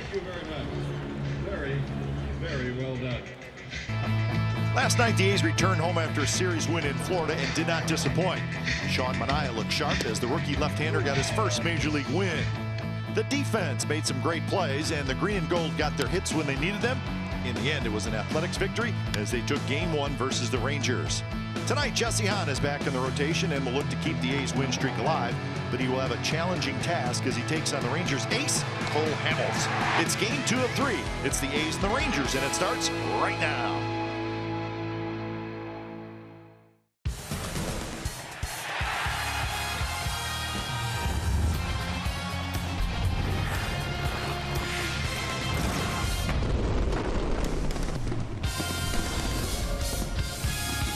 Thank you very much. Very, very well done. Last night, the A's returned home after a series win in Florida and did not disappoint. Sean Manaea looked sharp as the rookie left-hander got his first major league win. The defense made some great plays, and the green and gold got their hits when they needed them. In the end, it was an Athletics victory as they took Game 1 versus the Rangers. Tonight, Jesse Hahn is back in the rotation and will look to keep the A's win streak alive, but he will have a challenging task as he takes on the Rangers' ace, Cole Hamels. It's Game 2 of 3. It's the A's and the Rangers, and it starts right now.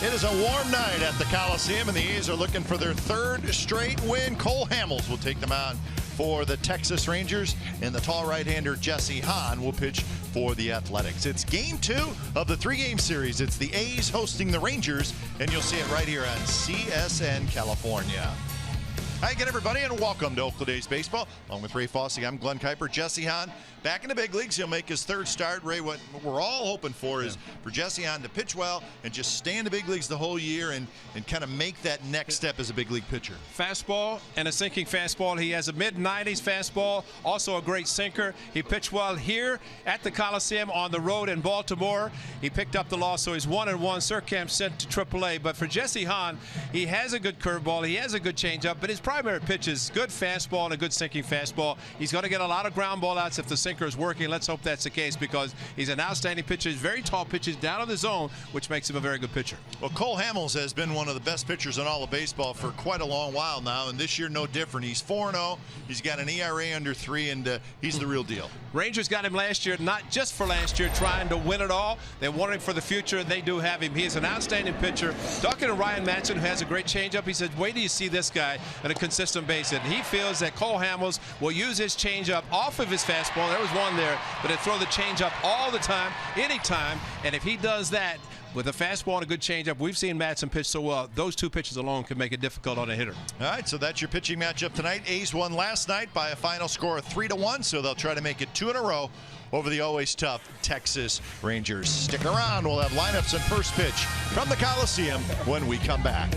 It is a warm night at the Coliseum, and the A's are looking for their third straight win. Cole Hamels will take them on for the Texas Rangers, and the tall right-hander Jesse Hahn will pitch for the Athletics. It's Game 2 of the 3-game series. It's the A's hosting the Rangers, and you'll see it right here on CSN California. Hi again, everybody, and welcome to Oakland A's Baseball. Along with Ray Fossey, I'm Glenn Kuiper. Jesse Hahn back in the big leagues. He'll make his third start. Ray, what we're all hoping for is for Jesse Hahn to pitch well and just stay in the big leagues the whole year and kind of make that next step as a big league pitcher. Fastball and a sinking fastball. He has a mid-90s fastball, also a great sinker. He pitched well here at the Coliseum, on the road in Baltimore. He picked up the loss, so he's 1-1. Surkamp sent to AAA. But for Jesse Hahn, he has a good curveball. He has a good changeup, but his primary pitch is good fastball and a good sinking fastball. He's going to get a lot of ground ball outs if the sinker is working. Let's hope that's the case, because he's an outstanding pitcher. Very tall pitches down in the zone, which makes him a very good pitcher. Well, Cole Hamels has been one of the best pitchers in all of baseball for quite a long while now, and this year no different. He's 4-0. He's got an ERA under 3, and he's the real deal. Rangers got him last year, not just for last year, trying to win it all. They want him for the future, and they do have him. He is an outstanding pitcher. Talking to Ryan Madson, who has a great changeup, he said, wait till you see this guy on a consistent basis. And he feels that Cole Hamels will use his changeup off of his fastball. There was one there, but he'll throw the changeup all the time, anytime. And if he does that with a fastball and a good changeup, we've seen Madson pitch so well. Those two pitches alone can make it difficult on a hitter. All right, so that's your pitching matchup tonight. A's won last night by a final score of 3-1, so they'll try to make it 2 in a row over the always tough Texas Rangers. Stick around. We'll have lineups and first pitch from the Coliseum when we come back.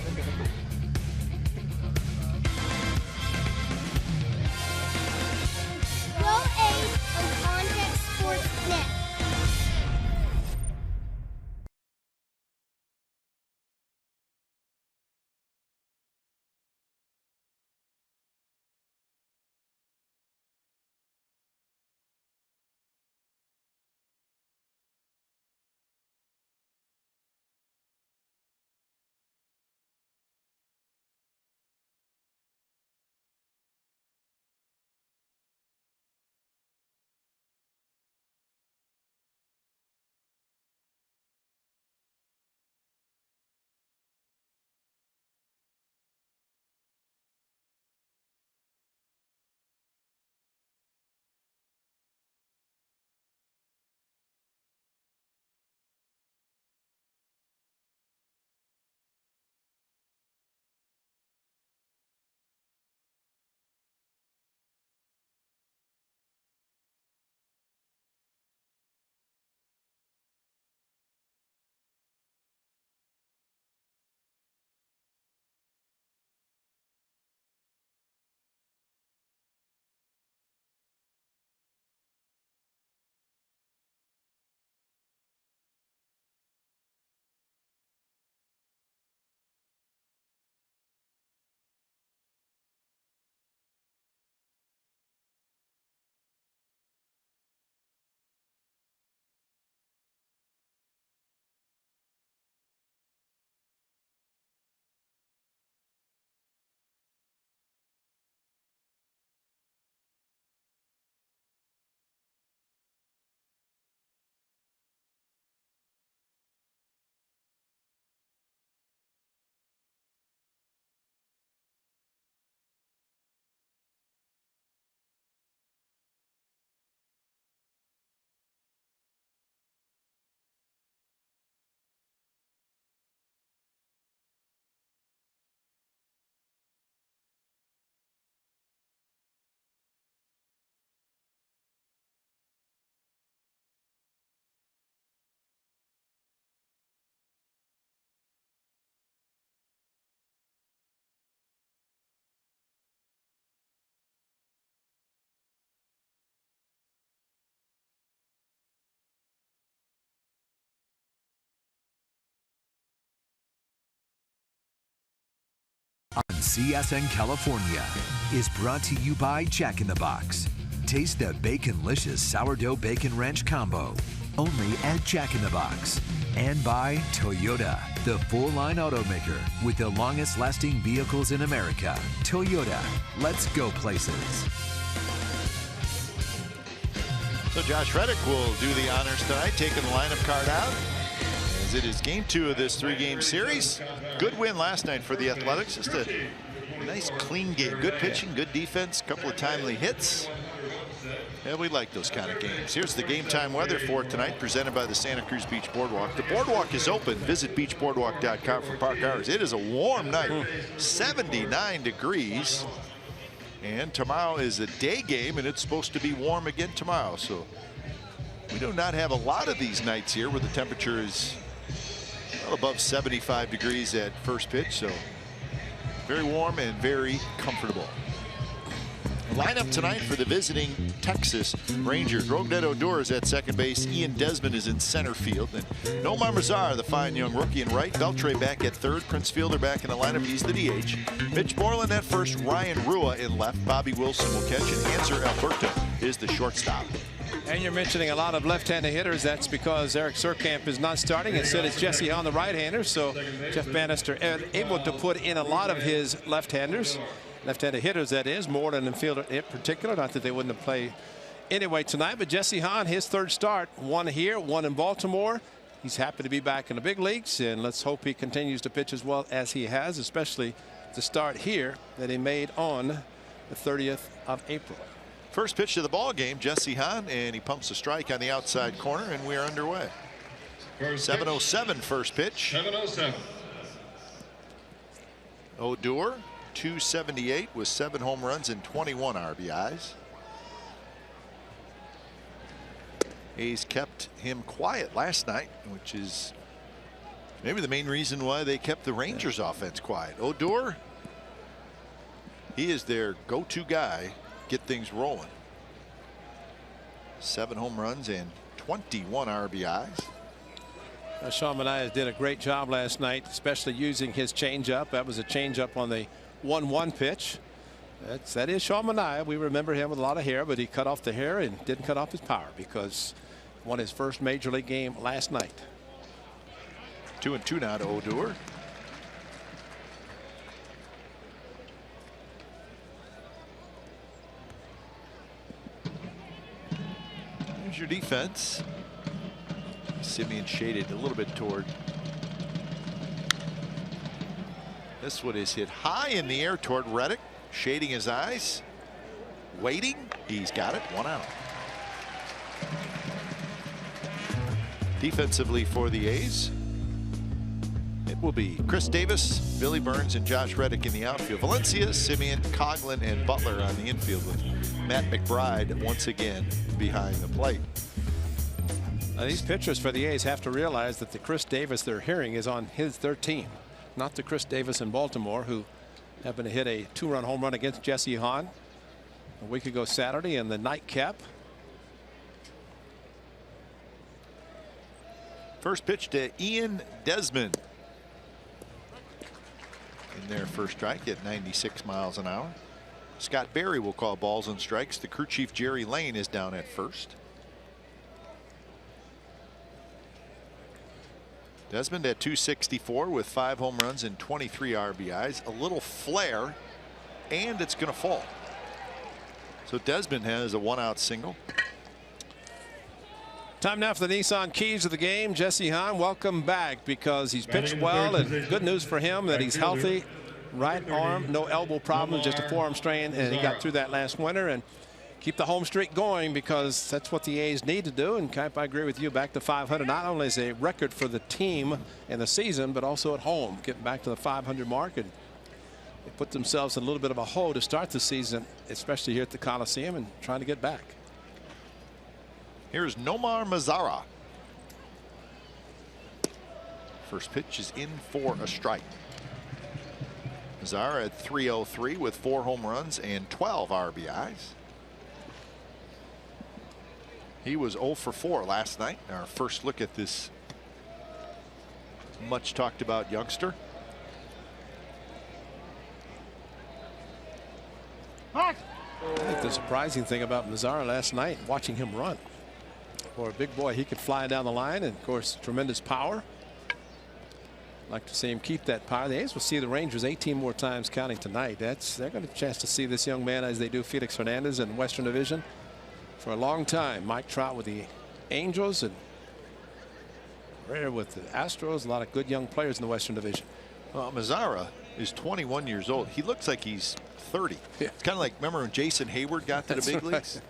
on CSN California is brought to you by Jack in the Box. Taste the Baconlicious Sourdough Bacon Ranch Combo, only at Jack in the Box. And by Toyota, the full-line automaker with the longest-lasting vehicles in America. Toyota, let's go places. So Josh Reddick will do the honors tonight, taking the lineup card out, as it is game 2 of this 3-game series. Good win last night for the Athletics. Just a nice, clean game. Good pitching, good defense, couple of timely hits. Yeah, we like those kind of games. Here's the game time weather for tonight, presented by the Santa Cruz Beach Boardwalk. The boardwalk is open. Visit beachboardwalk.com for park hours. It is a warm night, 79 degrees. And tomorrow is a day game, and it's supposed to be warm again tomorrow. So we do not have a lot of these nights here where the temperature is well above 75 degrees at first pitch. So very warm and very comfortable. Lineup tonight for the visiting Texas Rangers. Rougned Odor is at second base. Ian Desmond is in center field. And Nomar Mazar, the fine young rookie, in right. Beltre back at third. Prince Fielder back in the lineup. He's the DH. Mitch Moreland at first. Ryan Rua in left. Bobby Wilson will catch. And Hanser Alberto is the shortstop. And you're mentioning a lot of left-handed hitters. That's because Eric Surkamp is not starting. Instead, it's Jesse Hahn, the right-hander. So Jeff Bannister able to put in a lot of his left-handers. Left-handed hitters, that is, Moreland and Fielder in particular. Not that they wouldn't have played anyway tonight, but Jesse Hahn, his third start, one here, one in Baltimore. He's happy to be back in the big leagues, and let's hope he continues to pitch as well as he has, especially the start here that he made on the 30th of April. First pitch of the ball game, Jesse Hahn, and he pumps a strike on the outside corner, and we are underway. 7:07 first pitch. 7:07. Odor, 278 with 7 home runs and 21 RBIs. A's kept him quiet last night, which is maybe the main reason why they kept the Rangers offense quiet. Odor, he is their go-to guy, get things rolling. 7 home runs and 21 RBIs. Sean Manaea did a great job last night, especially using his changeup. That was a changeup on the 1-1 pitch. That is Sean Manaea. We remember him with a lot of hair, but he cut off the hair and didn't cut off his power because he won his first major league game last night. 2-2 now to Odor. Here's your defense. Simeon shaded a little bit toward. This one is hit high in the air toward Reddick, shading his eyes, waiting. He's got it, 1 out. Defensively for the A's, it will be Chris Davis, Billy Burns, and Josh Reddick in the outfield. Valencia, Simeon, Coughlin, and Butler on the infield, with Matt McBride once again behind the plate. Now, these pitchers for the A's have to realize that the Chris Davis they're hearing is on their team, not the Chris Davis in Baltimore, who happened to hit a 2-run home run against Jesse Hahn a week ago Saturday in the nightcap. First pitch to Ian Desmond. In their first strike at 96 miles an hour. Scott Berry will call balls and strikes. The crew chief Jerry Lane is down at first. Desmond at 264 with 5 home runs and 23 RBIs. A little flare, and it's going to fall. So Desmond has a 1-out single. Time now for the Nissan keys of the game. Jesse Hahn, welcome back, because he's pitched well, and good news for him that he's healthy. Right arm, no elbow problems, just a forearm strain, and he got through that last winter. And keep the home streak going, because that's what the A's need to do. And Camp, I agree with you, back to 500 not only is a record for the team in the season, but also at home, getting back to the 500 mark. And they put themselves in a little bit of a hole to start the season, especially here at the Coliseum, and trying to get back. Here's Nomar Mazara. First pitch is in for a strike. Mazara at 303 with 4 home runs and 12 RBIs. He was 0 for 4 last night. Our first look at this much talked about youngster. surprising thing about Mazara last night, watching him run. For a big boy, he could fly down the line, and of course, tremendous power. Like to see him keep that power. The A's will see the Rangers 18 more times counting tonight. They're going to have a chance to see this young man as they do Felix Hernandez in the Western Division for a long time. Mike Trout with the Angels and Rare with the Astros. A lot of good young players in the Western Division. Well, Mazara is 21 years old. He looks like he's 30. Yeah. It's kind of like, remember when Jason Hayward got to the big right. leagues?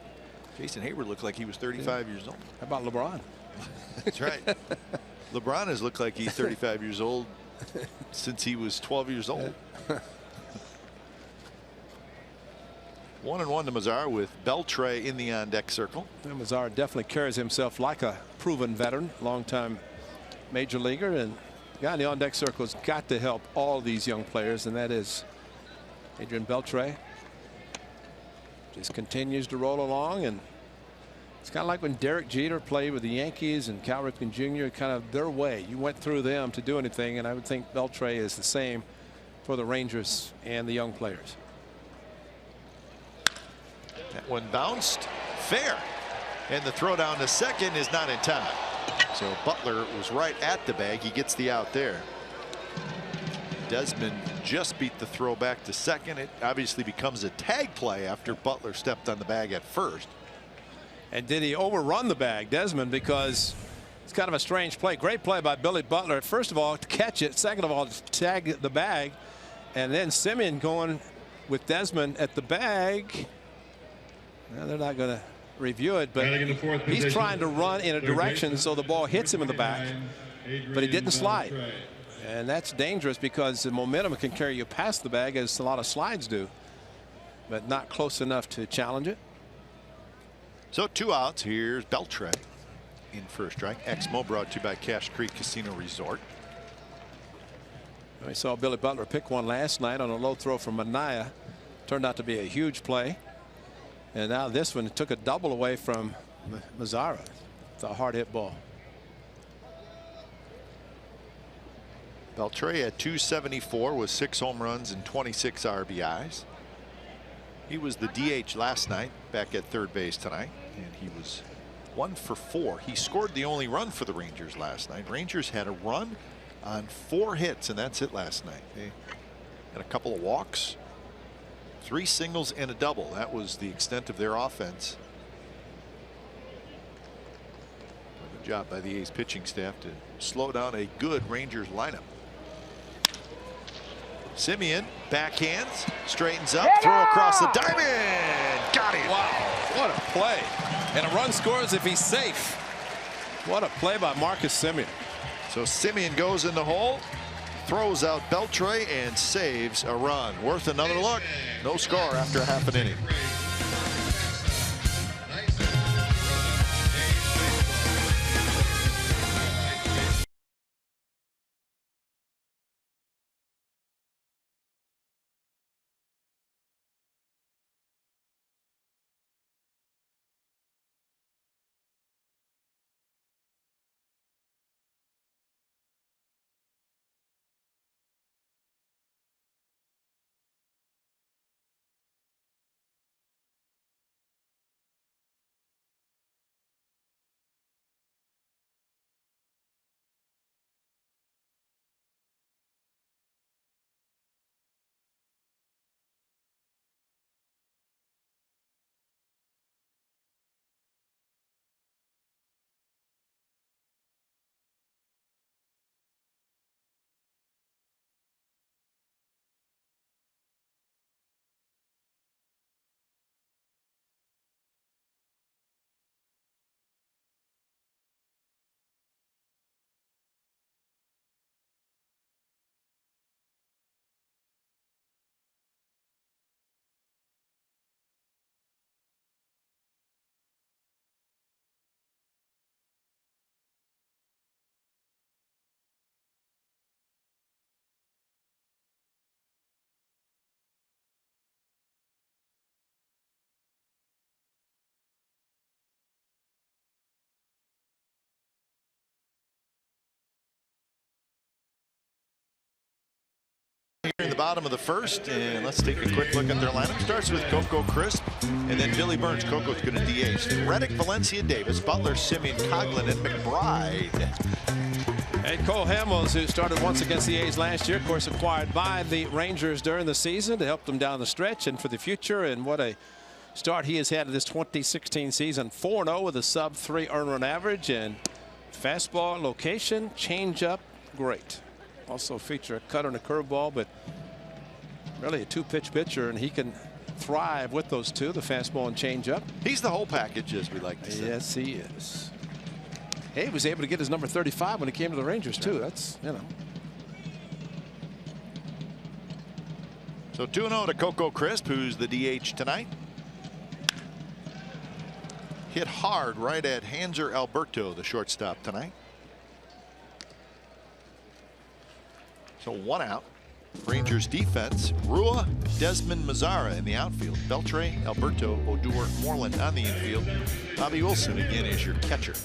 Jason Hayward looked like he was 35 years old. How about LeBron? That's right. LeBron has looked like he's 35 years old since he was 12 years old. 1-1 to Mazara with Beltre in the on-deck circle. And Mazara definitely carries himself like a proven veteran, longtime major leaguer, and guy in the on-deck circle has got to help all these young players, and that is Adrian Beltre. Just continues to roll along, and it's kind of like when Derek Jeter played with the Yankees and Cal Ripken Jr. kind of their way. You went through them to do anything, and I would think Beltre is the same for the Rangers and the young players. That one bounced fair, and the throw down to second is not in time. So Butler was right at the bag. He gets the out there. Desmond just beat the throw back to second. It obviously becomes a tag play after Butler stepped on the bag at first. And did he overrun the bag, Desmond? Because it's kind of a strange play. Great play by Billy Butler. First of all, to catch it. Second of all, to tag the bag. And then Simeon going with Desmond at the bag. Well, they're not going to review it, but he's trying to run in a direction so the ball hits him in the back, but he didn't slide. And that's dangerous because the momentum can carry you past the bag, as a lot of slides do, but not close enough to challenge it. So 2 outs. Here's Beltre in first strike. Exmo brought to you by Cache Creek Casino Resort. We saw Billy Butler pick one last night on a low throw from Manaea. Turned out to be a huge play. And now this one took a double away from Mazara. It's a hard hit ball. Beltre at 274 with 6 home runs and 26 RBIs. He was the DH last night, back at third base tonight, and he was 1 for 4. He scored the only run for the Rangers last night. Rangers had a run on 4 hits, and that's it last night. They had a couple of walks, 3 singles and a double. That was the extent of their offense. Good job by the A's pitching staff to slow down a good Rangers lineup. Simeon backhands, straightens up, throw across the diamond. Got him. Wow, what a play. And a run scores if he's safe. What a play by Marcus Simeon. So Simeon goes in the hole, throws out Beltre, and saves a run. Worth another look. No score after half an inning. in the bottom of the first, and let's take a quick look at their lineup. Starts with Coco Crisp, and then Billy Burns. Coco's going to DH. Reddick, Valencia, Davis, Butler, Simeon, Coughlin, and McBride. And Cole Hamels, who started once against the A's last year, of course, acquired by the Rangers during the season to help them down the stretch and for the future. And what a start he has had in this 2016 season. 4-0 with a sub-3 earned run average, and fastball, location, changeup, great. Also feature a cutter and a curveball, but really a two-pitch pitcher, and he can thrive with those two, the fastball and changeup. He's the whole package, as we like to say. Yes, he is. Hey, he was able to get his number 35 when he came to the Rangers, too. That's, you know. So 2-0 to Coco Crisp, who's the DH tonight. Hit hard right at Hanser Alberto, the shortstop tonight. So 1 out. Rangers defense, Rua, Desmond Mazzara in the outfield. Beltre, Alberto, Odor, Moreland on the infield. Bobby Wilson again is your catcher.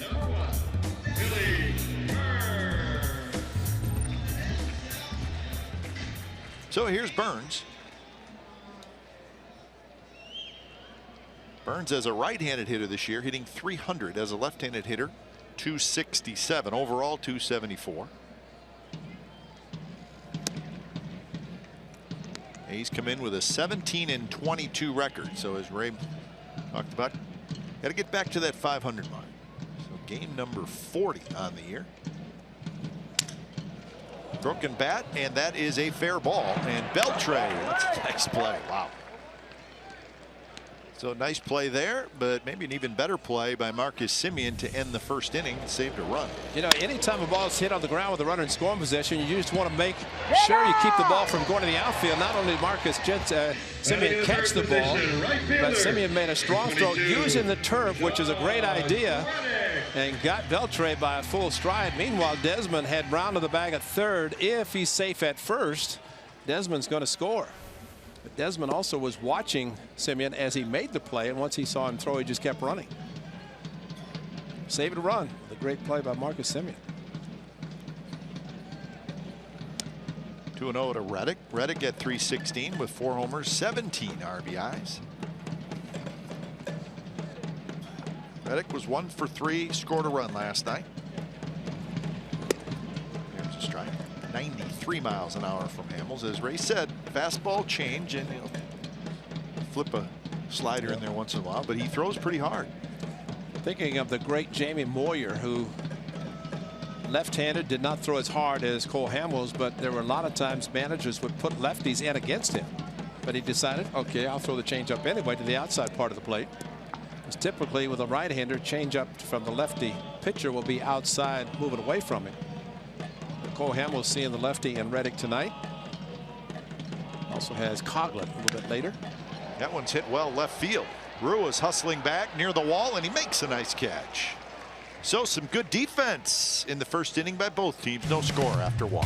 So here's Burns. Burns as a right-handed hitter this year, hitting .300. As a left-handed hitter, .267. Overall, .274. He's come in with a 17-22 record. So as Ray talked about, got to get back to that 500 mark. So game number 40 on the year. Broken bat, and that is a fair ball. And Beltre, that's a nice play. Wow. So nice play there, but maybe an even better play by Marcus Semien to end the first inning and saved a run. You know, anytime a ball is hit on the ground with a runner in scoring possession, you just want to make sure you keep the ball from going to the outfield. Not only Marcus Semien catch the ball, but Semien made a strong throw using the turf, which is a great idea, and got Beltre by a full stride. Meanwhile, Desmond had Brown to the bag at third. If he's safe at first, Desmond's going to score. But Desmond also was watching Semien as he made the play, and once he saw him throw, he just kept running. Saved a run. The great play by Marcus Semien. 2-0 to Reddick. Reddick at .316 with 4 homers, 17 RBIs. Reddick was 1 for 3, scored a run last night. Here's a strike. 93 miles an hour from Hamels. As Ray said, fastball change, and you know, flip a slider in there once in a while, but he throws pretty hard. Thinking of the great Jamie Moyer, who left-handed, did not throw as hard as Cole Hamels, but there were a lot of times managers would put lefties in against him. But he decided, okay, I'll throw the changeup anyway to the outside part of the plate. Because typically with a right-hander, changeup from the lefty pitcher will be outside, moving away from him. Cole Hamels seeing the lefty in Reddick tonight. Also has Coughlin a little bit later. That one's hit well left field. Rua's hustling back near the wall, and he makes a nice catch. So some good defense in the first inning by both teams. No score after 1.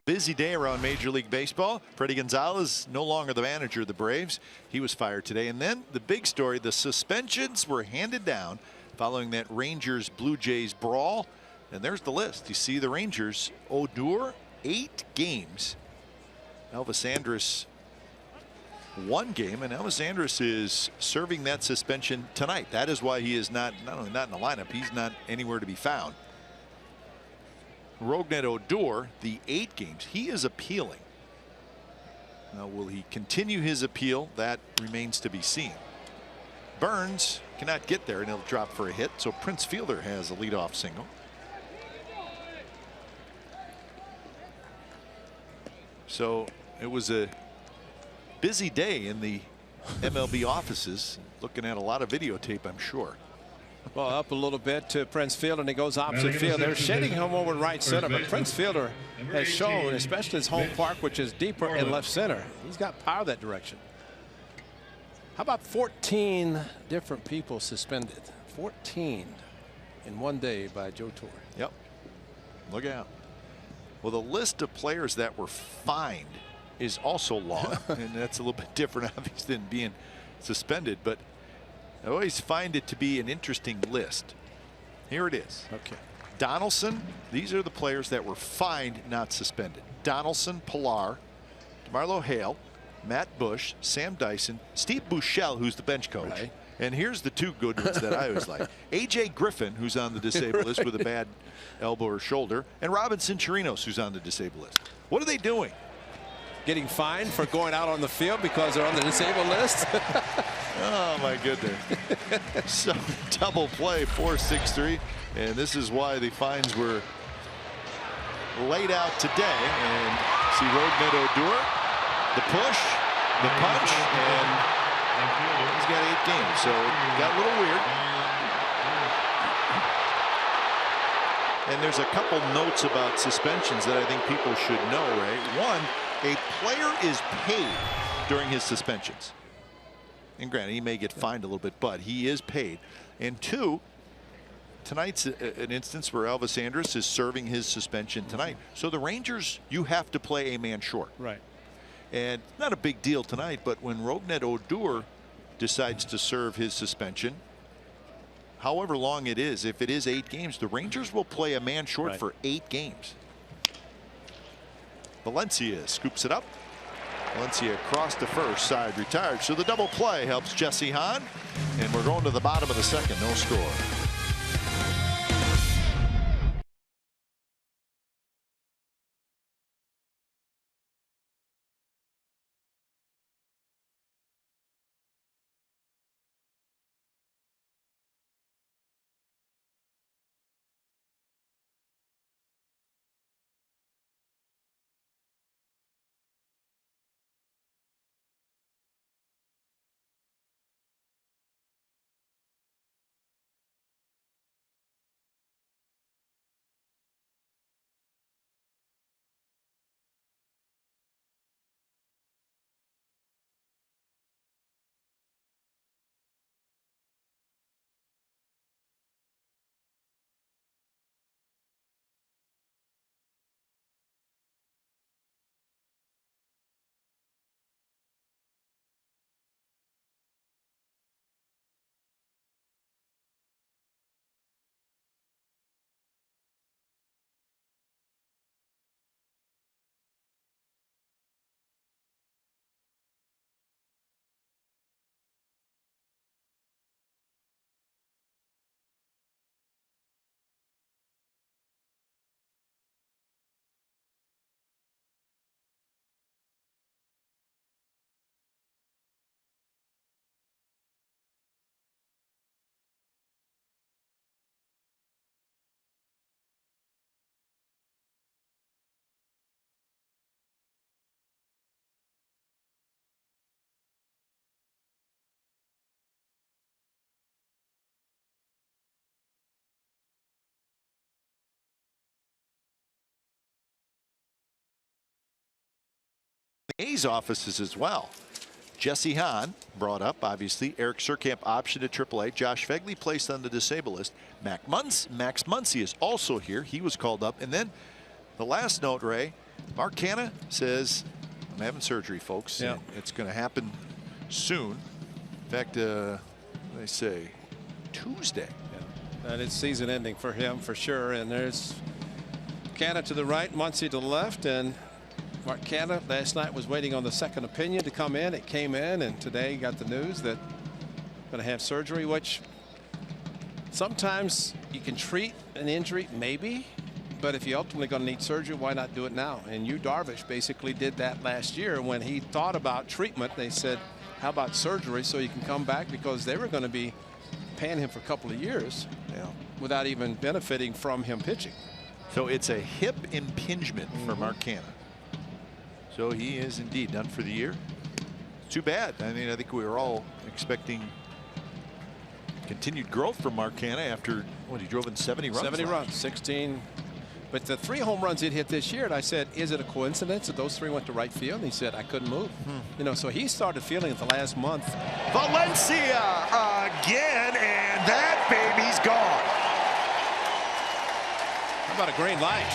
Busy day around Major League Baseball. Freddie Gonzalez no longer the manager of the Braves. He was fired today. And then the big story, the suspensions were handed down following that Rangers Blue Jays brawl. And there's the list. You see the Rangers, Odor 8 games. Elvis Andrus 1 game, and Elvis Andrus is serving that suspension tonight. That is why he is not only not in the lineup, he's not anywhere to be found. Rougned Odor, the 8 games, he is appealing. Now, will he continue his appeal? That remains to be seen. Burns cannot get there, and he'll drop for a hit. So Prince Fielder has a leadoff single. So it was a busy day in the MLB offices. Looking at a lot of videotape, I'm sure. Well, up a little bit to Prince Fielder, and he goes opposite field. They're shading him over right center, but Prince Fielder has shown, especially his home park, which is deeper in left center, he's got power that direction. How about 14 different people suspended? 14 in one day by Joe Torre. Yep. Look out. Well, the list of players that were fined is also long, and that's a little bit different, obviously, than being suspended. But I always find it to be an interesting list. Here it is. Okay. Donaldson, these are the players that were fined, not suspended. Donaldson, Pilar, DeMarlo Hale, Matt Bush, Sam Dyson, Steve Buechele, who's the bench coach. Right. And here's the 2 good ones that I always like. A.J. Griffin, who's on the disabled list with a bad elbow or shoulder, and Robinson Chirinos, who's on the disabled list. What are they doing? Getting fined for going out on the field because they're on the disabled list. Oh, my goodness. So double play, 4-6-3. And this is why the fines were laid out today. And see Rougned Odor, the push, the punch, and he's got 8 games. So it got a little weird. And there's a couple notes about suspensions that I think people should know, Ray. One, a player is paid during his suspensions. And granted, he may get fined a little bit, but he is paid. And 2, tonight's an instance where Elvis Andrus is serving his suspension tonight. So the Rangers, you have to play a man short. Right. And not a big deal tonight, but when Rougned Odor decides to serve his suspension, however long it is, if it is 8 games, the Rangers will play a man short for 8 games. Valencia scoops it up. Valencia across the first side, retired. So the double play helps Jesse Hahn. And we're going to the bottom of the second, no score. A's offices as well. Jesse Hahn brought up, obviously. Eric Surkamp option to AAA. Josh Phegley placed on the disabled list. Max Muncy is also here. He was called up. And then the last note, Ray, Mark Canha says, I'm having surgery, folks. Yeah. And it's going to happen soon. In fact, they say Tuesday. Yeah. And it's season ending for him for sure. And there's Canha to the right, Muncy to the left. And Mark Canha last night was waiting on the second opinion to come in. It came in, and today got the news that going to have surgery, which sometimes you can treat an injury, maybe. But if you're ultimately going to need surgery, why not do it now? And Yu Darvish basically did that last year when he thought about treatment. They said, how about surgery so you can come back, because they were going to be paying him for a couple of years without even benefiting from him pitching. So it's a hip impingement for Mark Canha. So he is indeed done for the year. Too bad. I mean, I think we were all expecting continued growth from Mark Canha after what he drove in 70 runs. 70 runs, 16. But the 3 home runs he'd hit this year, and I said, is it a coincidence that those 3 went to right field? And he said, I couldn't move. You know, so he started feeling it the last month. Valencia again, and that baby's gone. How about a green light?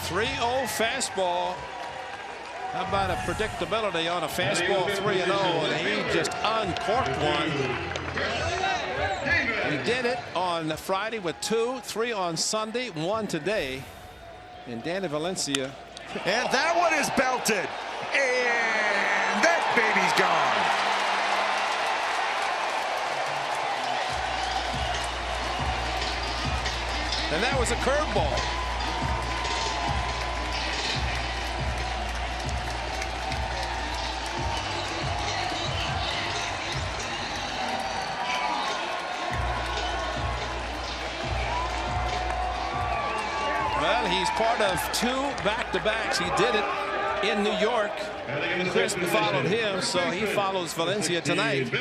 .30 fastball. How about a predictability on a fastball 3-0, and he just uncorked one. He did it on Friday with 2, 3 on Sunday, 1 today. And Danny Valencia. And that one is belted. And that baby's gone. And that was a curveball. Well, he's part of 2 back-to-backs. He did it in New York. Chris followed him, so he follows Valencia tonight.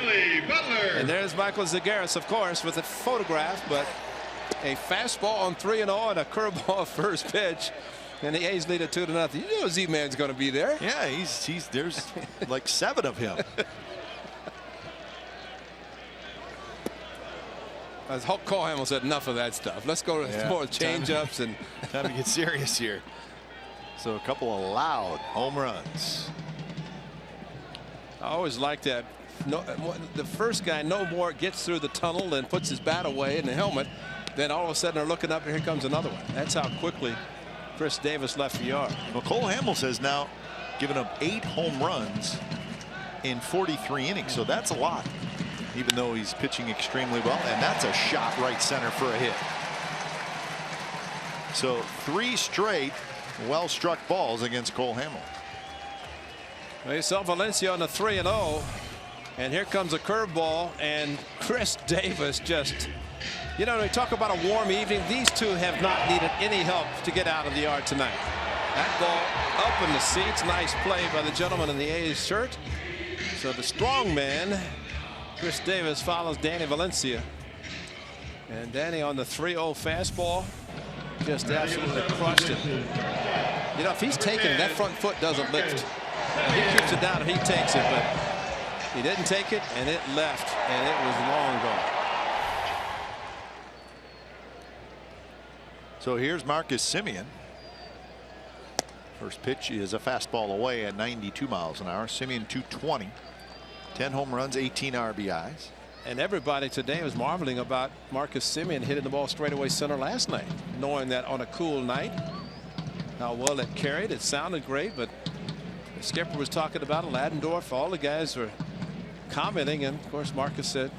And there's Michael Zagaris, of course, with a photograph, but a fastball on 3-0 and a curveball first pitch. And the A's lead it 2-0. You know Z-Man's going to be there. Yeah, there's like 7 of him. As Cole Hamels said, enough of that stuff. Let's go to more change-ups and time to get serious here. So a couple of loud home runs. I always like that. No, the first guy no more gets through the tunnel and puts his bat away in the helmet. Then all of a sudden they're looking up, and here comes another one. That's how quickly Chris Davis left the yard. Well, Cole Hamels has now given up 8 home runs in 43 innings, so that's a lot, even though he's pitching extremely well. And that's a shot right center for a hit. So 3 straight well-struck balls against Cole Hamels. They saw Valencia on the 3-0, and here comes a curveball, and Chris Davis just, you know, we talk about a warm evening. These two have not needed any help to get out of the yard tonight. That ball up in the seats. Nice play by the gentleman in the A's shirt. So the strong man, Chris Davis, follows Danny Valencia. And Danny on the 3-0 fastball just absolutely crushed it. You know, if he's taking it, that front foot doesn't lift. He keeps it down and he takes it, but he didn't take it, and it left, and it was long gone. So here's Marcus Semien. First pitch is a fastball away at 92 miles an hour. Semien 220. 10 home runs, 18 RBIs. And everybody today was marveling about Marcus Semien hitting the ball straightaway center last night, knowing that on a cool night, how well it carried. It sounded great, but the skipper was talking about it. Ladendorf, all the guys were commenting, and of course Marcus said,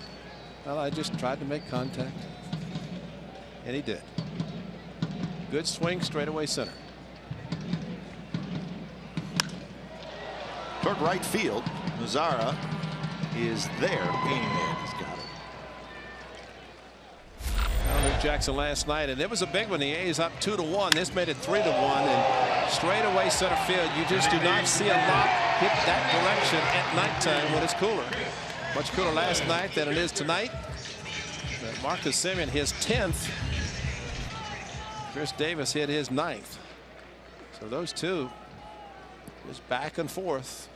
well, I just tried to make contact. And he did. Good swing straightaway center. Toward right field, Mazzara is there, and he's got it. Luke Jackson last night, and it was a big one. The A's up 2-1. This made it 3-1, and straightaway center field. You just do not see a lot hit that direction at nighttime when it's cooler. Much cooler last night than it is tonight. But Marcus Semien, his 10th Chris Davis hit his 9th. So those two just back and forth.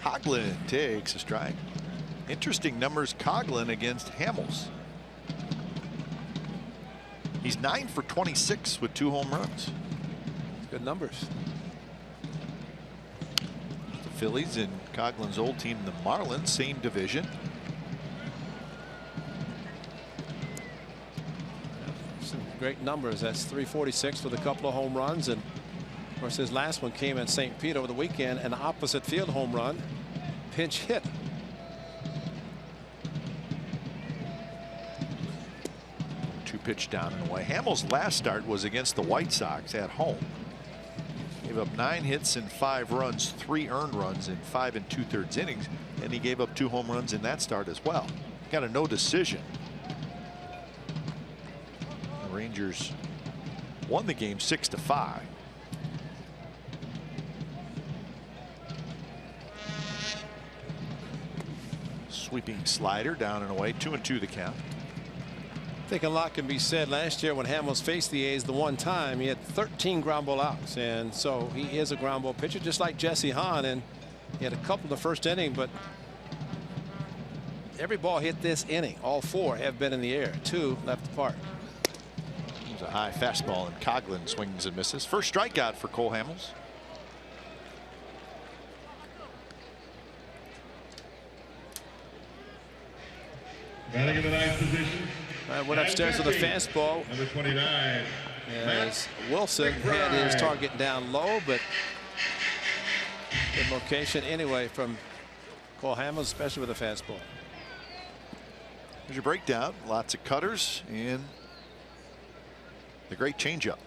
Coughlin takes a strike. Interesting numbers, Coughlin against Hamels. He's 9 for 26 with 2 home runs. Good numbers. The Phillies and Coughlin's old team, the Marlins, same division. Some great numbers. That's 346 with a couple of home runs, and of course his last one came in St. Pete over the weekend, an opposite field home run, pinch hit. Pitch down and away. Hamels' last start was against the White Sox at home. Gave up 9 hits and 5 runs, 3 earned runs in 5 2/3 innings, and he gave up 2 home runs in that start as well. Got a no decision. The Rangers won the game 6-5. Sweeping slider down and away. 2-2 the count. I think a lot can be said. Last year when Hamels faced the A's the one time, he had 13 ground ball outs, and so he is a ground ball pitcher just like Jesse Hahn, and he had a couple in the first inning, but every ball hit this inning, all 4 have been in the air. 2 left the park. There's a high fastball, and Coughlin swings and misses. First strikeout for Cole Hamels. Batting in the 9th position. Went upstairs with a fastball. Number 29. As Wilson had his target down low, but good location anyway from Cole Hamels, especially with a fastball. Here's your breakdown. Lots of cutters and the great changeup.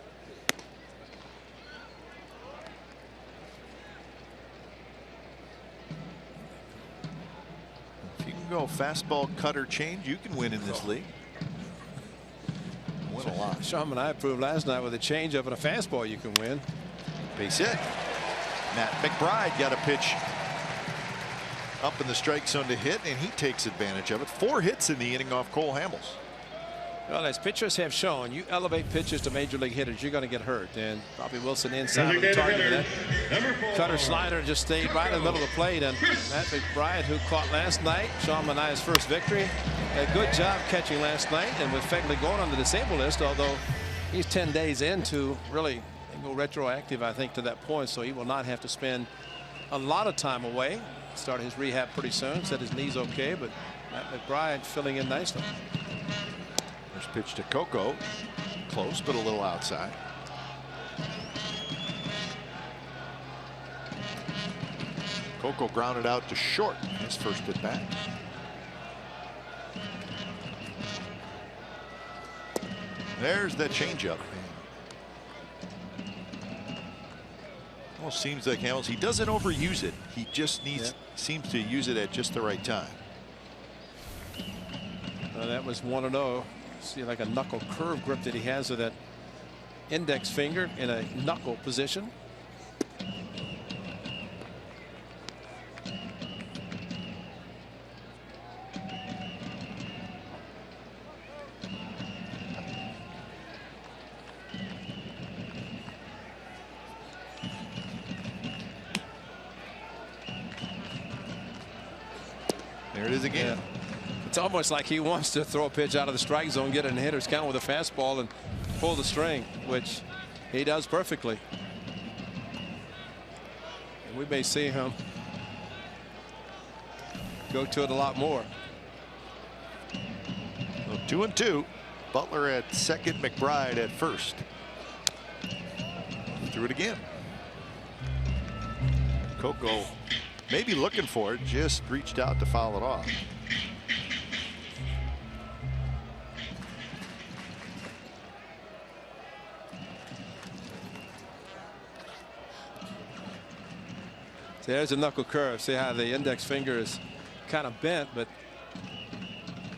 If you can go fastball, cutter, change, you can win in this league. Win a lot. Sean and I proved last night with a changeup and a fastball you can win. Base hit. Matt McBride got a pitch up in the strike zone to hit, and he takes advantage of it. 4 hits in the inning off Cole Hamels. Well, as pitchers have shown, you elevate pitches to major league hitters, you're going to get hurt. And Bobby Wilson inside of the target. That cutter slider just stayed right in the middle of the plate. And Matt McBride, who caught last night, Sean Manaea's first victory, a good job catching last night. And with Fegley going on the disabled list, although he's 10 days into really go retroactive, I think, to that point, so he will not have to spend a lot of time away. Start his rehab pretty soon. Said his knee's okay, but Matt McBride filling in nicely. First pitch to Coco, close but a little outside. Coco grounded out to short his first at bat. There's that changeup. Almost seems like Hamels, he doesn't overuse it. He just seems to use it at just the right time. That was 1-0. See, like a knuckle curve grip that he has with that index finger in a knuckle position. There it is again. Yeah. It's almost like he wants to throw a pitch out of the strike zone, get it in hitter's count with a fastball and pull the string, which he does perfectly. And we may see him go to it a lot more. So 2-2. Butler at second, McBride at first. Threw it again. Coco maybe looking for it, just reached out to foul it off. See, there's a knuckle curve. See how the index finger is kind of bent, but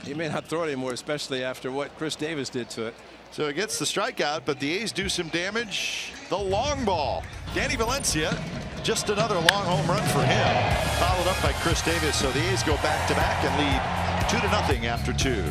he may not throw it anymore, especially after what Chris Davis did to it. So he gets the strikeout, but the A's do some damage. The long ball. Danny Valencia, just another long home run for him. Followed up by Chris Davis. So the A's go back-to-back and lead 2-0 after 2.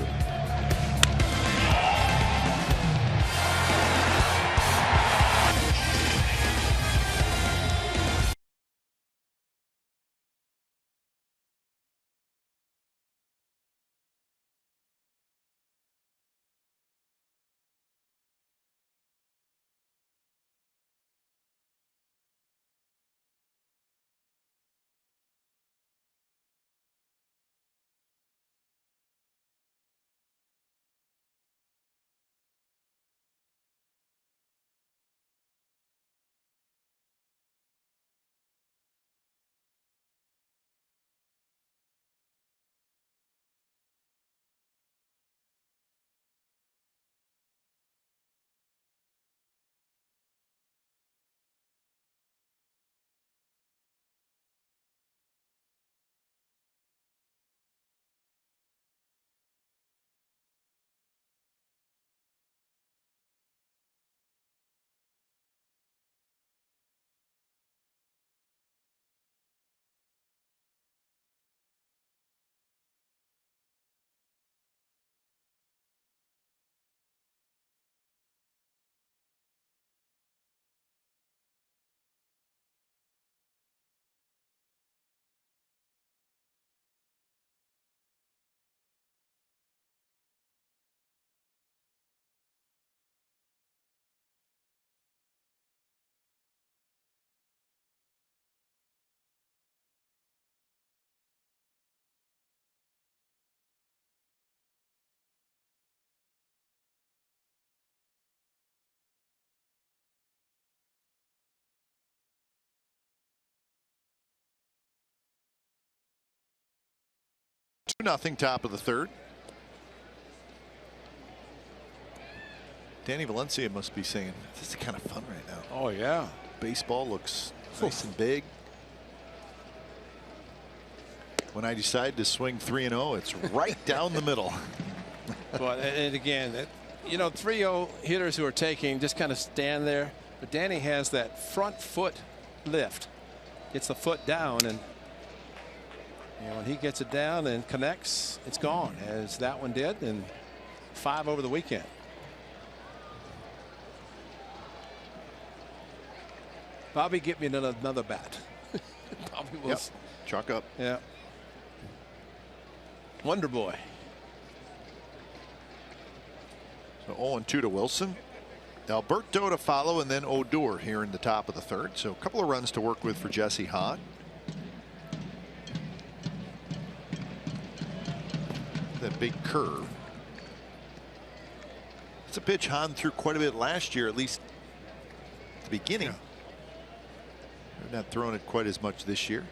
Nothing, top of the third. Danny Valencia must be saying, this is kind of fun right now. Oh, yeah. Baseball looks nice and big. When I decide to swing 3-0, it's right down the middle. Well, and again, you know, 3-0 hitters who are taking just kind of stand there. But Danny has that front foot lift. Gets the foot down, and when he gets it down and connects, it's gone, as that one did, and 5 over the weekend. Bobby, get me another bat. Bobby will. Yep. Chalk up. Yeah. Wonder Boy. So 0-2 to Wilson. Alberto to follow, and then Odor here in the top of the third. So a couple of runs to work with for Jesse Hahn. That big curve. It's a pitch Hahn threw quite a bit last year, at least at the beginning. They're not throwing it quite as much this year.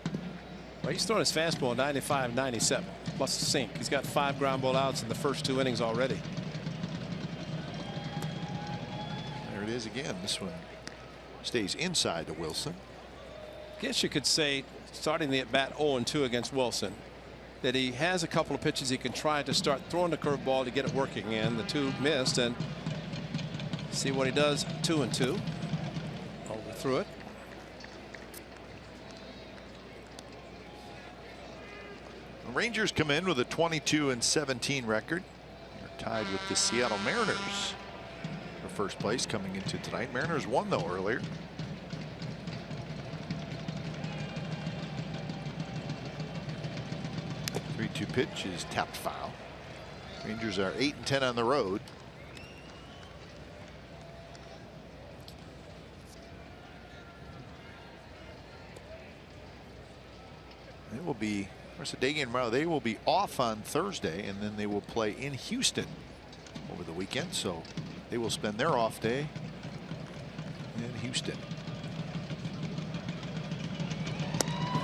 Well, he's throwing his fastball 95, 97 plus the sink. He's got 5 ground ball outs in the first 2 innings already. There it is again. This one stays inside to Wilson. I guess you could say, starting the at bat 0-2 against Wilson, that he has a couple of pitches he can try to start throwing the curveball to get it working, and the 2 missed, and see what he does. 2-2 over through it. The Rangers come in with a 22-17 record. They're tied with the Seattle Mariners for first place coming into tonight. Mariners won though earlier. 3-2 pitch is tapped foul. Rangers are 8-10 on the road. They will be, of course, they will be off on Thursday, and then they will play in Houston over the weekend. So they will spend their off day in Houston.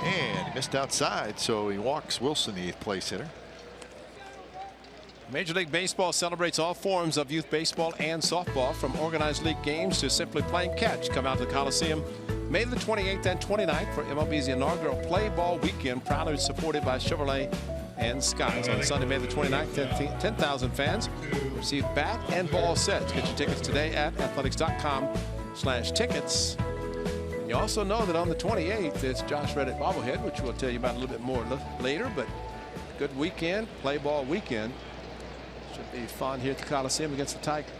And he missed outside, so he walks Wilson, the 8th place hitter. Major League Baseball celebrates all forms of youth baseball and softball, from organized league games to simply playing catch. Come out to the Coliseum May the 28th and 29th for MLB's inaugural Play Ball Weekend, proudly supported by Chevrolet and skies. On Sunday, May the 29th, 10,000 fans receive bat and ball sets. Get your tickets today at athletics.com/tickets. You also know that on the 28th, it's Josh Reddick bobblehead, which we'll tell you about a little bit more later. But good weekend, play ball weekend. Should be fun here at the Coliseum against the Tigers.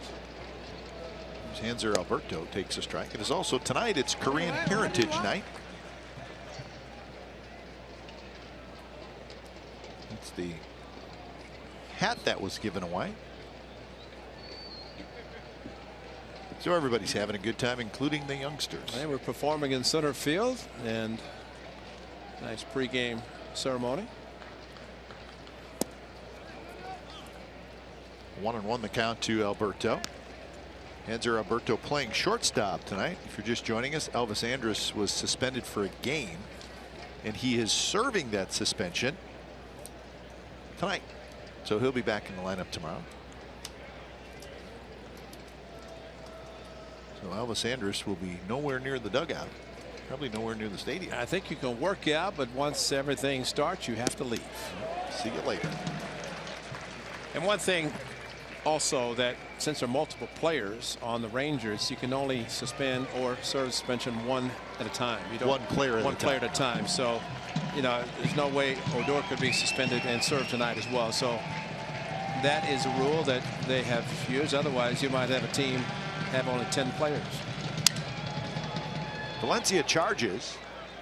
Hanser Alberto takes a strike. It is also tonight, it's Korean Heritage Night. It's the hat that was given away. So everybody's having a good time, including the youngsters. They were performing in center field, and nice pregame ceremony. 1-1 the count to Alberto. Hanser Alberto playing shortstop tonight. If you're just joining us, Elvis Andrus was suspended for a game, and he is serving that suspension tonight. So he'll be back in the lineup tomorrow. So Elvis Andrus will be nowhere near the dugout, probably nowhere near the stadium. I think you can work out, but once everything starts, you have to leave. See you later. And one thing also, that since there are multiple players on the Rangers, you can only suspend or serve suspension one at a time. You don't, one player at a time. So, you know, there's no way Odor could be suspended and served tonight as well. So that is a rule that they have used. Otherwise, you might have a team have only 10 players. Valencia charges.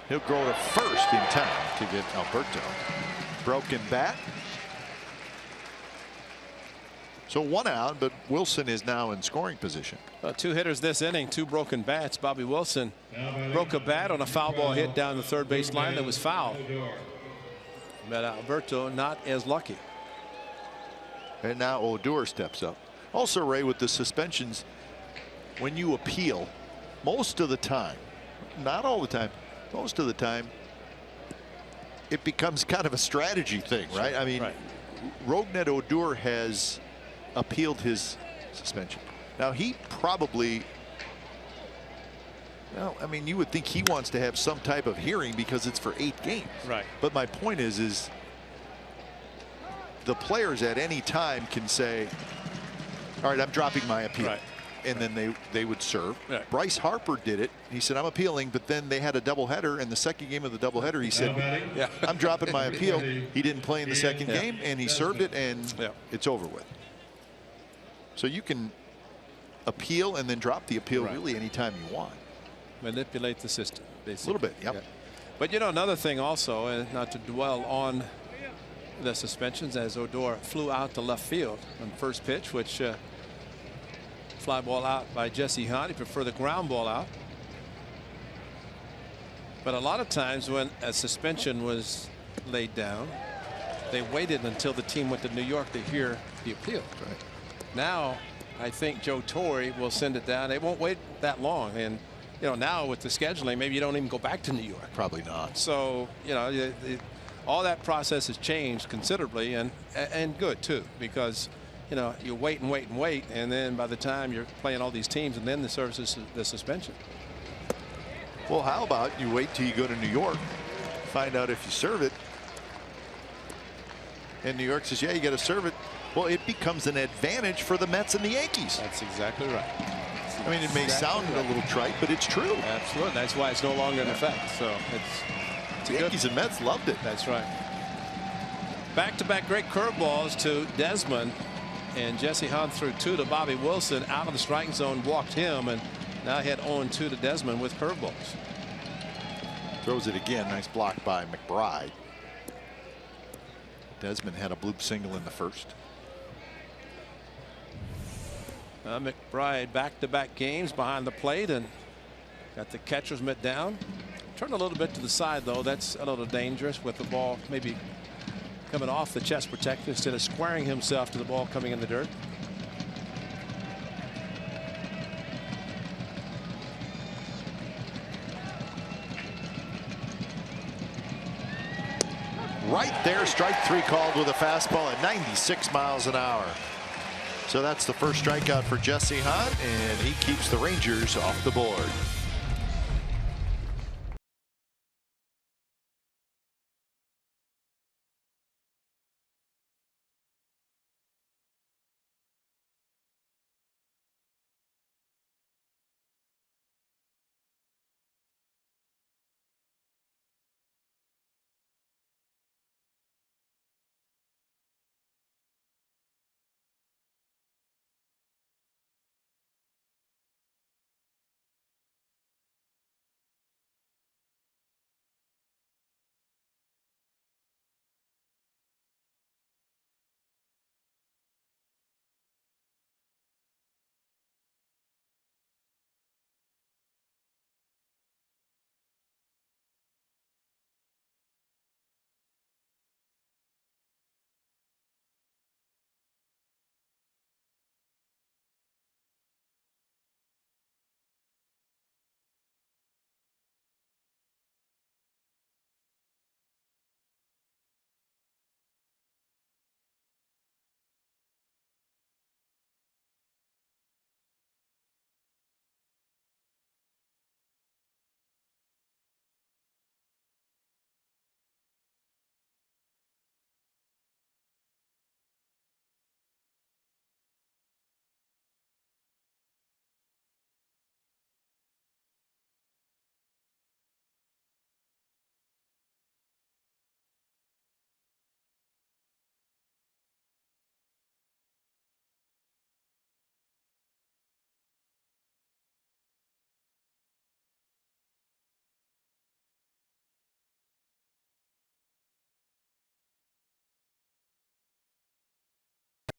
He'll go to first in time to get Alberto. Broken bat. So 1 out, but Wilson is now in scoring position. 2 hitters this inning, 2 broken bats. Bobby Wilson broke a bat on a foul ball hit down the third base line that was foul. But Alberto not as lucky. And now Odor steps up. Also, Ray, with the suspensions, when you appeal, most of the time, not all the time, most of the time, it becomes kind of a strategy thing, right? I mean, Rougned Odor has appealed his suspension. Now he probably, well, I mean, you would think he wants to have some type of hearing because it's for 8 games. Right. But my point is the players at any time can say, all right, I'm dropping my appeal. Right. And then they would serve. Right. Bryce Harper did it. He said, I'm appealing, but then they had a doubleheader, and the second game of the doubleheader, he said, yeah, I'm dropping my appeal. He didn't play in the second game, and he served it, and it's over with. So you can appeal and then drop the appeal really anytime you want. Manipulate the system, basically. A little bit, yep. But you know, another thing also, and not to dwell on the suspensions, as Odor flew out to left field on first pitch, which fly ball out by Jesse Hahn. He preferred the ground ball out. But a lot of times when a suspension was laid down, they waited until the team went to New York to hear the appeal. Right. Now, I think Joe Torre will send it down. They won't wait that long. And, you know, now with the scheduling, maybe you don't even go back to New York. Probably not. So, you know, all that process has changed considerably, and good, too, because, you know, you wait and wait and wait, and then by the time you're playing all these teams, and then the suspension. Well, how about you wait till you go to New York, find out if you serve it, and New York says, yeah, you got to serve it. Well, it becomes an advantage for the Mets and the Yankees. That's exactly right. I mean, it may sound a little trite, but it's true. Absolutely. That's why it's no longer in effect. So it's the Yankees and Mets loved it. That's right. Back-to-back great curveballs to Desmond, and Jesse Hahn threw 2 to Bobby Wilson out of the striking zone, walked him, and now hit 0-2 to Desmond with curveballs. Throws it again. Nice block by McBride. Desmond had a bloop single in the first. McBride back-to-back games behind the plate and got the catcher's mitt down. Turned a little bit to the side, though. That's a little dangerous with the ball maybe coming off the chest protector instead of squaring himself to the ball coming in the dirt. Right there, strike 3 called with a fastball at 96 miles an hour. So that's the first strikeout for Jesse Hahn, and he keeps the Rangers off the board.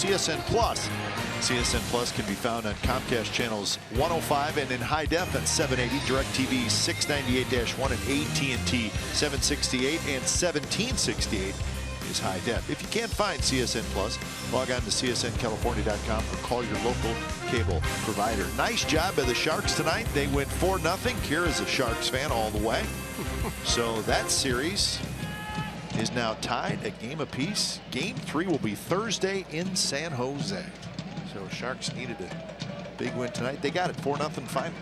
CSN Plus. CSN Plus can be found on Comcast channels 105 and in high def at 780, DirecTV 698-1 and AT&T 768 and 1768 is high def. If you can't find CSN Plus, log on to csncalifornia.com or call your local cable provider. Nice job by the Sharks tonight. They win 4-0. Kira's a Sharks fan all the way. So that series is now tied a game apiece. Game 3 will be Thursday in San Jose. So Sharks needed a big win tonight. They got it 4-0 final.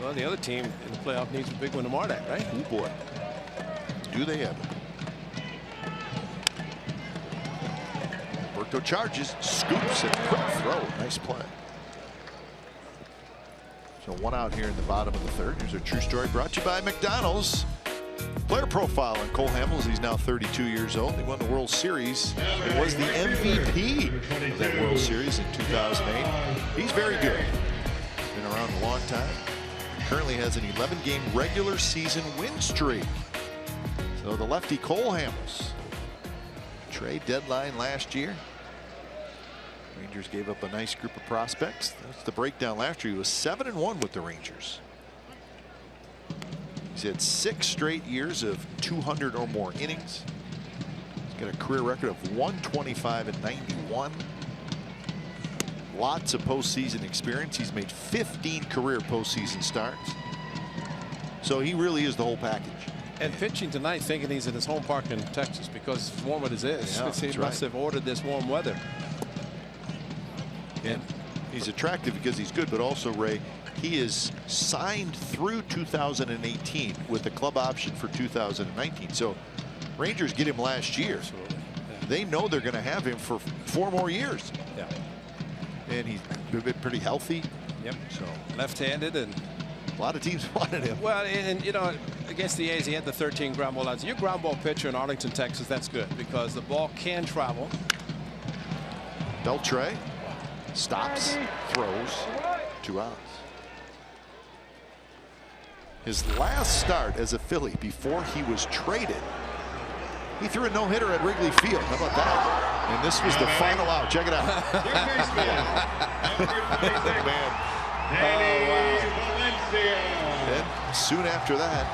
Well, the other team in the playoff needs a big win tomorrow night, right? Oh boy, do they ever. Berto charges, scoops, and quick throw. Nice play. So 1 out here in the bottom of the 3rd. Here's our true story brought to you by McDonald's. Player profile on Cole Hamels. He's now 32 years old. He won the World Series and was the MVP of that World Series in 2008. He's very good. Been around a long time. Currently has an 11-game regular season win streak. So the lefty Cole Hamels. Trade deadline last year. Rangers gave up a nice group of prospects. That's the breakdown last year. He was 7-1 with the Rangers. He's had 6 straight years of 200 or more innings. He's got a career record of 125 and 91. Lots of postseason experience. He's made 15 career postseason starts. So he really is the whole package. And pitching tonight thinking he's in his home park in Texas because it's warm as it is. Yeah, he must have ordered this warm weather. And he's attractive because he's good, but also, Ray, he is signed through 2018 with a club option for 2019. So Rangers get him last year. Absolutely. Yeah. They know they're going to have him for 4 more years. Yeah. And he's been pretty healthy. Yep. So left-handed, and a lot of teams wanted him. Well, and you know, against the A's, he had the 13 ground ball outs. Your ground ball pitcher in Arlington, Texas, that's good because the ball can travel. Beltre stops, throws, 2 outs. His last start as a Philly before he was traded, he threw a no-hitter at Wrigley Field. How about that? And this was the final out. Check it out. Man. And soon after that,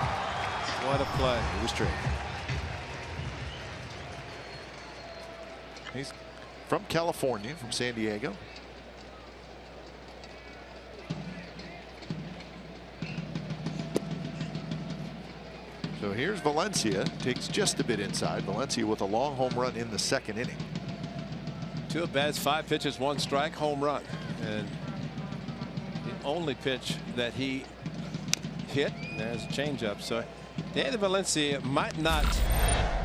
What a play. he was traded. He's from California, from San Diego. So here's Valencia, takes just a bit inside. Valencia with a long home run in the 2nd inning. 2 at bats, 5 pitches, 1 strike, home run. And the only pitch that he hit, there's a changeup. So Danny Valencia might not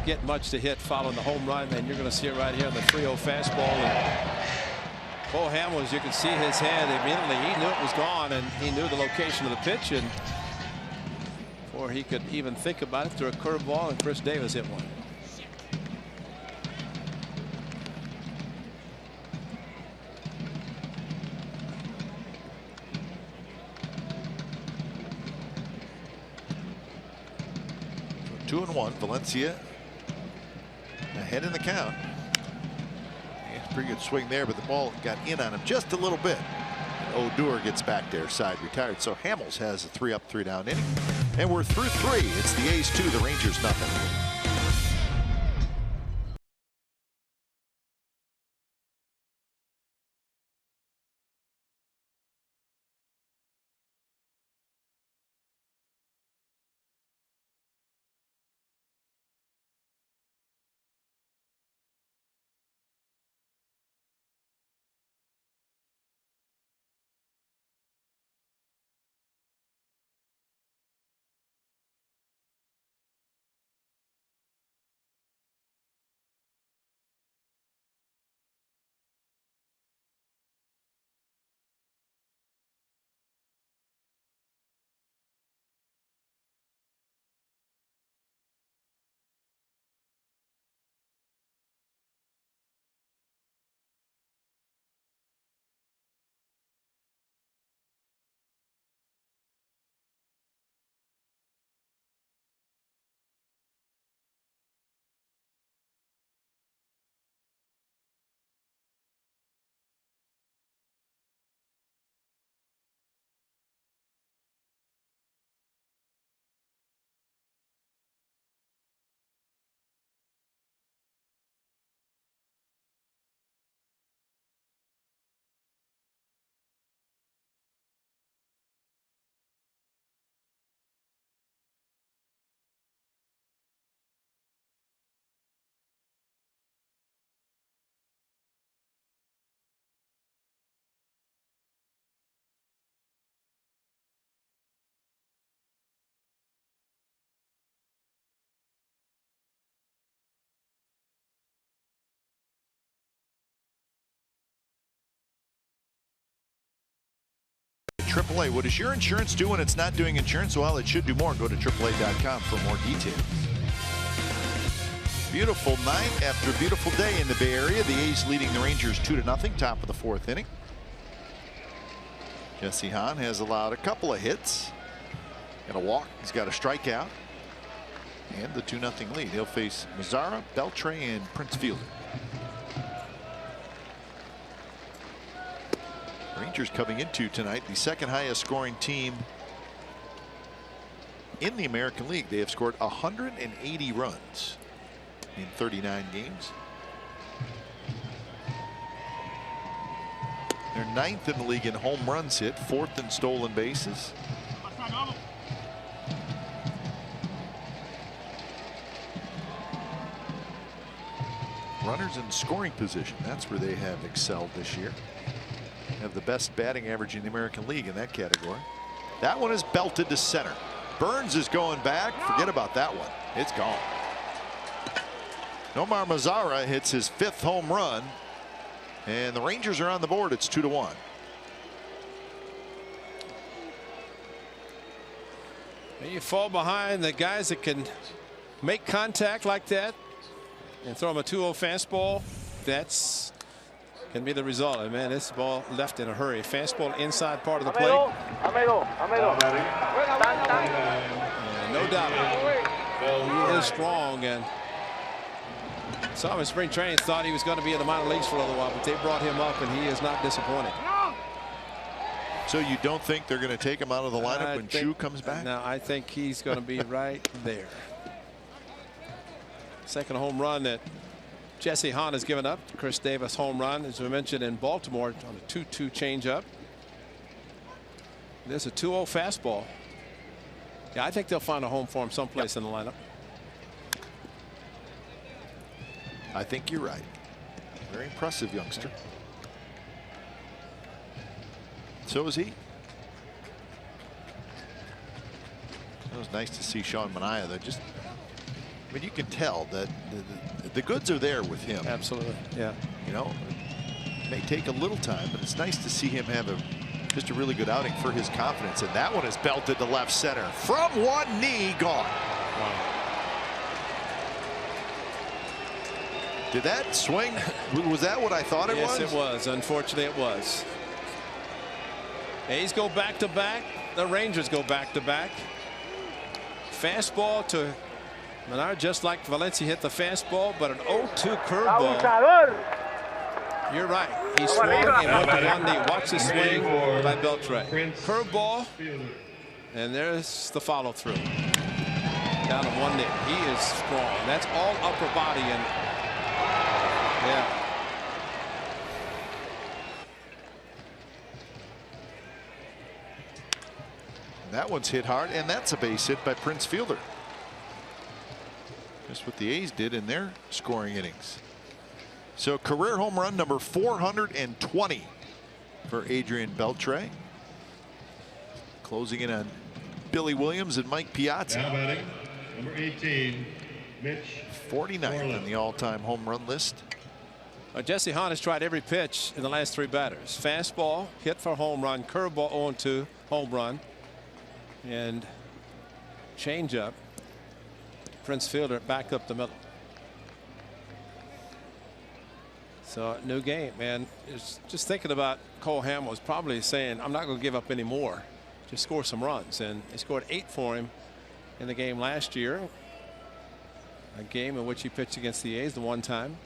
get much to hit following the home run, and you're going to see it right here on the 3-0 fastball. And Cole Hamels, you can see his hand immediately. He knew it was gone, and he knew the location of the pitch. And before he could even think about it, threw a curveball, and Chris Davis hit one. So 2-1. Valencia ahead in the count. Yeah, pretty good swing there, but the ball got in on him just a little bit. Odor gets back there, side retired. So Hamels has a 3-up, 3-down inning. And we're through 3. It's the A's 2, the Rangers nothing. AAA. What does your insurance do when it's not doing insurance? Well, it should do more. Go to AAA.com for more details. Beautiful night after a beautiful day in the Bay Area. The A's leading the Rangers 2-0, top of the 4th inning. Jesse Hahn has allowed a couple of hits and a walk. He's got a strikeout and the 2-0 lead. He'll face Mazara, Beltre, and Prince Fielder. Rangers coming into tonight the second highest scoring team in the American League. They have scored 180 runs in 39 games. They're 9th in the league in home runs hit, 4th in stolen bases. Runners in scoring position, that's where they have excelled this year. Have the best batting average in the American League in that category. That one is belted to center. Burns is going back. Forget about that one. It's gone. Nomar Mazara hits his 5th home run, and the Rangers are on the board. It's 2-1. You fall behind the guys that can make contact like that and throw him a 2-0 fastball. That's can be the result. And man, this ball left in a hurry. Fastball inside part of the plate. Yeah, no doubt. He is strong, and some of his spring training thought he was going to be in the minor leagues for a little while, but they brought him up, and he is not disappointed. So you don't think they're going to take him out of the lineup when Chu comes back? No, I think he's going to be right there. Second home run that Jesse Hahn has given up. Chris Davis home run, as we mentioned, in Baltimore on a 2-2 changeup. There's a 2-0 fastball. Yeah, I think they'll find a home for him someplace in the lineup. I think you're right. Very impressive youngster. So is he. It was nice to see Sean Manaea. That just, I mean, you can tell that the goods are there with him. Absolutely, yeah. You know, it may take a little time, but it's nice to see him have just a really good outing for his confidence. And that one is belted to left center from one knee, gone. Wow. Did that swing? Was that what I thought it was? Yes, it was. Unfortunately, it was. A's go back to back. The Rangers go back to back. Fastball to Menard, just like Valencia hit the fastball, but an 0-2 curveball. You're right. He swung and went to one knee. Watch the swing by Beltre. Curveball, and there's the follow through. Down to one knee. He is strong. That's all upper body, and yeah. That one's hit hard, and that's a base hit by Prince Fielder. Just what the A's did in their scoring innings. So career home run number 420 for Adrian Beltre. Closing in on Billy Williams and Mike Piazza. Now batting, number 18, Mitch 49th on the all-time home run list. Jesse Hahn has tried every pitch in the last 3 batters. Fastball, hit for home run, curveball 0-2, home run, and changeup. Prince Fielder back up the middle. So new game, man. It's just thinking about Cole Hamels probably saying, I'm not going to give up any more. Just score some runs, and he scored 8 for him in the game last year. A game in which he pitched against the A's the one time.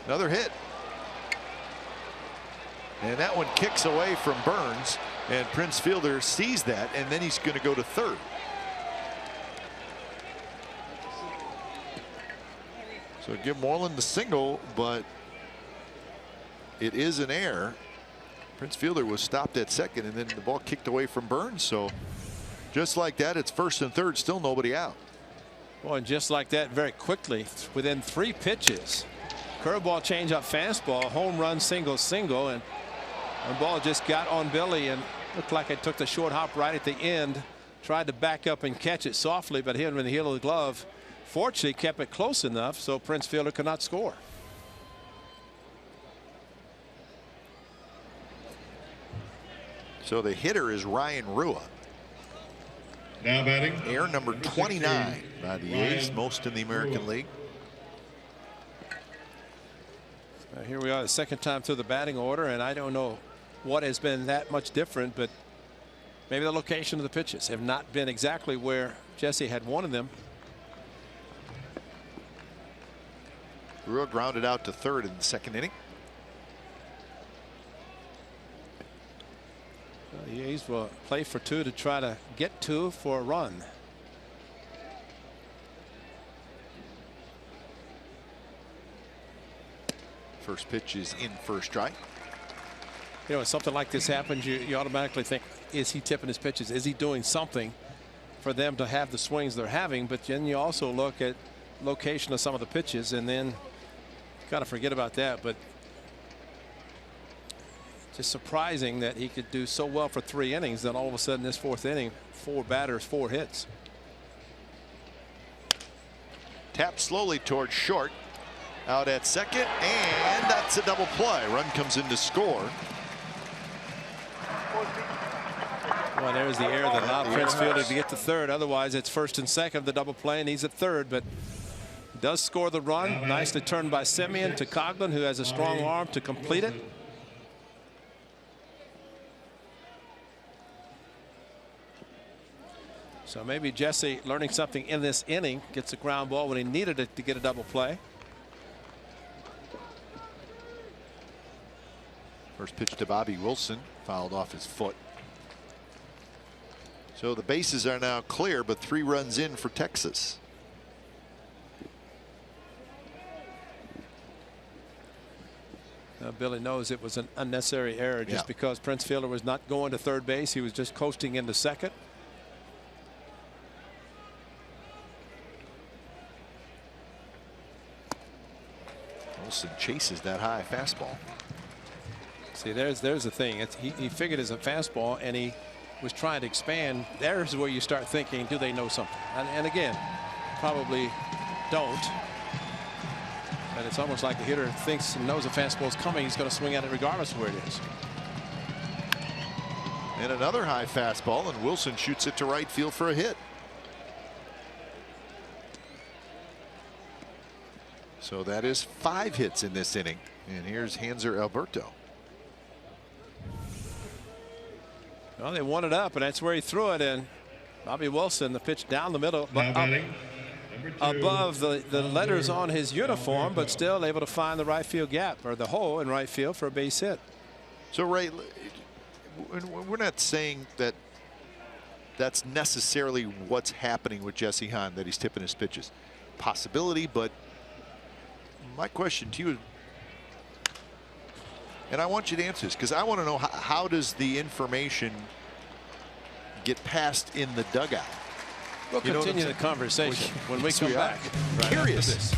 Another hit. And that one kicks away from Burns, and Prince Fielder sees that, and then he's going to go to third. So give Moreland the single, but it is an error. Prince Fielder was stopped at second, and then the ball kicked away from Burns. So just like that, it's first and third, still nobody out. Well, and just like that, very quickly, within 3 pitches, curveball, changeup, fastball, home run, single, and the ball just got on Billy and looked like it took the short hop right at the end. Tried to back up and catch it softly, but hit him in the heel of the glove. Fortunately, kept it close enough so Prince Fielder could not score. So the hitter is Ryan Rua. Now batting. Air number 29 by the A's, most in the American League. Here we are, the second time through the batting order, and I don't know what has been that much different, but maybe the location of the pitches have not been exactly where Jesse had wanted them. Rua grounded out to third in the second inning. The A's will play for two to try to get two for a run. First pitch is in for a strike. You know, when something like this happens, you automatically think, is he tipping his pitches? Is he doing something for them to have the swings they're having? But then you also look at location of some of the pitches, and then got to forget about that. But just surprising that he could do so well for 3 innings, then all of a sudden this 4th inning, 4 batters, 4 hits. Tap slowly towards short. Out at second, and that's a double play. Run comes in to score. Well, there's the error that allowed Prince Fielder to get to third. Otherwise, it's first and second, the double play, and he's at third. But does score the run. Nicely turned by Simeon to Coughlin, who has a strong arm to complete it. So maybe Jesse learning something in this inning, gets a ground ball when he needed it to get a double play. First pitch to Bobby Wilson, fouled off his foot. So the bases are now clear, but 3 runs in for Texas. Billy knows it was an unnecessary error just because Prince Fielder was not going to third base. He was just coasting into second. Wilson chases that high fastball. See, there's the thing. He figured it's a fastball, and he was trying to expand. There's where you start thinking, do they know something? And again, probably don't. But it's almost like the hitter thinks and knows a fastball is coming. He's going to swing at it regardless of where it is. And another high fastball, and Wilson shoots it to right field for a hit. So that is 5 hits in this inning. And here's Hanser Alberto. Well, they won it up, and that's where he threw it. And Bobby Wilson, the pitch down the middle, above the letters on his uniform, but still able to find the right field gap, or the hole in right field, for a base hit. So, Ray, we're not saying that that's necessarily what's happening with Jesse Hahn, that he's tipping his pitches. Possibility, but my question to you, and I want you to answer this because I want to know how does the information get passed in the dugout? We'll continue the conversation when we come back. Curious.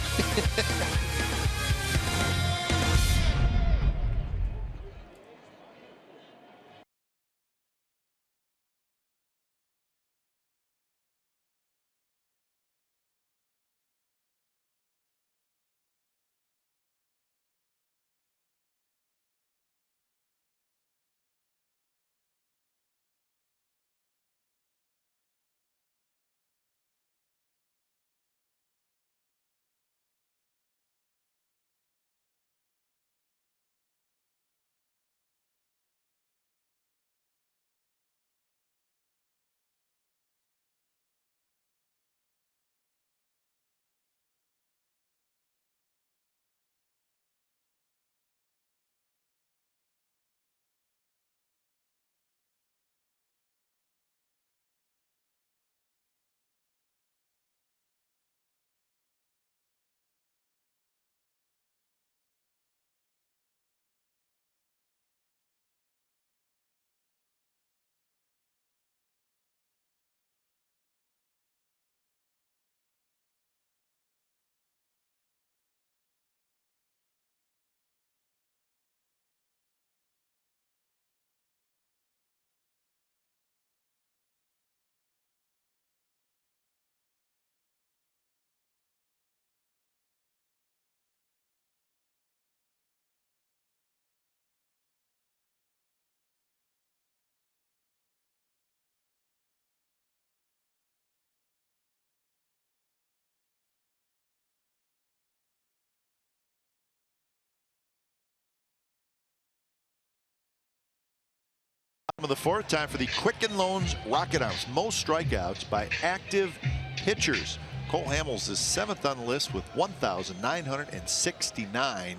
Of the fourth, time for the Quicken Loans Rocket House. Most strikeouts by active pitchers. Cole Hamels is 7th on the list with 1,969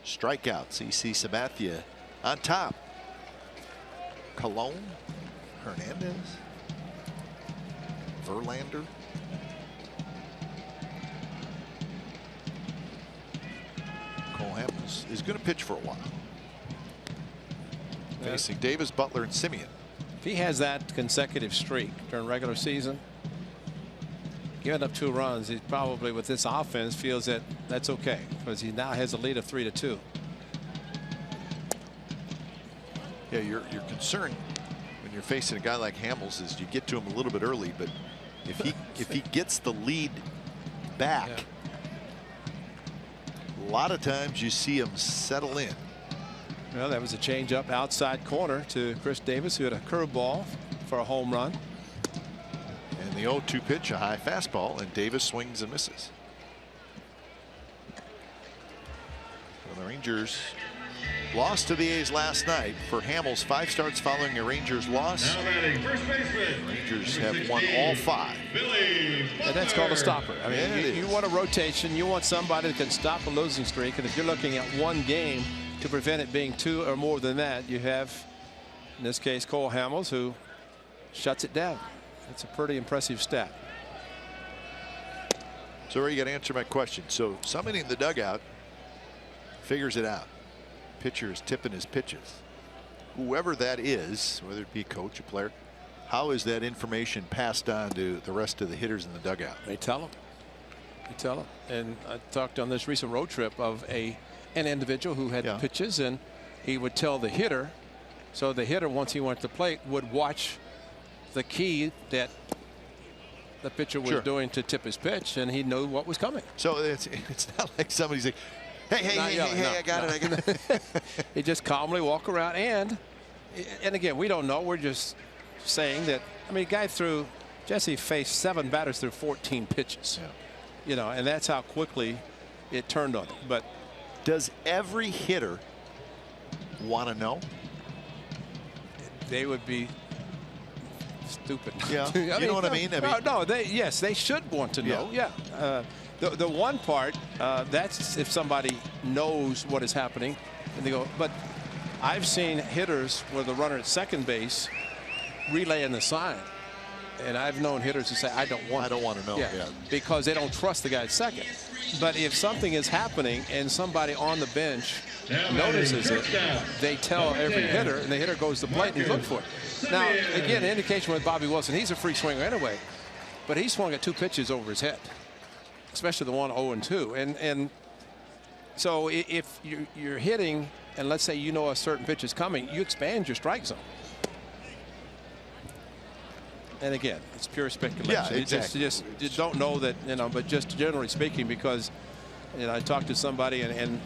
strikeouts. EC Sabathia on top. Cologne, Hernandez, Verlander. Cole Hamels is going to pitch for a while. Facing Davis, Butler, and Simeon. If he has that consecutive streak during regular season, giving up 2 runs, he probably with this offense feels that that's okay because he now has a lead of 3-2. Yeah, your concern when you're facing a guy like Hamels is you get to him a little bit early, but if he gets the lead back, a lot of times you see him settle in. Well, that was a changeup outside corner to Chris Davis, who had a curveball for a home run. And the 0-2 pitch, a high fastball, and Davis swings and misses. So the Rangers lost to the A's last night. For Hamels, 5 starts following a Rangers loss. Now batting first baseman. Rangers have won all 5. And that's called a stopper. I mean, Yeah, you want a rotation. You want somebody that can stop a losing streak. And if you're looking at one game to prevent it being 2 or more than that, you have, in this case, Cole Hamels, who shuts it down. It's a pretty impressive stat. So you got to answer my question. So somebody in the dugout figures it out. Pitcher is tipping his pitches. Whoever that is, whether it be a coach, a player, how is that information passed on to the rest of the hitters in the dugout? They tell them. They tell them. And I talked on this recent road trip of an individual who had pitches, and he would tell the hitter. So the hitter, once he went to the plate, would watch the key that the pitcher was doing to tip his pitch, and he knew what was coming. So it's not like somebody's like, hey, I got it. He just calmly walk around, and again, we don't know. We're just saying that. I mean, Jesse faced 7 batters through 14 pitches. Yeah. You know, and that's how quickly it turned on him. But does every hitter want to know? They would be stupid. Yeah, you know what I mean? No, they should want to know. Yeah. The one part, that's if somebody knows what is happening, and they go. But I've seen hitters where the runner at second base relaying the sign, and I've known hitters who say, I don't want to know. Yeah, because they don't trust the guy at second. But if something is happening and somebody on the bench notices it, they tell every hitter, and the hitter goes to the plate and he's looking for it. Now, again, an indication with Bobby Wilson, he's a free swinger anyway, but he swung at 2 pitches over his head, especially the one 0-2. And so if you're hitting, and let's say you know a certain pitch is coming, you expand your strike zone. And again, it's pure speculation. Yeah, exactly. You just don't know that, you know, but just generally speaking, because, you know, I talked to somebody and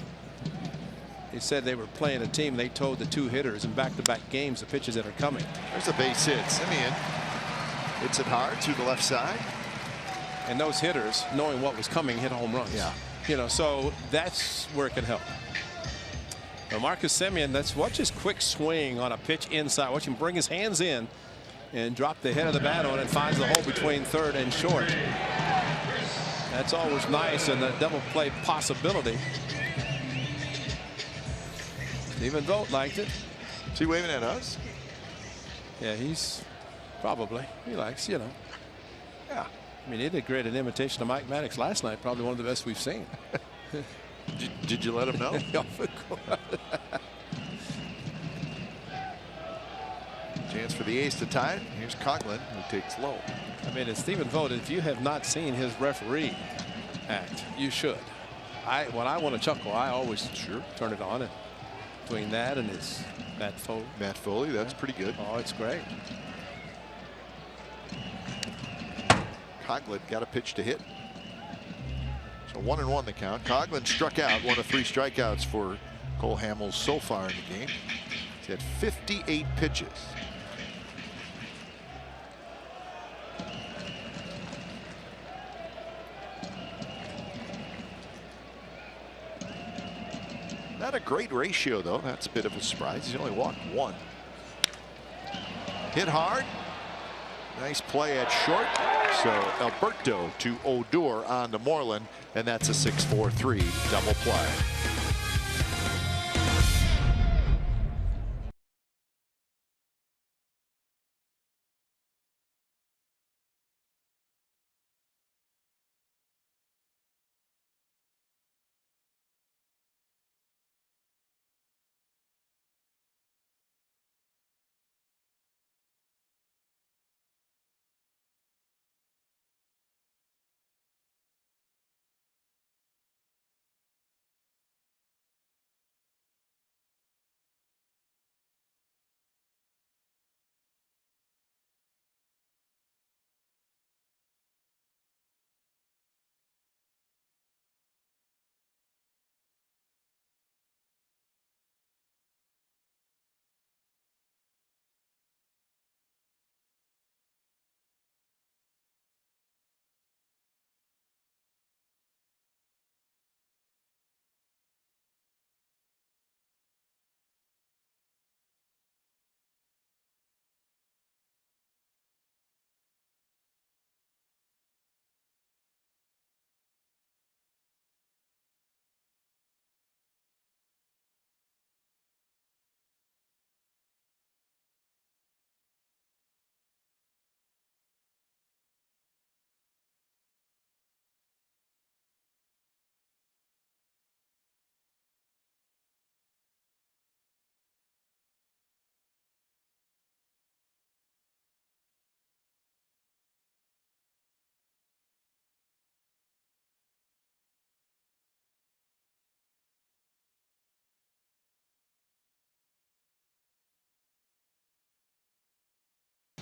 they said they were playing a team. They told the 2 hitters in back-to-back games the pitches that are coming. There's a base hit. Simeon hits it hard to the left side. And those hitters, knowing what was coming, hit home runs. Yeah. You know, so that's where it can help. Now Marcus Simeon, watch his quick swing on a pitch inside. Watch him bring his hands in and drop the head of the bat on and finds the hole between third and short. That's always nice, and the double play possibility. Stephen Vogt liked it. Is he waving at us? Yeah, he's probably. He likes, you know. Yeah. I mean, he did great an imitation of Mike Maddox last night. Probably one of the best we've seen. Did you let him know? Chance for the A's to tie it. Here's Coughlin, who takes low. I mean, it's Stephen Vogt. If you have not seen his referee act, you should. When I want to chuckle, I always turn it on. And between that and his Matt Foley, that's pretty good. Oh, it's great. Coughlin got a pitch to hit. So 1-1 the count. Coughlin struck out, 1 of 3 strikeouts for Cole Hamels so far in the game. He's had 58 pitches. Not a great ratio, though. That's a bit of a surprise. He's only walked 1. hit hard. Nice play at short. So Alberto to Odor on to Moreland, and that's a 6-4-3 double play.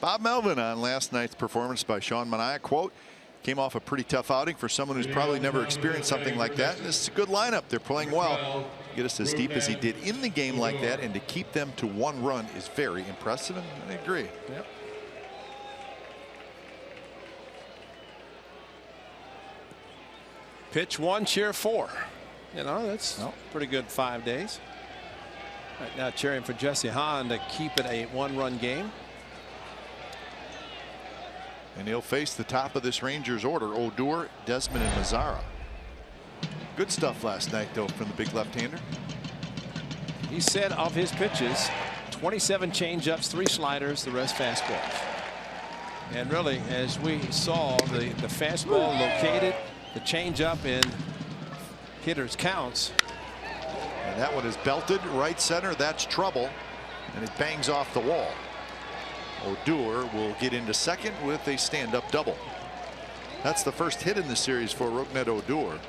Bob Melvin on last night's performance by Sean Manaea. Quote, came off a pretty tough outing for someone who's probably never experienced something like that. And this is a good lineup. They're playing well. Get us as deep as he did in the game like that, and to keep them to 1 run is very impressive, and I agree. Yep. Pitch 1, cheer 4. You know, that's pretty good 5 days. Right now cheering for Jesse Hahn to keep it a 1-run game. And he'll face the top of this Rangers order: Odor, Desmond, and Mazzara. Good stuff last night, though, from the big left-hander. He said of his pitches, 27 changeups, 3 sliders, the rest fastballs. And really, as we saw, the fastball located, the changeup in hitters' counts. And that one is belted right center. That's trouble, and it bangs off the wall. Odor will get into second with a stand-up double. That's the first hit in the series for Rougned Odor.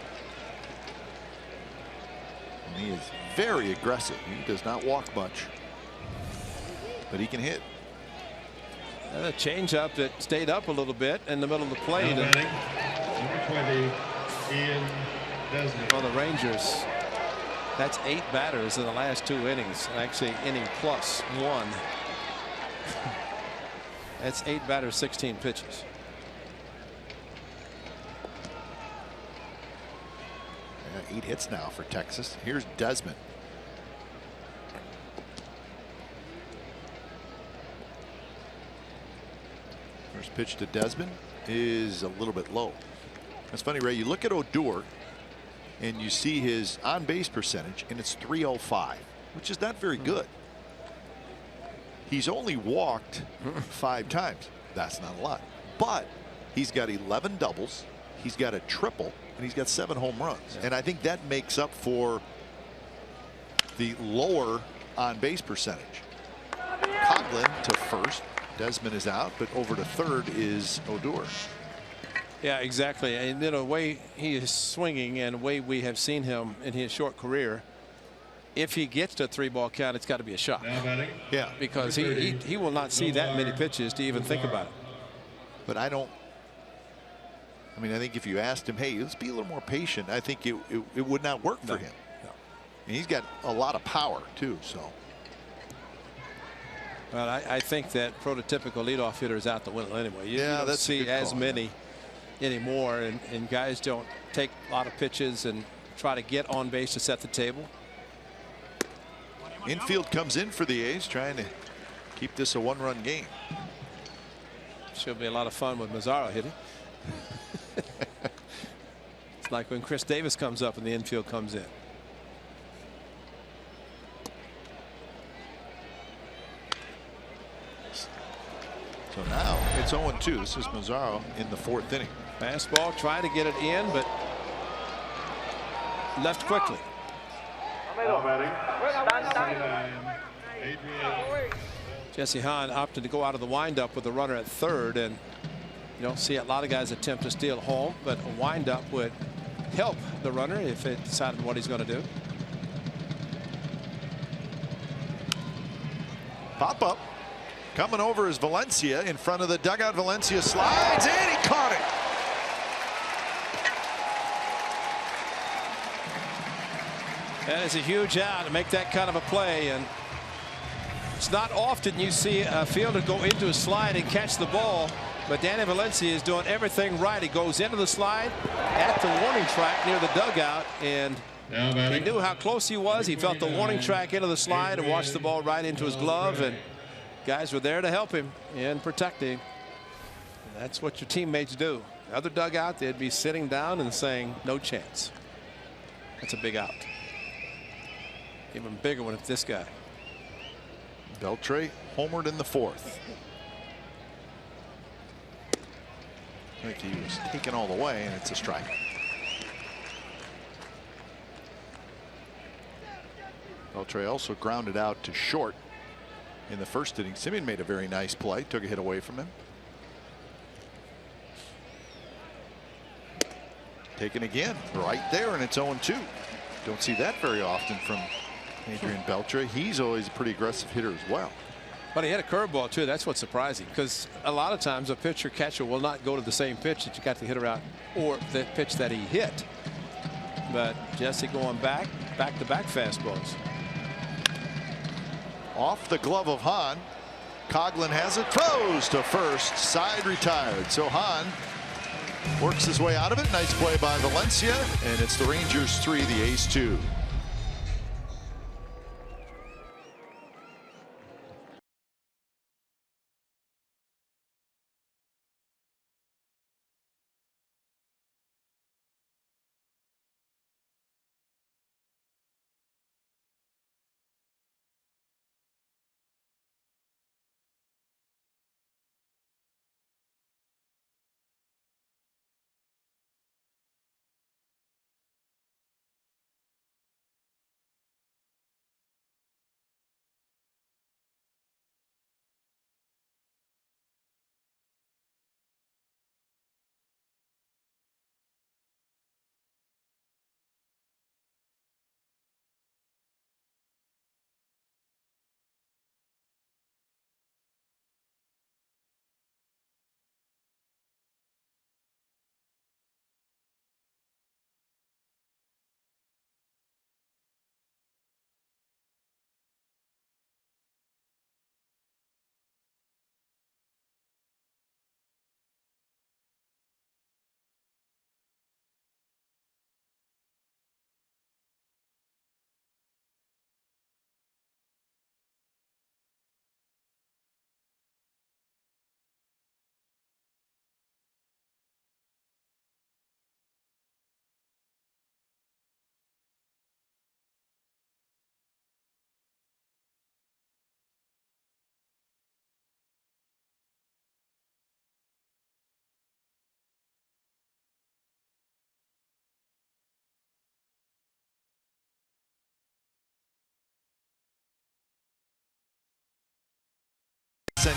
And he is very aggressive. He does not walk much, but he can hit. And a changeup that stayed up a little bit in the middle of the plate. Number 20, Ian Desmond. On the Rangers, that's 8 batters in the last 2 innings. Actually, inning plus 1. That's 8 batters, 16 pitches. Yeah, 8 hits now for Texas. Here's Desmond. First pitch to Desmond is a little bit low. That's funny, Ray. You look at Odor and you see his on-base percentage, and it's .305, which is not very good. He's only walked 5 times. That's not a lot, but he's got 11 doubles, he's got a triple, and he's got 7 home runs. And I think that makes up for the lower on-base percentage. Coughlin to first. Desmond is out, but over to third is Odor. Yeah, exactly. And in a way he is swinging, and the way we have seen him in his short career, if he gets to a 3-ball count, it's got to be a shot. Yeah, because he will not see that many pitches to even think about it. But I mean, I think if you asked him, hey, let's be a little more patient, I think it would not work for him. No. And he's got a lot of power too. So. Well, I think that prototypical leadoff hitter is out the window anyway. You don't that's see as many anymore, and guys don't take a lot of pitches and try to get on base to set the table. Infield comes in for the A's, trying to keep this a one-run game. Should be a lot of fun with Mazzaro hitting. It's like when Chris Davis comes up and the infield comes in. So now it's 0-2. This is Mazzaro in the 4th inning. Fastball, trying to get it in, but left quickly. Jesse Hahn opted to go out of the windup with the runner at 3rd, and you don't see a lot of guys attempt to steal home, but a windup would help the runner if it decided what he's going to do. Pop up. Coming over is Valencia in front of the dugout. Valencia slides and he caught it. That is a huge out to make that kind of a play, and it's not often you see a fielder go into a slide and catch the ball, but Danny Valencia is doing everything right. He goes into the slide at the warning track near the dugout, and he knew how close he was. He felt the warning track into the slide and watched the ball right into his glove, and guys were there to help him and protect him. That's what your teammates do. The other dugout, they'd be sitting down and saying, no chance. That's a big out. Even bigger one if this guy. Beltre homered in the 4th. I think he was taken all the way, and it's a strike. Beltre also grounded out to short in the 1st inning. Simeon made a very nice play, took a hit away from him. Taken again right there, and it's 0-2. Don't see that very often from Adrian Beltre. He's always a pretty aggressive hitter as well. But he had a curveball too. That's what's surprising, because a lot of times a pitcher catcher will not go to the same pitch that you got the hitter out, or the pitch that he hit. But Jesse going back to back fastballs. Off the glove of Hahn. Coughlin has it, throws to first, side retired. So Hahn works his way out of it. Nice play by Valencia, and it's the Rangers 3, the A's 2.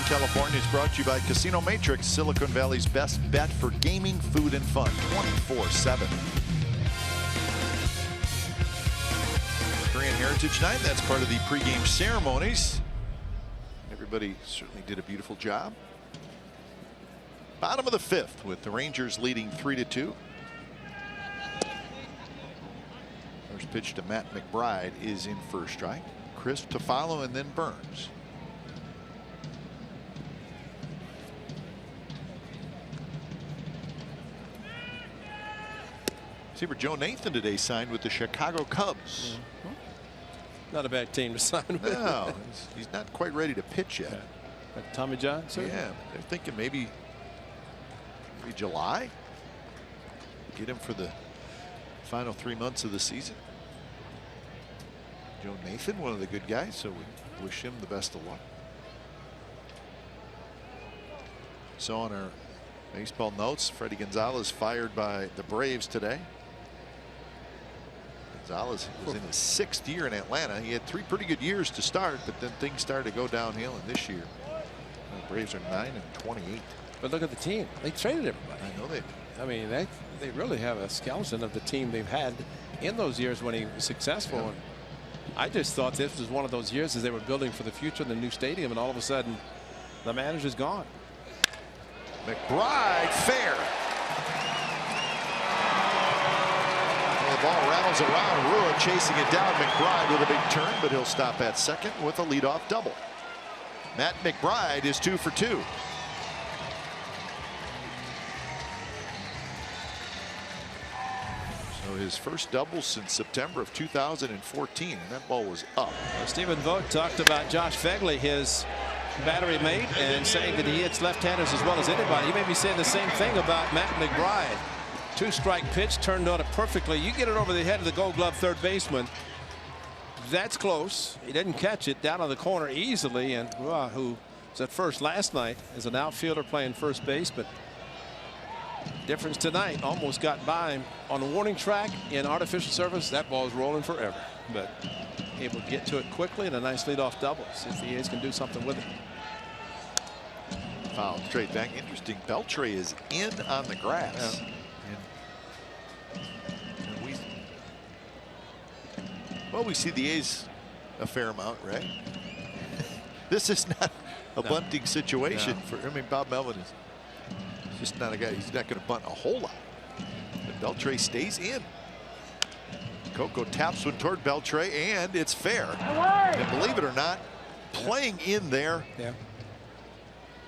California is brought to you by Casino Matrix, Silicon Valley's best bet for gaming, food, and fun 24/7. Korean Heritage Night, that's part of the pregame ceremonies. Everybody certainly did a beautiful job. Bottom of the 5th with the Rangers leading 3-2. First pitch to Matt McBride is in first strike. Crisp to follow, and then Burns. Receiver Joe Nathan today signed with the Chicago Cubs. Not a bad team to sign with. No, he's not quite ready to pitch yet. Like Tommy John, sir? Yeah, they're thinking maybe July. Get him for the final 3 months of the season. Joe Nathan, one of the good guys, so we wish him the best of luck. So on our baseball notes, Freddie Gonzalez fired by the Braves today. Gonzalez was in his 6th year in Atlanta. He had 3 pretty good years to start, but then things started to go downhill. And this year, the Braves are 9-28. But look at the team. They traded everybody. I know they. I mean, they really have a skeleton of the team they've had in those years when he was successful. Yeah. And I just thought this was one of those years as they were building for the future, the new stadium, and all of a sudden, the manager's gone. McBride fair. Well, the ball rattles around. Rua chasing it down. McBride with a big turn, but he'll stop at second with a leadoff double. Matt McBride is 2 for 2. So his first double since September of 2014, and that ball was up. Stephen Vogt talked about Josh Phegley, his battery mate, and saying that he hits left-handers as well as anybody. He may be saying the same thing about Matt McBride. 2-strike pitch turned on it perfectly. You get it over the head of the Gold Glove third baseman. That's close. He didn't catch it down on the corner easily, and who was at first last night as an outfielder playing first base, but difference tonight, almost got by him on the warning track in artificial surface. That ball is rolling forever, but able to get to it quickly and a nice leadoff double. See if the A's can do something with it. Foul straight back. Interesting. Beltre is in on the grass. Yeah. Well, we see the A's a fair amount, right? This is not a bunting situation for. I mean, Bob Melvin is just not a guy. He's not going to bunt a whole lot. But Beltre stays in. Coco taps one toward Beltre, and it's fair. And believe it or not, playing in there,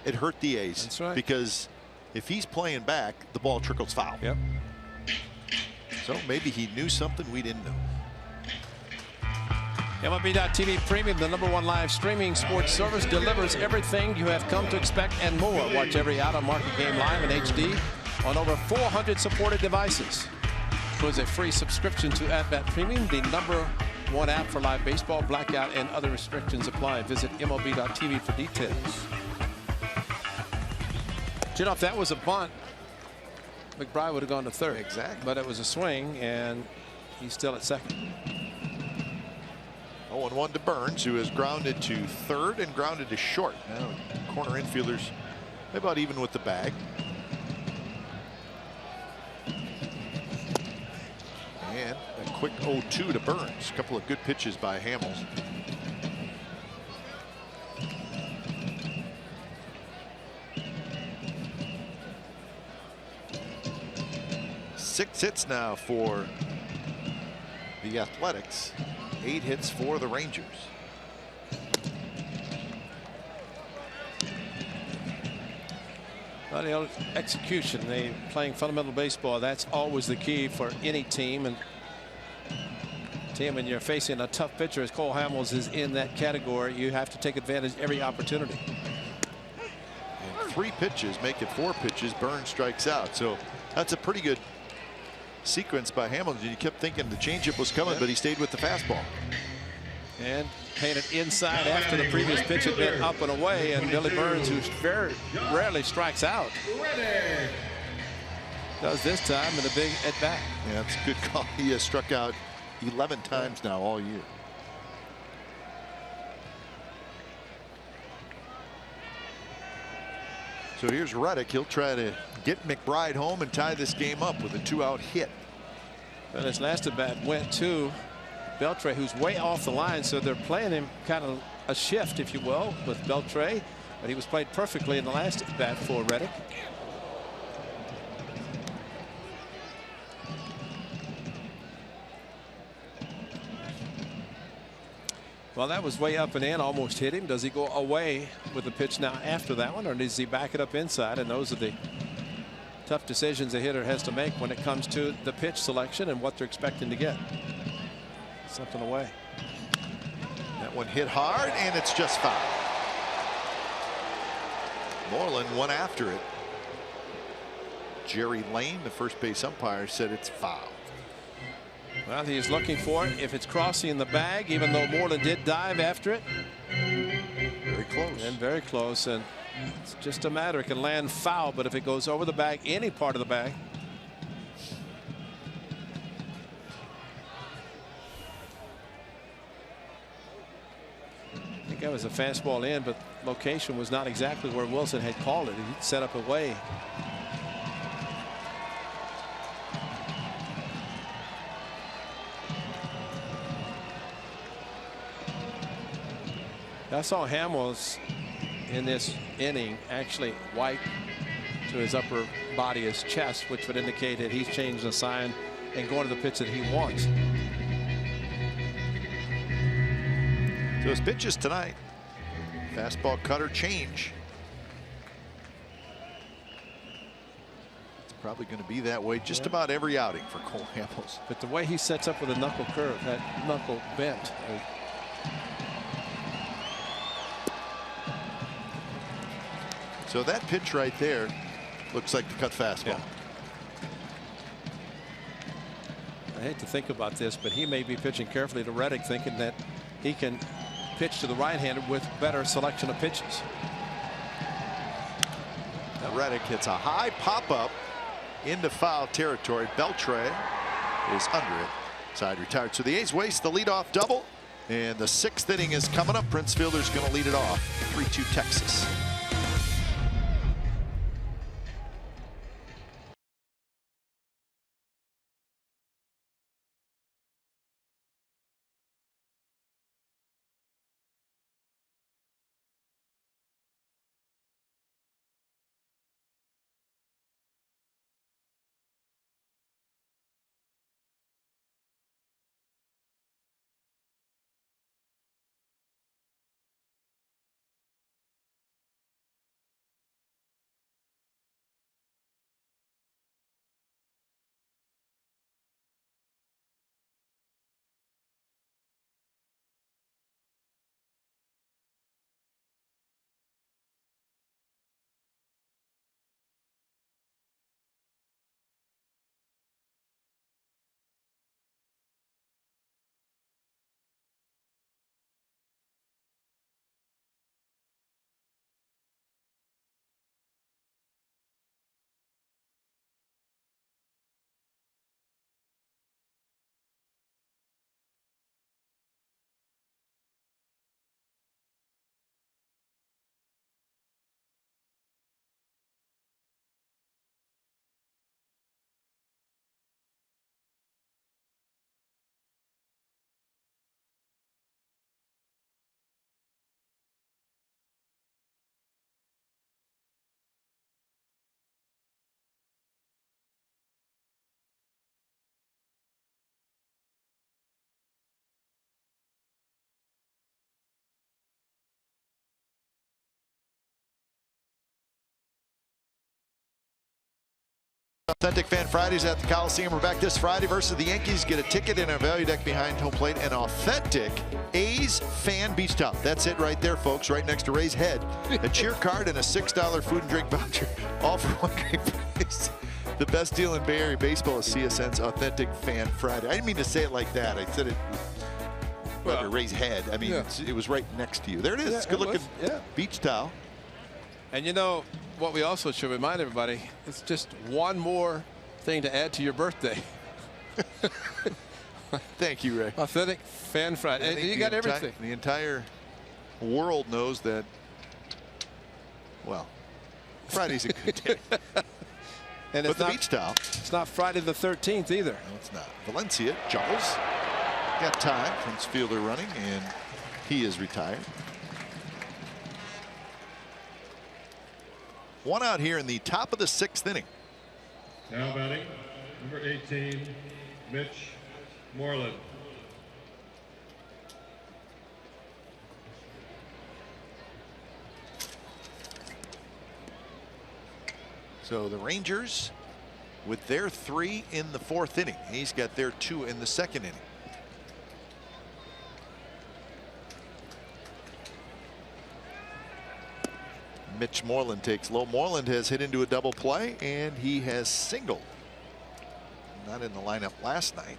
it hurt the A's. That's right. Because if he's playing back, the ball trickles foul. Yep. So maybe he knew something we didn't know. MLB.TV Premium, the #1 live streaming sports service, delivers everything you have come to expect and more. Watch every out-of-market game live in HD on over 400 supported devices. Includes a free subscription to @Bat Premium, the #1 app for live baseball. Blackout and other restrictions apply. Visit MLB.TV for details. You know, if that was a bunt, McBride would have gone to third. Exactly. But it was a swing, and he's still at second. 0-1 to Burns, who has grounded to third and grounded to short. Now, corner infielders about even with the bag. And a quick 0-2 to Burns. A couple of good pitches by Hamels. Six hits now for the Athletics. 8 hits for the Rangers. Well, the execution, they playing fundamental baseball. That's always the key for any team. And Tim, when you're facing a tough pitcher as Cole Hamels is in that category, you have to take advantage of every opportunity. And 3 pitches make it 4 pitches. Burns strikes out. So that's a pretty good sequence by Hamilton. You kept thinking the changeup was coming, but he stayed with the fastball. And painted inside after the previous pitch had been up and away. And Billy Burns, who very rarely strikes out, does this time in a big at bat. Yeah, that's a good call. He has struck out 11 times now all year. So here's Reddick. He'll try to get McBride home and tie this game up with a 2-out hit. And his last at bat went to Beltre, who's way off the line, so they're playing him kind of a shift, if you will, with Beltre, but he was played perfectly in the last at bat for Reddick. Well, that was way up and in, almost hit him. Does he go away with the pitch now after that one, or does he back it up inside? And those are the tough decisions a hitter has to make when it comes to the pitch selection and what they're expecting to get. Something away. That one hit hard, and it's just foul. Moreland went after it. Jerry Lane, the first base umpire, said it's foul. Well, he's looking for it. If it's crossing in the bag, even though Moreland did dive after it. Very close. And very close. And it's just a matter. It can land foul, but if it goes over the bag, any part of the bag. I think that was a fastball in, but location was not exactly where Wilson had called it. He set up away. I saw Hamels in this inning actually wipe to his upper body, his chest, which would indicate that he's changed the sign and going to the pitch that he wants. So his pitches tonight, fastball, cutter, change. It's probably going to be that way just about every outing for Cole Hamels. But the way he sets up with a knuckle curve, that knuckle bent. So that pitch right there looks like the cut fastball. Yeah. I hate to think about this, but he may be pitching carefully to Reddick, thinking that he can pitch to the right-hander with better selection of pitches. Now Reddick hits a high pop-up into foul territory. Beltre is under it. Side retired. So the A's waste the leadoff double, and the 6th inning is coming up. Prince Fielder's going to lead it off. 3-2 Texas. Authentic Fan Fridays at the Coliseum. We're back this Friday versus the Yankees. Get a ticket and a value deck behind home plate. An authentic A's fan beach towel. That's it right there, folks, right next to Ray's head. A cheer card and a $6 food and drink voucher. All for one great price. The best deal in Bay Area baseball is CSN's Authentic Fan Friday. I didn't mean to say it like that. I said it under Ray's head. I mean, it was right next to you. There it is. It's good looking beach towel. And you know what we also should remind everybody, it's just one more thing to add to your birthday. Thank you, Ray. Authentic Fan Friday. You got everything. The entire world knows that, well, Friday's a good day. And but the beach towel. It's not Friday the 13th either. No, it's not. Valencia juggles. Got time. Prince Fielder running, and he is retired. One out here in the top of the 6th inning. Now batting, number 18, Mitch Moreland. So the Rangers with their 3 in the 4th inning. He's got their 2 in the 2nd inning. Mitch Moreland takes low. Moreland has hit into a double play, and he has singled. Not in the lineup last night.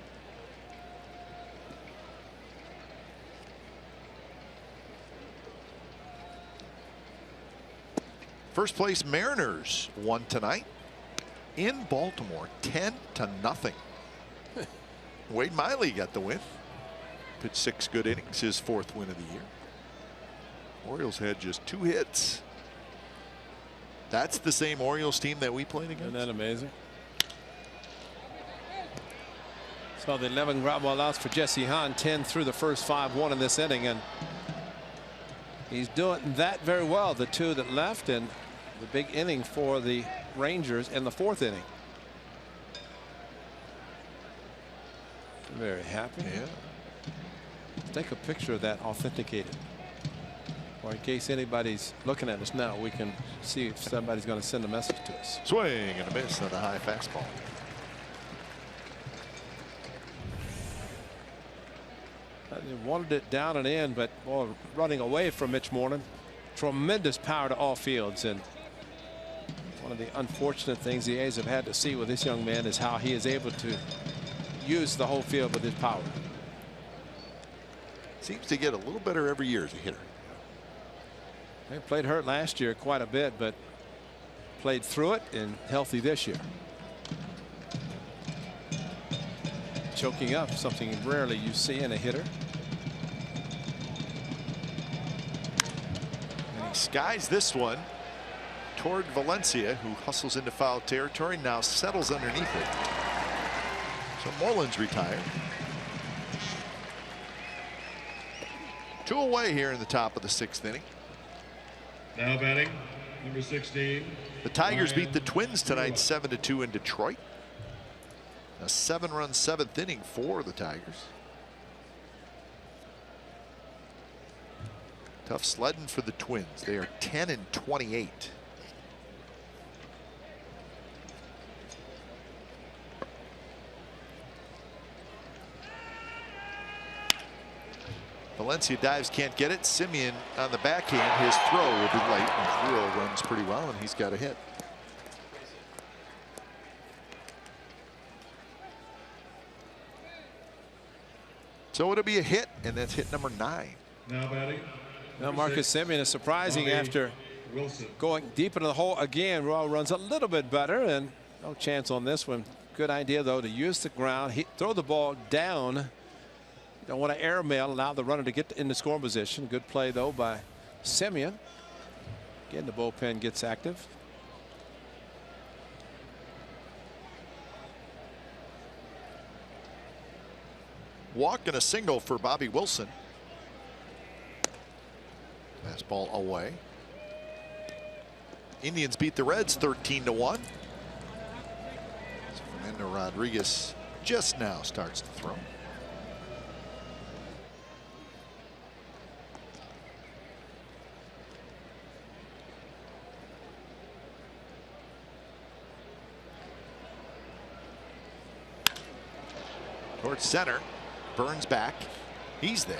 First place Mariners won tonight in Baltimore, 10-0. Wade Miley got the win. Pitched 6 good innings, his 4th win of the year. Orioles had just 2 hits. That's the same Orioles team that we played against. Isn't that amazing? So the 11 ground ball outs for Jesse Hahn, 10 through the first 5-1 in this inning, and he's doing that very well. The 2 that left, and the big inning for the Rangers in the 4th inning. Very happy. Yeah. Take a picture of that authenticated, or in case anybody's looking at us now, we can see if somebody's going to send a message to us. Swing and a miss on the high fastball. They wanted it down and in, but boy, running away from Mitch Moreland. Tremendous power to all fields, and one of the unfortunate things the A's have had to see with this young man is how he is able to use the whole field with his power. Seems to get a little better every year as a hitter. He played hurt last year quite a bit, but played through it and healthy this year. Choking up, something rarely you see in a hitter. And he skies this one toward Valencia, who hustles into foul territory, now settles underneath it. So Moreland's retired. 2 away here in the top of the 6th inning. Now batting, number 16. The Tigers beat the Twins tonight 7-2 in Detroit. A 7-run 7th inning for the Tigers. Tough sledding for the Twins. They are 10-28. Valencia dives, can't get it. Simeon on the backhand. His throw will be late, and Drew runs pretty well, and he's got a hit. So it'll be a hit, and that's hit number 9. Now batting. Now Marcus Simeon is surprising after Wilson. going deep into the hole again. Raw runs a little bit better, and no chance on this one. Good idea though to use the ground, throw the ball down. You don't want to airmail, allow the runner to get in the scoring position. Good play though by Simeon. Again, the bullpen gets active. Walk and a single for Bobby Wilson. Fastball away. Indians beat the Reds 13-1. Fernando Rodriguez just now starts to throw. Towards center. Burns back. He's there.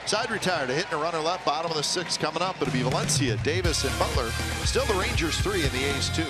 Side retired, a hit and a runner left. Bottom of the 6th coming up. It'll be Valencia, Davis, and Butler. Still the Rangers 3 and the A's 2.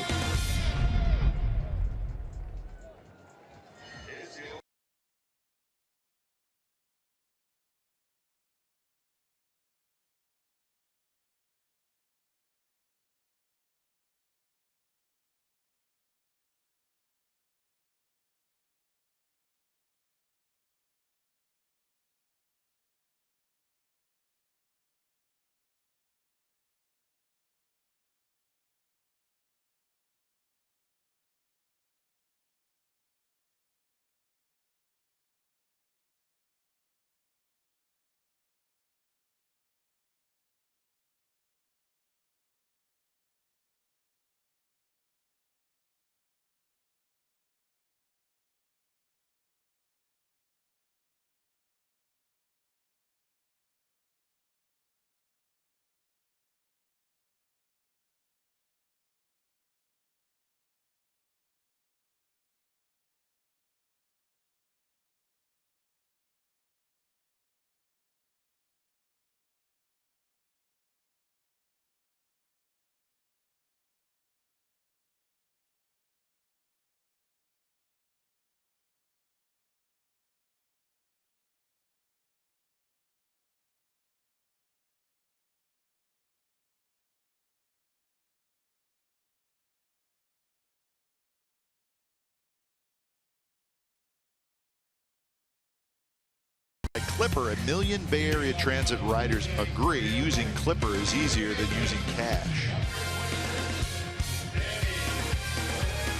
Clipper. 1 million Bay Area Transit riders agree using Clipper is easier than using cash.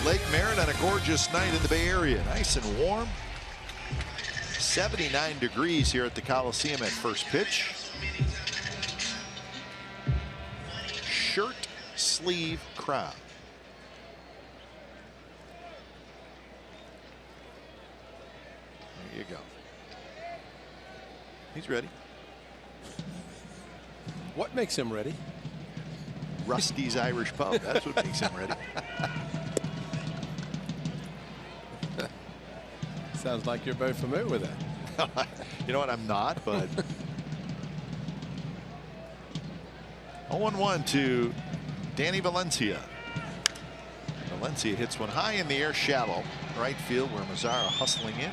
Lake Merritt on a gorgeous night in the Bay Area. Nice and warm. 79 degrees here at the Coliseum at first pitch. Shirt sleeve crowd. There you go. He's ready. What makes him ready? Rusty's Irish Pub. That's what makes him ready. Sounds like you're very familiar with that. You know what? I'm not, but 0-1 to Danny Valencia. Valencia hits one high in the air, shallow right field, where Mazzara hustling in.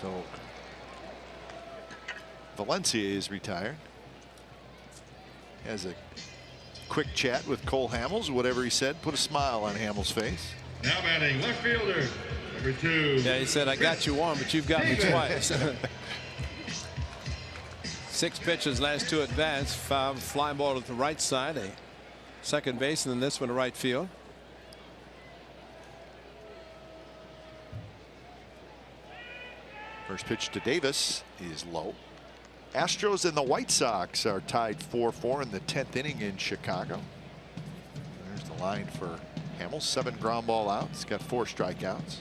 So Valencia is retired. Has a quick chat with Cole Hamels. Whatever he said put a smile on Hamels' face. Now batting left fielder, number 2. Yeah, he said, I got you one, but you've got me twice. 6 pitches, last 2 at bats. Fly ball to the right side, a second base, and then this one to right field. First pitch to Davis is low. Astros and the White Sox are tied 4-4 in the 10th inning in Chicago. There's the line for Hamels. 7 ground ball outs. Got 4 strikeouts.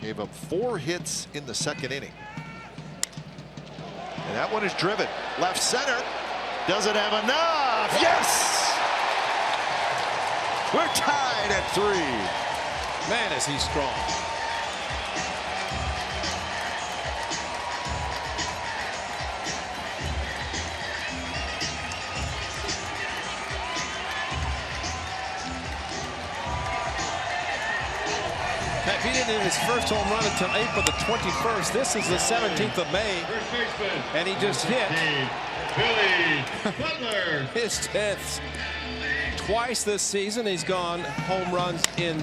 Gave up 4 hits in the 2nd inning. And that one is driven left center. Doesn't have enough. Yes! We're tied at 3. Man, is he strong. He didn't hit his first home run until April the 21st. This is the 17th of May, and he just hit his 10th. Twice this season he's gone home runs in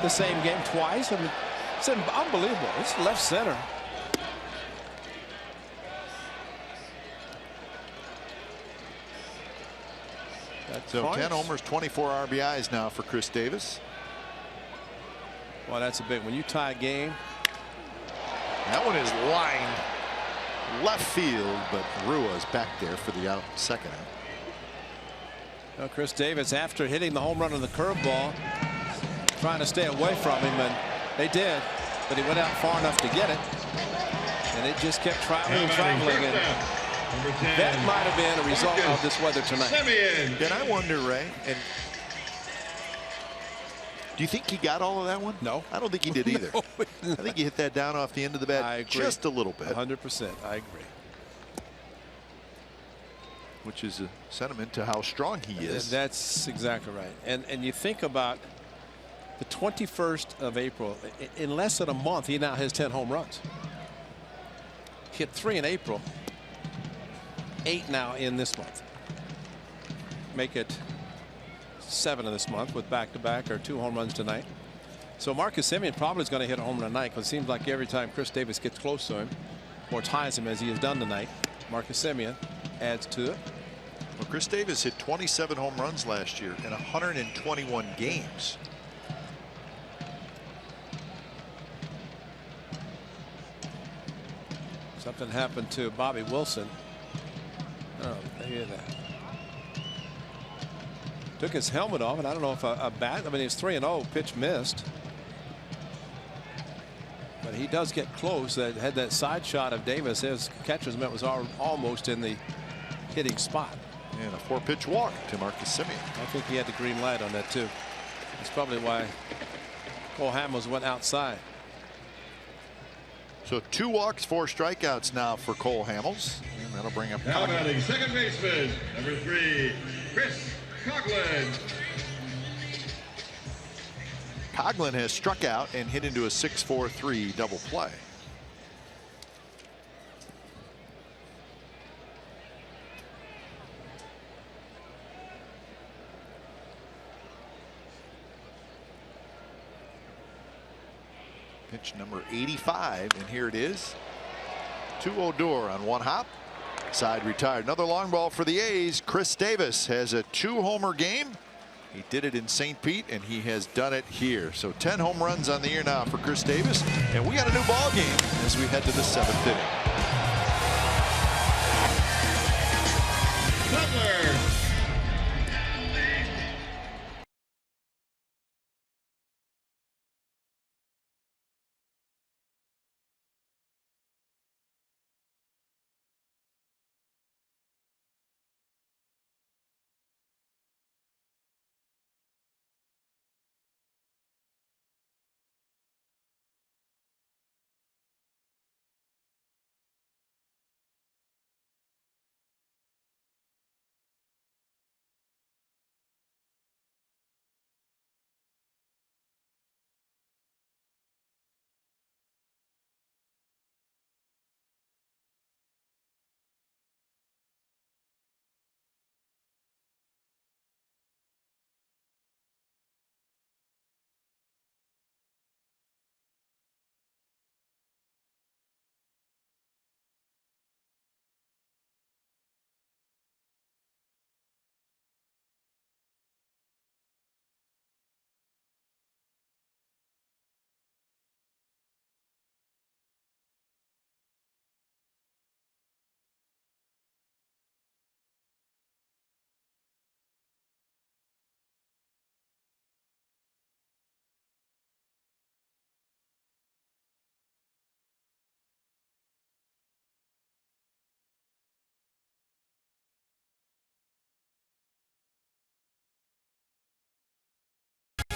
the same game twice. I mean, it's unbelievable. It's left center. So 10 homers, 24 RBIs now for Chris Davis. Well, that's a big one. You tie a game. That one is lined left field, but Rua's back there for the out, second out. Well, Chris Davis, after hitting the home run on the curveball, trying to stay away from him, and they did, but he went out far enough to get it, and it just kept traveling and traveling, and that might have been a result of this weather tonight. And I wonder, Ray, and do you think he got all of that one? No. I don't think he did either. No. I think he hit that down off the end of the bat just a little bit. 100%. I agree. Which is a sentiment to how strong he is. That's exactly right. And you think about the 21st of April. In less than a month, he now has 10 home runs. Hit 3 in April. 8 now in this month. Make it 7 in this month with back-to-back or 2 home runs tonight. So Marcus Semien probably is going to hit a home run tonight, because it seems like every time Chris Davis gets close to him or ties him as he has done tonight, Marcus Semien adds to it. Well, Chris Davis hit 27 home runs last year in 121 games. Something happened to Bobby Wilson. Oh, hear that. Took his helmet off, and I don't know if a bat, I mean, he's 3-0, pitch missed. But he does get close. That had that side shot of Davis. His catcher's mitt was almost in the hitting spot. And a 4-pitch walk to Marcus Semien. I think he had the green light on that, too. That's probably why Cole Hamels went outside. So 2 walks, 4 strikeouts now for Cole Hamels. And that'll bring up Now batting second baseman, number 3, Chris Coughlin. Coughlin has struck out and hit into a 6-4-3 double play. Pitch number 85, and here it is. To Odor on one hop. Side retired. Another long ball for the A's. Chris Davis has a 2-homer game. He did it in St. Pete, and he has done it here. So 10 home runs on the year now for Chris Davis, and we got a new ball game as we head to the 7th inning. Butler.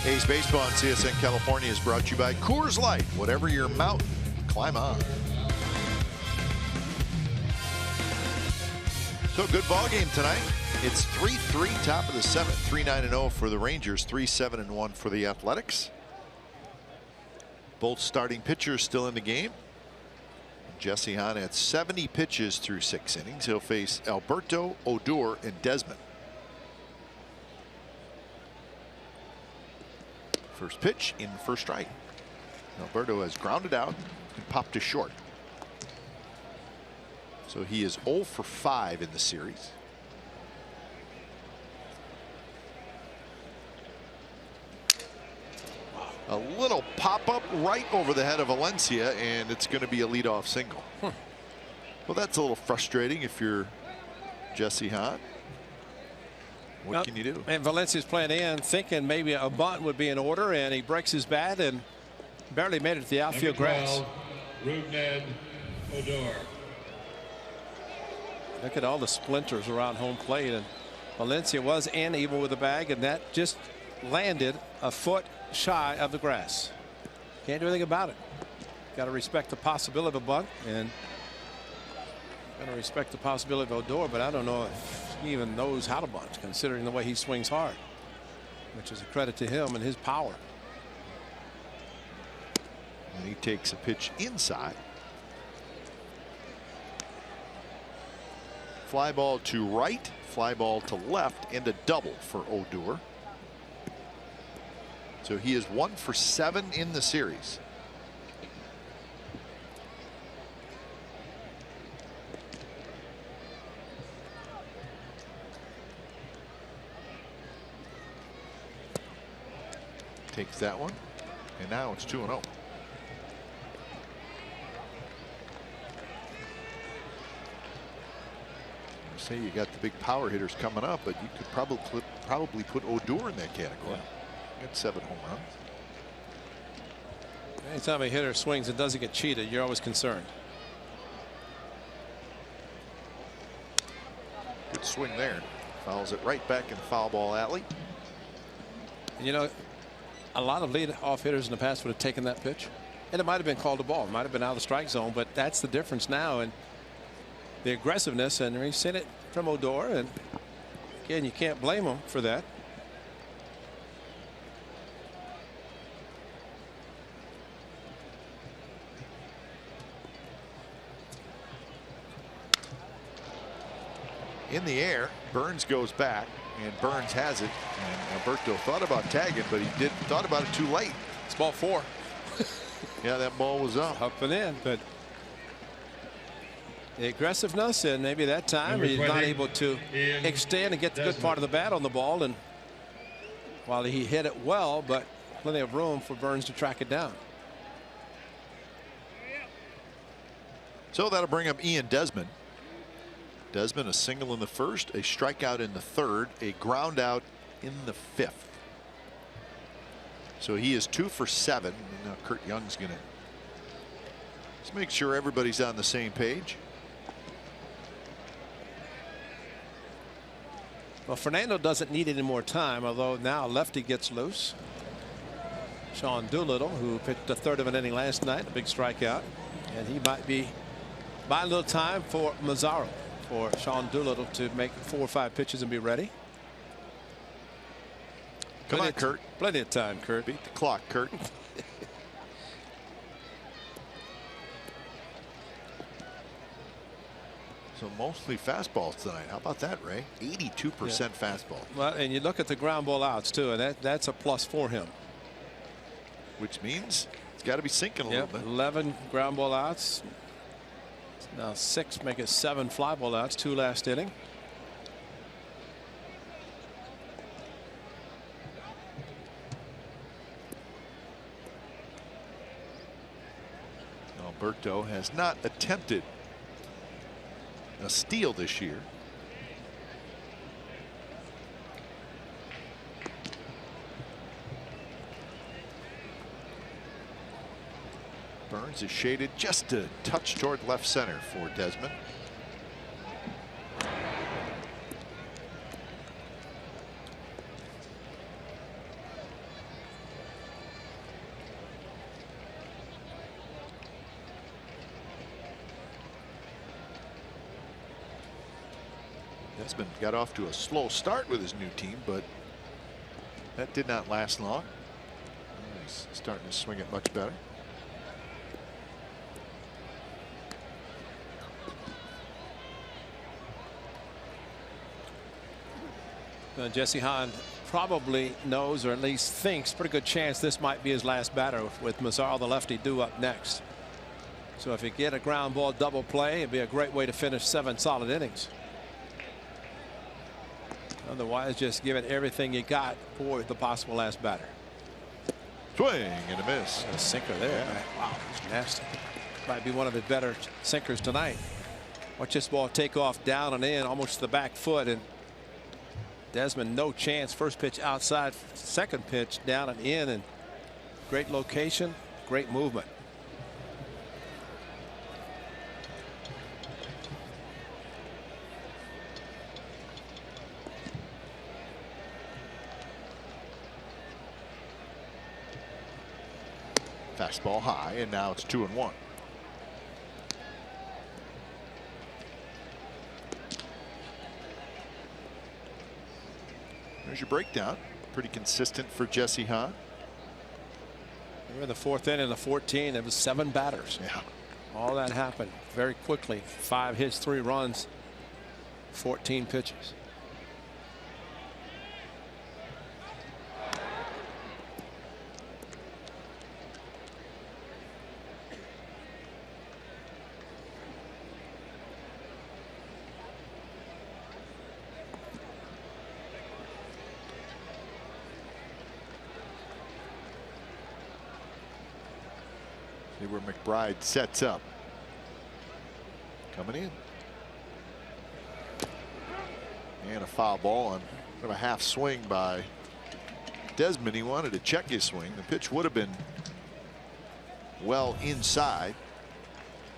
A's Baseball on CSN California is brought to you by Coors Light. Whatever your mountain, climb on. So good ball game tonight. It's 3-3 top of the 7th. 3-9-0 for the Rangers. 3-7-1 for the Athletics. Both starting pitchers still in the game. Jesse Hahn had 70 pitches through 6 innings. He'll face Alberto, Odor, and Desmond. First pitch in first strike. Alberto has grounded out and popped to short. So he is 0 for 5 in the series. A little pop up right over the head of Valencia, and it's going to be a leadoff single. Well, that's a little frustrating if you're Jesse Hahn. What can you do? And Valencia's playing in, thinking maybe a bunt would be in order, and he breaks his bat and barely made it to the outfield grass. Rougned Odor. Look at all the splinters around home plate, and Valencia was in even with the bag, and that just landed a foot shy of the grass. Can't do anything about it. Got to respect the possibility of a bunt, and got to respect the possibility of Odor, but I don't know if he even knows how to bunt, considering the way he swings hard, which is a credit to him and his power. And he takes a pitch inside. Fly ball to right, fly ball to left, and a double for Odor. So he is 1 for 7 in the series. Takes that one, and now it's 2-0. Say you got the big power hitters coming up, but you could probably put Odor in that category. Yeah. Got 7 home runs. Anytime a hitter swings and doesn't get cheated, you're always concerned. Good swing there. Fouls it right back in foul ball alley. And you know, a lot of lead-off hitters in the past would have taken that pitch, and it might have been called a ball. It might have been out of the strike zone, but that's the difference now, and the aggressiveness, and we've seen it from Odor, and again, you can't blame him for that. In the air, Burns goes back, and Burns has it, and Alberto thought about tagging, but he thought about it too late. It's ball 4. Yeah, that ball was up. Up and in, but the aggressiveness, and maybe that time he's not able to extend and get the good part of the bat on the ball. And while he hit it well, but plenty of room for Burns to track it down. So that'll bring up Ian Desmond. Desmond, a single in the first, a strikeout in the third, a ground out in the fifth. So he is 2 for 7. And now Kurt Young's going to just make sure everybody's on the same page. Well, Fernando doesn't need any more time, although now lefty gets loose. Sean Doolittle, who pitched a third of an inning last night, a big strikeout, and he might be buying a little time for Mazzaro, for Sean Doolittle to make 4 or 5 pitches and be ready. Come on, Kurt. Plenty of time, Kurt. Beat the clock, Kurt. So mostly fastballs tonight. How about that, Ray? 82% fastball. Well, and you look at the ground ball outs too, and that's a plus for him. Which means it's got to be sinking a little bit. 11 ground ball outs. Now 6, make it 7 fly ball outs, 2 last inning. Alberto has not attempted a steal this year. Burns is shaded just a touch toward left center for Desmond. Desmond got off to a slow start with his new team, but that did not last long. He's starting to swing it much better. Jesse Hahn probably knows, or at least thinks, pretty good chance this might be his last batter, with Mazzaro the lefty due up next. So if you get a ground ball double play, it'd be a great way to finish 7 solid innings. Otherwise, just give it everything you got for the possible last batter. Swing and a miss. A sinker there. Yeah. Wow, it's nasty. Might be one of the better sinkers tonight. Watch this ball take off down and in, almost to the back foot, and Desmond no chance. First pitch outside, second pitch down and in, and great location, great movement. Fastball high, and now it's 2-1. There's your breakdown. Pretty consistent for Jesse Hahn. We're in the 4th inning, the 14. It was 7 batters. Yeah. All that happened very quickly. 5 hits, 3 runs, 14 pitches. See where McBride sets up. Coming in. And a foul ball on kind of a half swing by Desmond. He wanted to check his swing. The pitch would have been well inside.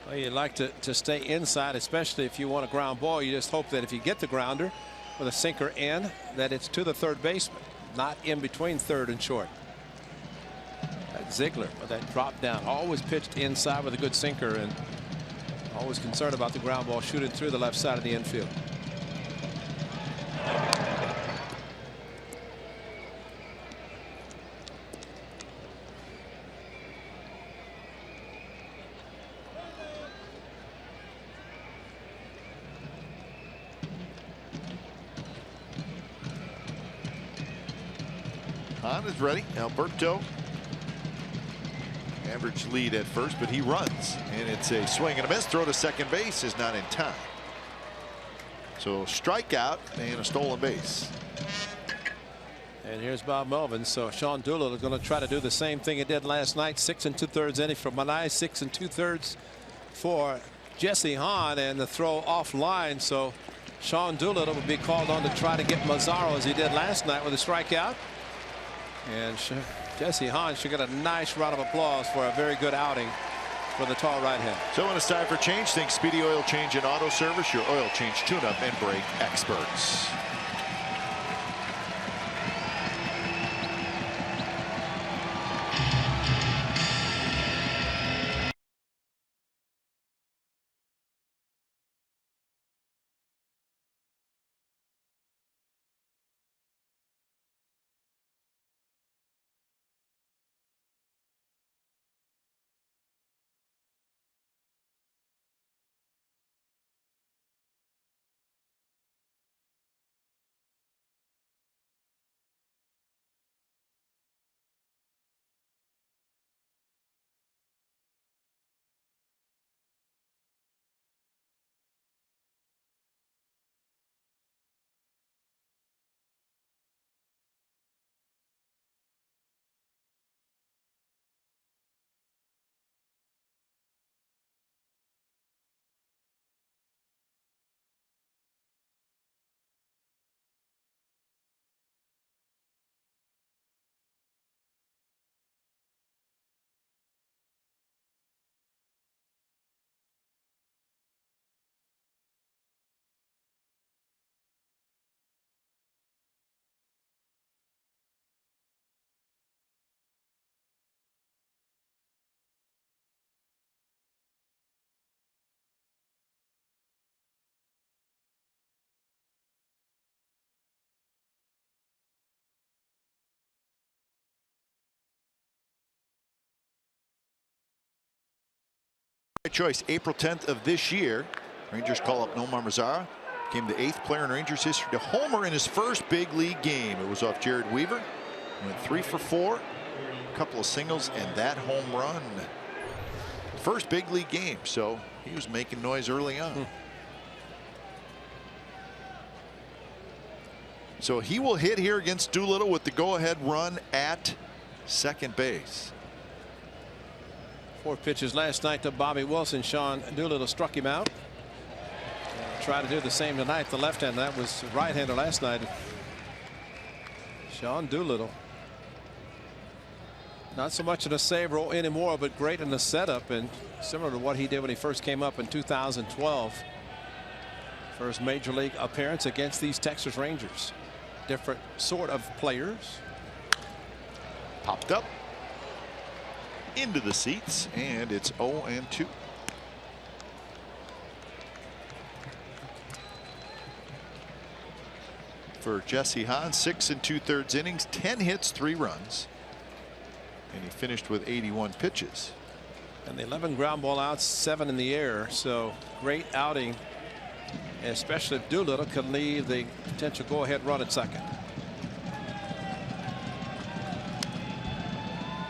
Well, you'd like to stay inside, especially if you want a ground ball. You just hope that if you get the grounder with a sinker in, that it's to the third baseman, not in between third and short. Ziegler with that drop down, always pitched inside with a good sinker, and always concerned about the ground ball shooting through the left side of the infield. Hahn is ready. Alberto Average lead at first, but he runs, and it's a swing and a miss. Throw to second base is not in time. So strikeout and a stolen base. And here's Bob Melvin. So Sean Doolittle is going to try to do the same thing he did last night. 6 2/3 inning for Manai, 6 2/3 for Jesse Hahn, and the throw offline. So Sean Doolittle will be called on to try to get Mazzaro as he did last night with a strikeout. And Jesse Hahn should get a nice round of applause for a very good outing for the tall right hand. So when it's time for change, think Speedy Oil Change and Auto Service, your oil change tune-up and brake experts. Choice April 10th of this year. Rangers call up Nomar Mazara. Became the 8th player in Rangers history to homer in his first big league game. It was off Jared Weaver. Went 3 for 4. A couple of singles and that home run. First big league game, so he was making noise early on. So he will hit here against Doolittle with the go-ahead run at second base. 4 pitches last night to Bobby Wilson. Sean Doolittle struck him out. Try to do the same tonight. The left-hander, that was right-hander last night. Sean Doolittle. Not so much in a save role anymore, but great in the setup, and similar to what he did when he first came up in 2012. First major league appearance against these Texas Rangers. Different sort of players. Popped up into the seats, and it's 0-2. For Jesse Hahn, 6 2/3 innings, 10 hits, 3 runs, and he finished with 81 pitches. And the 11 ground ball outs, 7 in the air. So great outing, especially if Doolittle could leave the potential go-ahead run at second.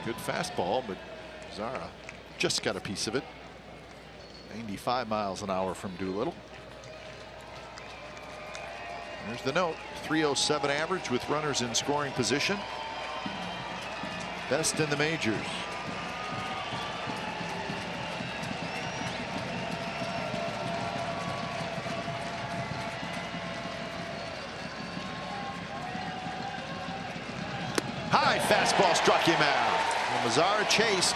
Good fastball, but Zara just got a piece of it. 95 miles an hour from Doolittle. There's the note. 307 average with runners in scoring position. Best in the majors. High fastball struck him out. And Mazzara chased.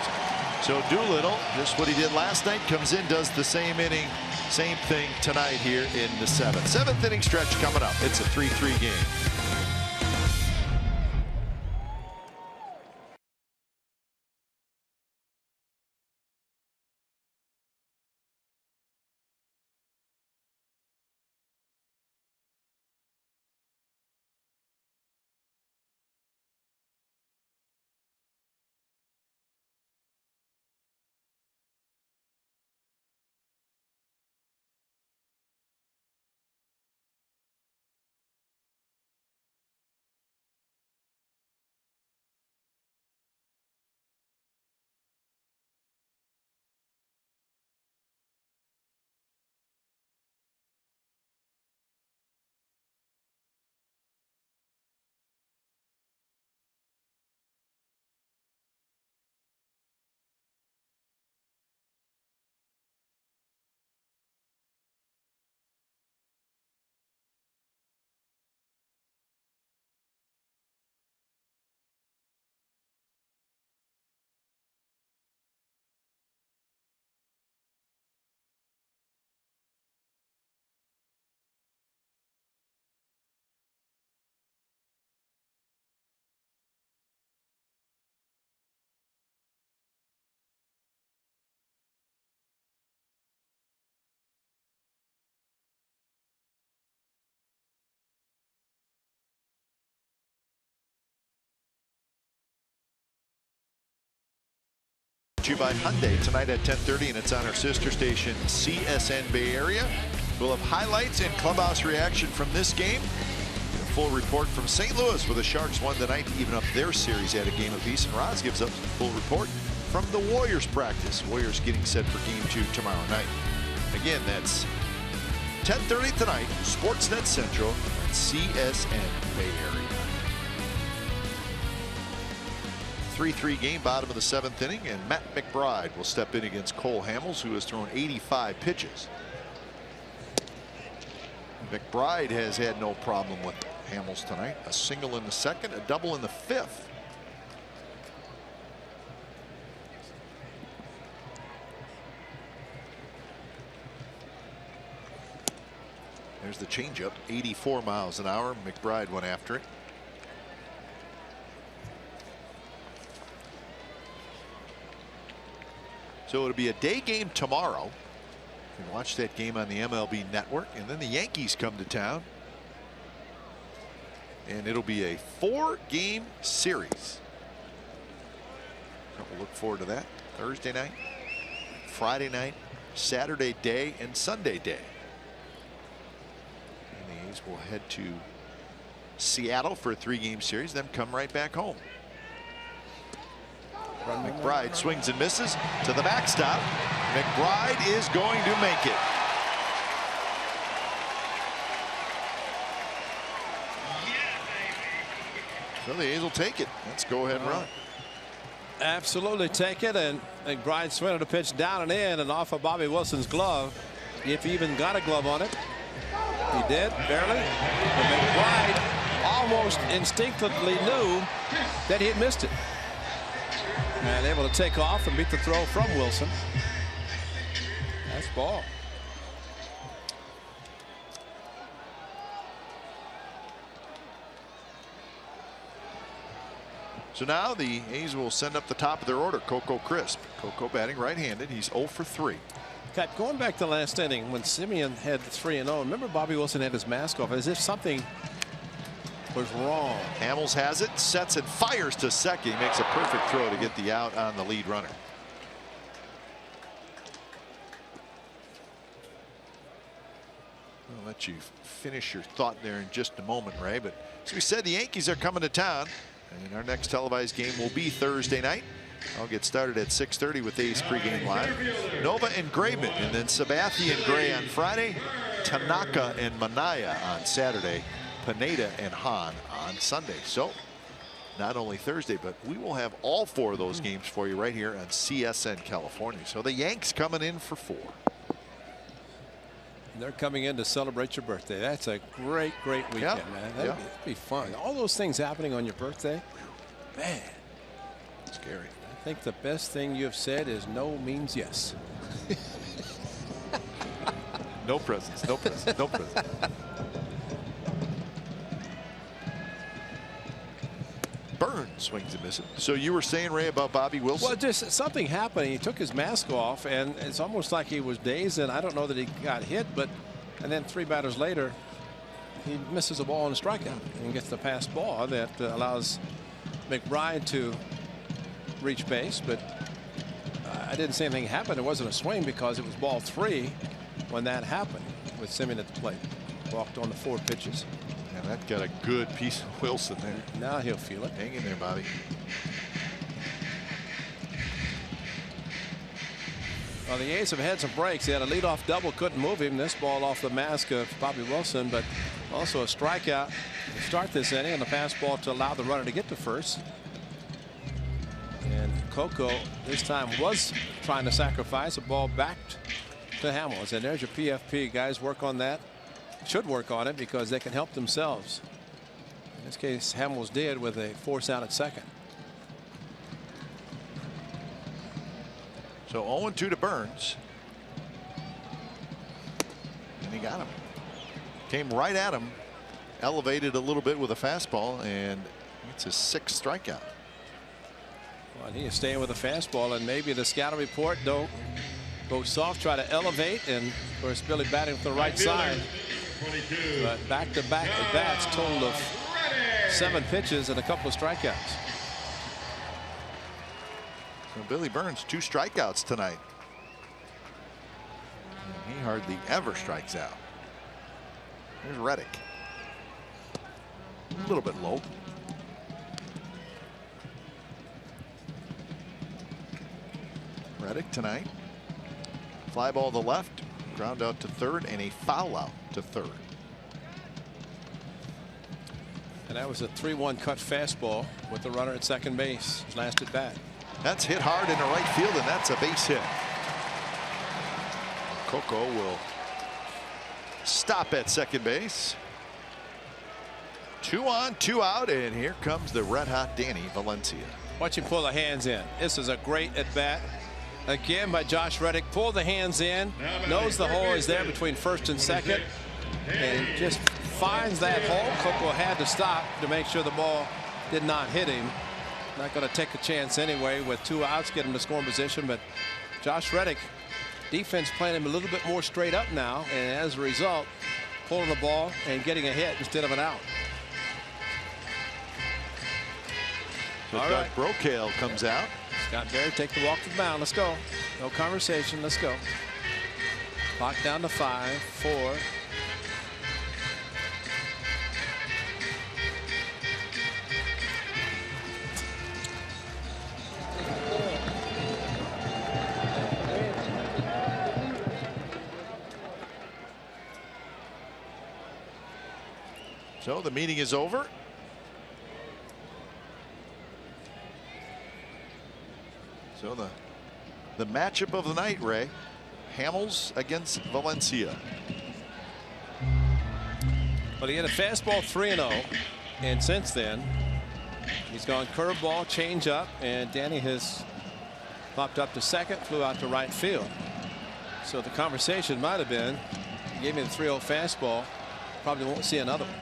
So Doolittle, just what he did last night, comes in, does the same inning, same thing tonight here in the 7th. 7th inning stretch coming up. It's a 3-3 game. to you by Hyundai tonight at 10:30, and it's on our sister station CSN Bay Area. We'll have highlights and clubhouse reaction from this game. A full report from St. Louis, where the Sharks won tonight to even up their series at a game apiece. And Roz gives us a full report from the Warriors practice. Warriors getting set for Game 2 tomorrow night. Again, that's 10:30 tonight, Sportsnet Central at CSN Bay Area. 3-3 game, bottom of the 7th inning, and Matt McBride will step in against Cole Hamels, who has thrown 85 pitches. McBride has had no problem with Hamels tonight. A single in the 2nd, a double in the 5th. There's the changeup, 84 miles an hour. McBride went after it. So it'll be a day game tomorrow. You can watch that game on the MLB Network, and then the Yankees come to town, and it'll be a 4-game series. So we'll look forward to that. Thursday night, Friday night, Saturday day, and Sunday day. And the A's will head to Seattle for a 3-game series, then come right back home. McBride swings and misses to the backstop. McBride is going to make it. So the A's will take it. Let's go ahead and run. Absolutely take it. And McBride swinging a pitch down and in and off of Bobby Wilson's glove. If he even got a glove on it. He did, barely. But McBride almost instinctively knew that he had missed it. And able to take off and beat the throw from Wilson. That's ball. So now the A's will send up the top of their order. Coco Crisp. Coco batting right-handed. He's 0 for 3. Got going back to last inning when Simeon had 3-0. Remember Bobby Wilson had his mask off as if something was wrong. Hamels has it, sets it, fires to second. He makes a perfect throw to get the out on the lead runner. I'll let you finish your thought there in just a moment, Ray. But as we said, the Yankees are coming to town, and our next televised game will be Thursday night. I'll get started at 6:30 with A's pregame live. Nova and Graveman, and then Sabathia and Gray on Friday. Tanaka and Manaya on Saturday. Pineda and Hahn on Sunday. So not only Thursday, but we will have all 4 of those games for you right here on CSN California. So the Yanks coming in for 4. They're coming in to celebrate your birthday. That's a great weekend, man. That'd be fun. All those things happening on your birthday, man. Scary. I think the best thing you've said is no means yes. No presents. No presents. No presents. Burns swings and misses. So you were saying, Ray, about Bobby Wilson? Well, just something happened. He took his mask off, and it's almost like he was dazed. And I don't know that he got hit, and then 3 batters later, he misses a ball on a strikeout and gets the pass ball that allows McBride to reach base. But I didn't see anything happen. It wasn't a swing because it was ball 3 when that happened with Simeon at the plate. Walked on the 4 pitches. And that got a good piece of Wilson there. Now he'll feel it. Hang in there, Bobby. Well, the A's have had some breaks. They had a leadoff double, couldn't move him. This ball off the mask of Bobby Wilson, but also a strikeout to start this inning, and the pass ball to allow the runner to get to first. And Coco this time was trying to sacrifice a ball back to Hamels. And there's your PFP. Guys, work on that. Should work on it because they can help themselves. In this case, Hamels did with a force out at second. So 0-2 to Burns. And he got him. Came right at him. Elevated a little bit with a fastball, and it's his 6th strikeout. Well, he is staying with a fastball, and maybe the scouting report don't go soft, try to elevate, and of course Billy batting with the right side. But back-to-back at bats, total of 7 pitches and a couple of strikeouts. Well, Billy Burns 2 strikeouts tonight. He hardly ever strikes out. Here's Reddick. A little bit low. Reddick tonight. Fly ball to left, ground out to third, and a foul out to third. And that was a 3-1 cut fastball with the runner at second base. His last at bat. That's hit hard into right field, and that's a base hit. Coco will stop at second base. 2 on, 2 out, and here comes the red-hot Danny Valencia. Watch him pull the hands in. This is a great at bat. Again by Josh Reddick. Pull the hands in. Knows the hole is there between first and second. And just finds that hole. Coco had to stop to make sure the ball did not hit him. Not going to take a chance anyway with 2 outs, get him to scoring position. But Josh Reddick, defense playing him a little bit more straight up now. And as a result, pulling the ball and getting a hit instead of an out. So Doug Brocail comes out. Scott Berry, take the walk to the mound. Let's go. No conversation. Let's go. Clock down to 5, 4. So the meeting is over. So the matchup of the night, Ray. Hamels against Valencia. Well, he had a fastball 3-0, and since then he's gone curveball, changeup, and Danny has popped up to second, flew out to right field. So the conversation might have been, he gave me the 3-0 fastball, probably won't see another one.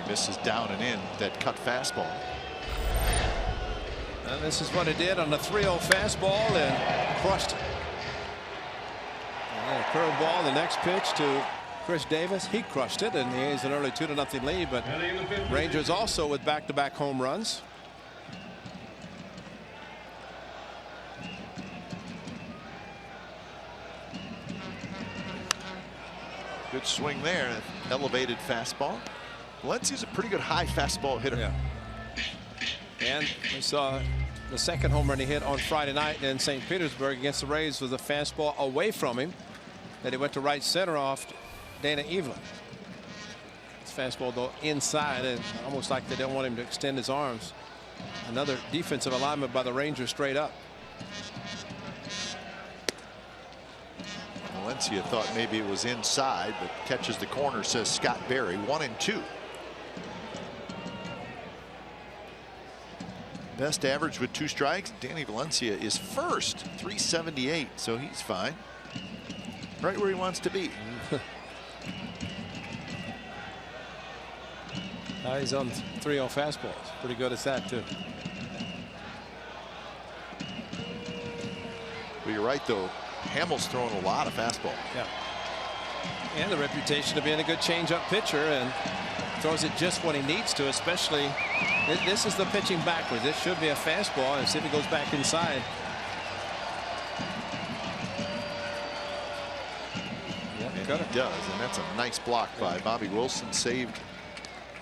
He misses down and in that cut fastball. And this is what it did on the 3-0 fastball and crushed it. And a curveball, the next pitch to Chris Davis. He crushed it, and he has an early 2-0 lead. But Rangers also with back-to-back home runs. Good swing there, elevated fastball. Valencia's a pretty good high fastball hitter. Yeah. And we saw the second home run he hit on Friday night in St. Petersburg against the Rays was a fastball away from him that he went to right center off Dana Evelyn. His fastball though inside, and almost like they don't want him to extend his arms. Another defensive alignment by the Rangers straight up. Valencia thought maybe it was inside, but catches the corner, says Scott Berry. 1-2. Best average with 2 strikes. Danny Valencia is first, 378, so he's fine. Right where he wants to be. He's on 3-0 fastballs. Pretty good at that, too. Well, you're right, though. Hamels throwing a lot of fastball. Yeah. And the reputation of being a good changeup pitcher, and throws it just when he needs to, especially. This is the pitching backwards. This should be a fastball, and see if he goes back inside. Yeah, and he does, and that's a nice block by Bobby Wilson. Saved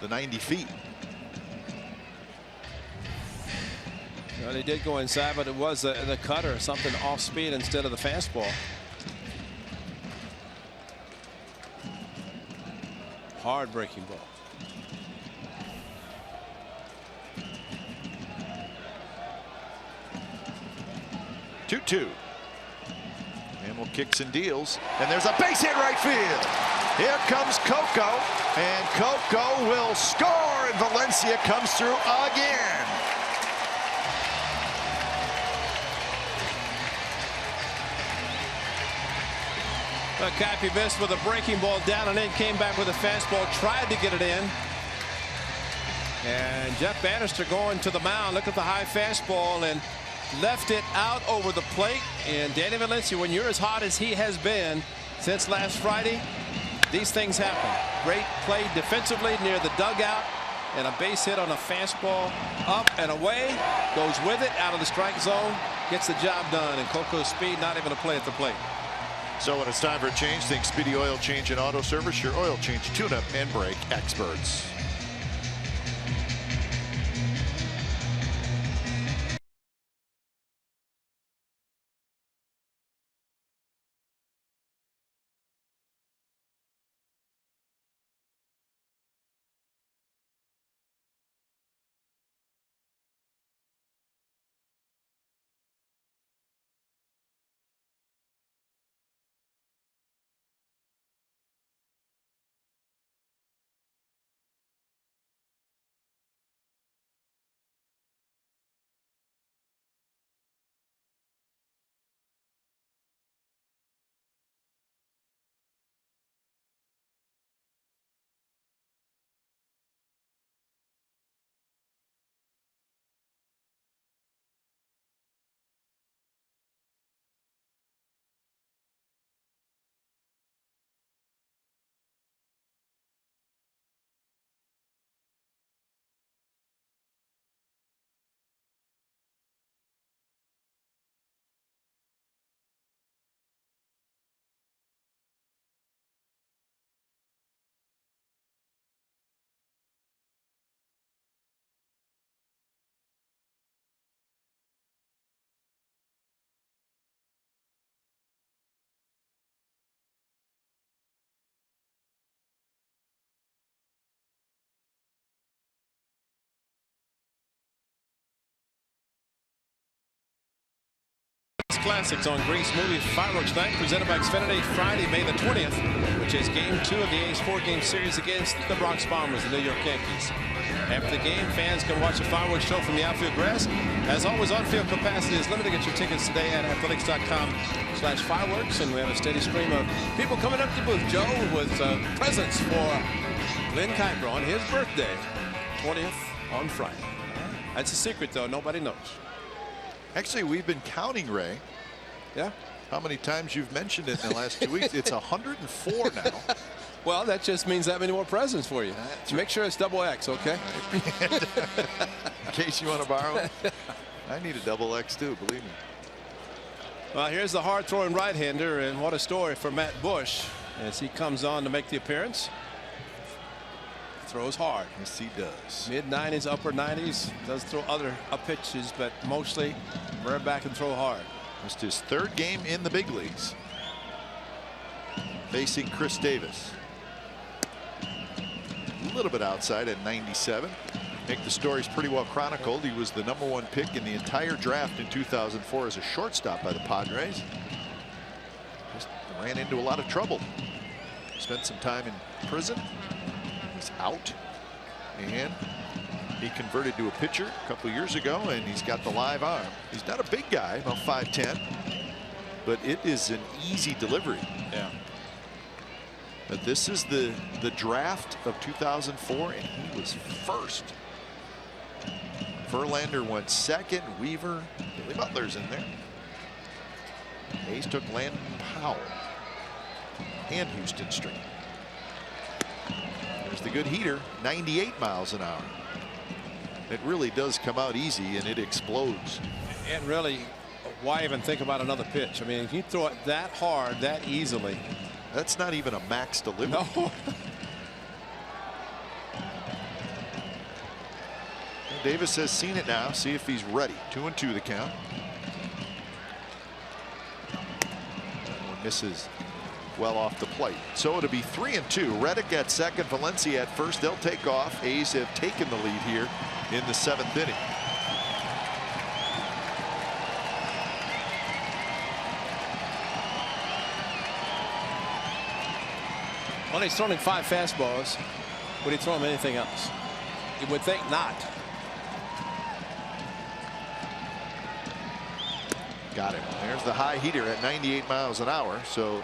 the 90 feet. Well, he did go inside, but it was the cutter, something off speed instead of the fastball. Hard breaking ball. 2-2. Hamel kicks and deals, and there's a base hit right field. Here comes Coco, and Coco will score, and Valencia comes through again. Cappy missed with a breaking ball down and in, came back with a fastball, tried to get it in. And Jeff Bannister going to the mound. Look at the high fastball and left it out over the plate. And Danny Valencia, when you're as hot as he has been since last Friday, these things happen. Great play defensively near the dugout, and a base hit on a fastball up and away, goes with it out of the strike zone, gets the job done, and Coco's speed not even a play at the plate. So when it's time for a change, think Speedy Oil Change and Auto Service, your oil change, tune-up, and brake experts. Classics on Grease Movies Fireworks Night, presented by Xfinity, Friday, May the 20th, which is Game 2 of the A's 4-game series against the Bronx Bombers, the New York Yankees. After the game, fans can watch a fireworks show from the outfield grass. As always, on-field capacity is limited. Get your tickets today at athletics.com/fireworks, and we have a steady stream of people coming up to the booth. Joe with presents for Lynn Kuiper on his birthday, 20th on Friday. That's a secret, though. Nobody knows. Actually, we've been counting, Ray. Yeah. How many times you've mentioned it in the last 2 weeks? It's 104 now. Well, that just means that many more presents for you. Make sure it's XX, okay? In case you want to borrow it. I need a XX too, believe me. Well, here's the hard-throwing right-hander, and what a story for Matt Bush as he comes on to make the appearance. Throws hard. Yes, he does. Mid-90s, upper 90s. Does throw other pitches, but mostly rear back and throw hard. Just his third game in the big leagues. Facing Chris Davis. A little bit outside at 97. I think the story's pretty well chronicled. He was the #1 pick in the entire draft in 2004 as a shortstop by the Padres. Just ran into a lot of trouble. Spent some time in prison. He's out. And he converted to a pitcher a couple years ago, and he's got the live arm. He's not a big guy, about 5'10", but it is an easy delivery. Yeah. But this is the draft of 2004, and he was first. Verlander went second. Weaver, Billy Butler's in there. A's took Landon Powell and Houston Street. There's the good heater, 98 miles an hour. It really does come out easy, and it explodes. And really, why even think about another pitch? I mean, if you throw it that hard, that easily. That's not even a max delivery. No. Davis has seen it now. See if he's ready. 2-2 the count. That one misses well off the plate. So it'll be 3-2. Reddick at second, Valencia at first. They'll take off. A's have taken the lead here in the 7th inning. Well, he's throwing 5 fastballs. Would he throw him anything else? You would think not. Got him. There's the high heater at 98 miles an hour. So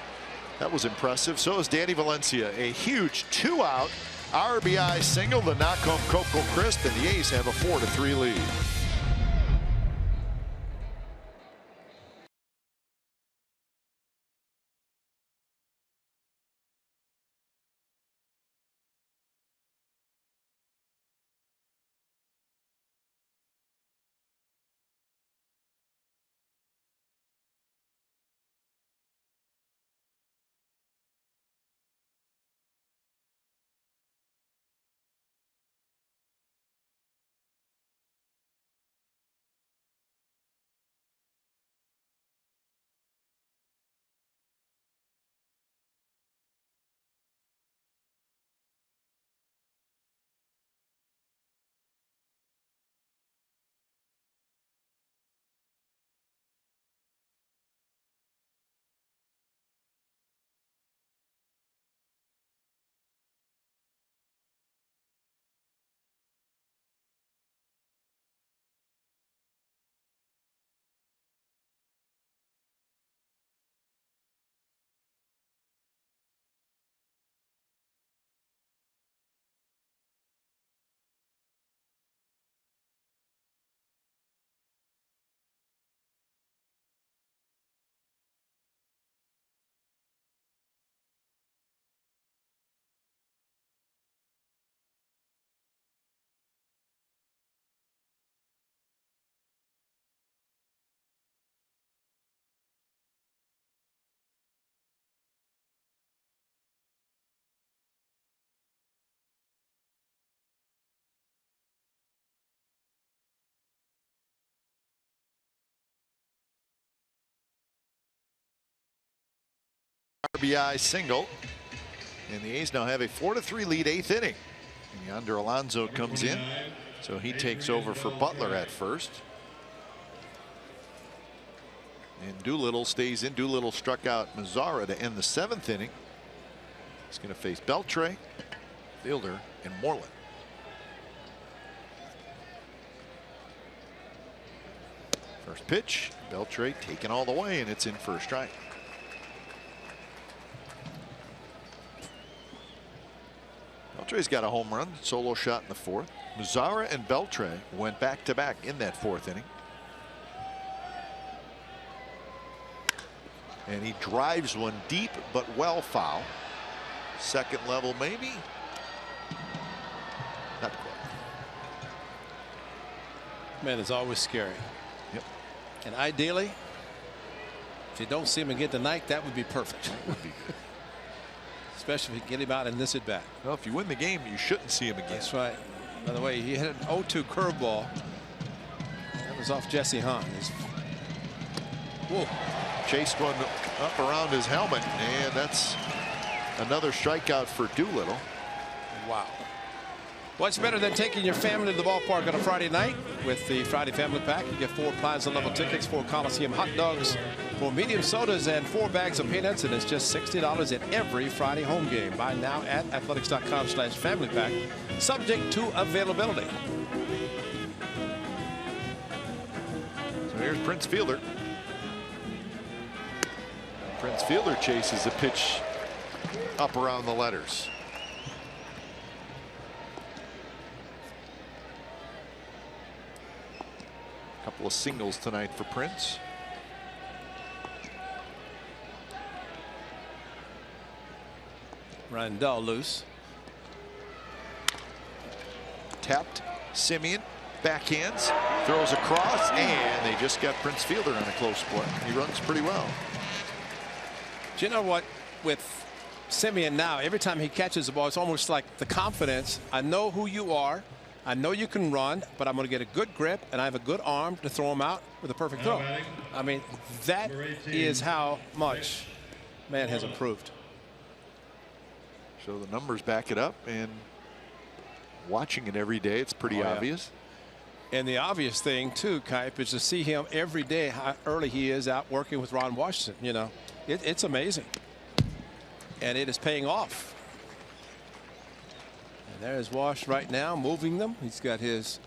that was impressive. So is Danny Valencia. A huge 2-out RBI single to knock home Coco Crisp, and the A's have a 4-3 lead. RBI single. And the A's now have a 4-3 lead, 8th inning. And Yonder Alonso comes in, so he takes over for Butler at first. And Doolittle stays in. Doolittle struck out Mazzara to end the 7th inning. He's going to face Beltre, Fielder, and Moreland. First pitch, Beltre taken all the way, and it's in for a strike. Beltre's got a home run, solo shot in the 4th. Mazzara and Beltre went back-to-back in that 4th inning. And he drives one deep but well foul. Second level maybe. Not quite. Man, it's always scary. Yep. And ideally, if you don't see him again tonight, that would be perfect. That would be good. Especially if you get him out in this at bat. Well, if you win the game, you shouldn't see him again. That's right. By the way, he hit an 0-2 curveball. That was off Jesse Hahn. Whoa. Chased one up around his helmet, and that's another strikeout for Doolittle. Wow. What's better than taking your family to the ballpark on a Friday night? With the Friday Family Pack, you get 4 Plaza level tickets, 4 Coliseum hot dogs, 4 medium sodas, and 4 bags of peanuts, and it's just $60 at every Friday home game. Buy now at athletics.com/family pack, subject to availability. So here's Prince Fielder. Prince Fielder chases a pitch up around the letters. Couple of singles tonight for Prince. Randall loose. Tapped. Simeon backhands, throws across, and they just got Prince Fielder on a close play. He runs pretty well. Do you know what? With Simeon now, every time he catches the ball, it's almost like the confidence. I know who you are. I know you can run, but I'm going to get a good grip, and I have a good arm to throw him out with a perfect throw. I mean, that is how much man has improved. So the numbers back it up, and watching it every day, it's pretty obvious. And the obvious thing, too, Kipe, is to see him every day, how early he is out working with Ron Washington. You know, it's amazing. And it is paying off. There's Wash right now moving them. He's got his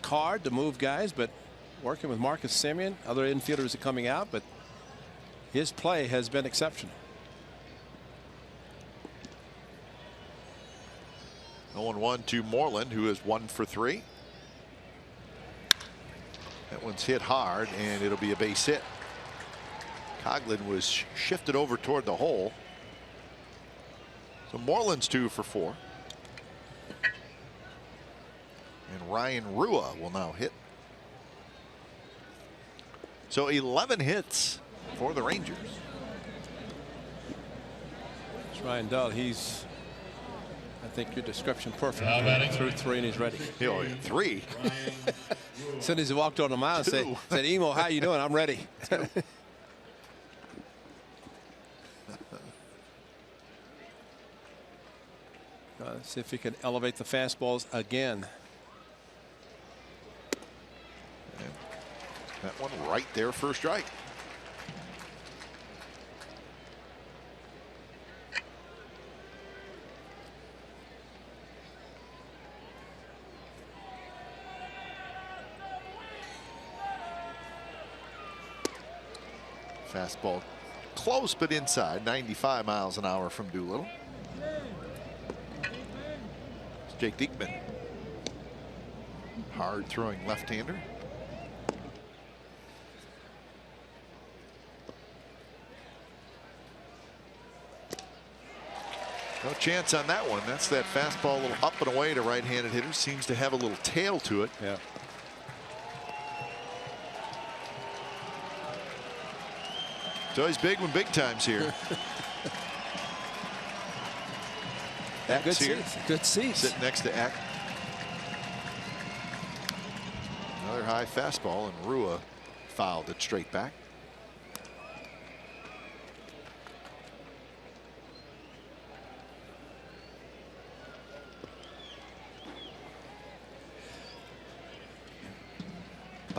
card to move guys, but working with Marcus Simeon. Other infielders are coming out, but his play has been exceptional. 0-1 to Moreland, who is 1 for 3. That one's hit hard, and it'll be a base hit. Coughlin was shifted over toward the hole. So Moreland's 2 for 4. And Ryan Rua will now hit. So 11 hits for the Rangers. It's Ryan Dull. He's, I think your description perfect. Through 3 and he's ready. Oh, yeah, 3. As soon as he walked on the mound, said, Emo, how you doing? I'm ready. Let's see if he can elevate the fastballs again. And that one right there for a strike. Fastball close but inside, 95 miles an hour from Doolittle. Jake Diekman, hard throwing left-hander. No chance on that one. That's that fastball a little up and away to right-handed hitters. Seems to have a little tail to it. Yeah. It's always big when big time's here. Good seats. Good seats. Sitting next to Eck. Another high fastball, and Rua fouled it straight back.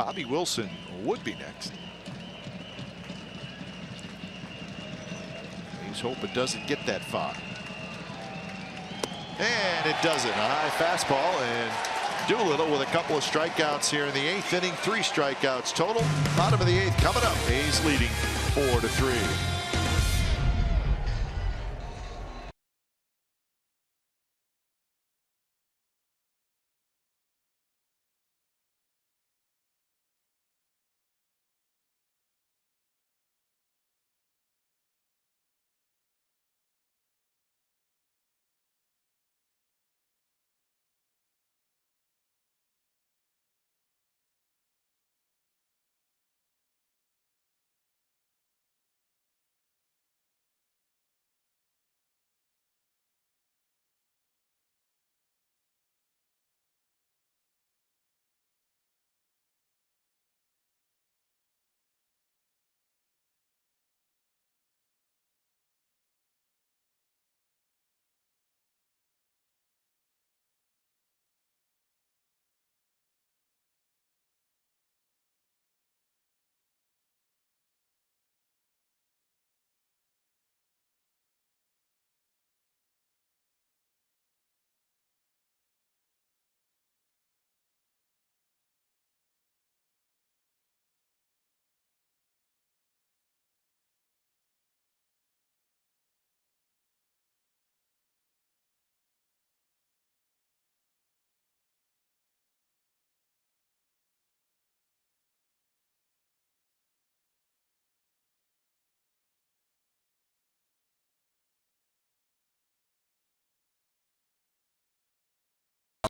Bobby Wilson would be next. He's hoping it doesn't get that far. And it doesn't. A high fastball, and Doolittle with a couple of strikeouts here in the 8th inning. 3 strikeouts total. Bottom of the 8th coming up. A's leading 4-3.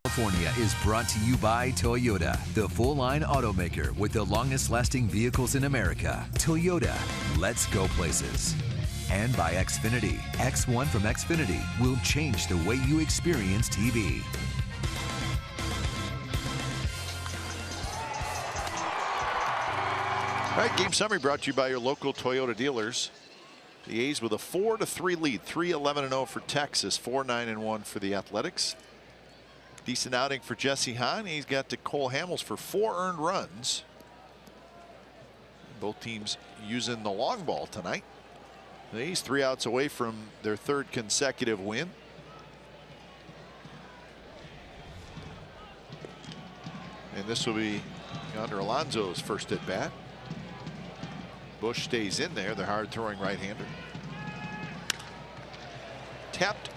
California is brought to you by Toyota, the full-line automaker with the longest-lasting vehicles in America. Toyota, let's go places. And by Xfinity. X1 from Xfinity will change the way you experience TV. All right, game summary brought to you by your local Toyota dealers. The A's with a 4-3 lead, 3-11-0 for Texas, 4-9-1 for the Athletics. Decent outing for Jesse Hahn. He's got to Cole Hamels for 4 earned runs. Both teams using the long ball tonight. The A's 3 outs away from their 3rd consecutive win. And this will be Yonder Alonso's first at bat. Bush stays in there, the hard throwing right-hander. Tapped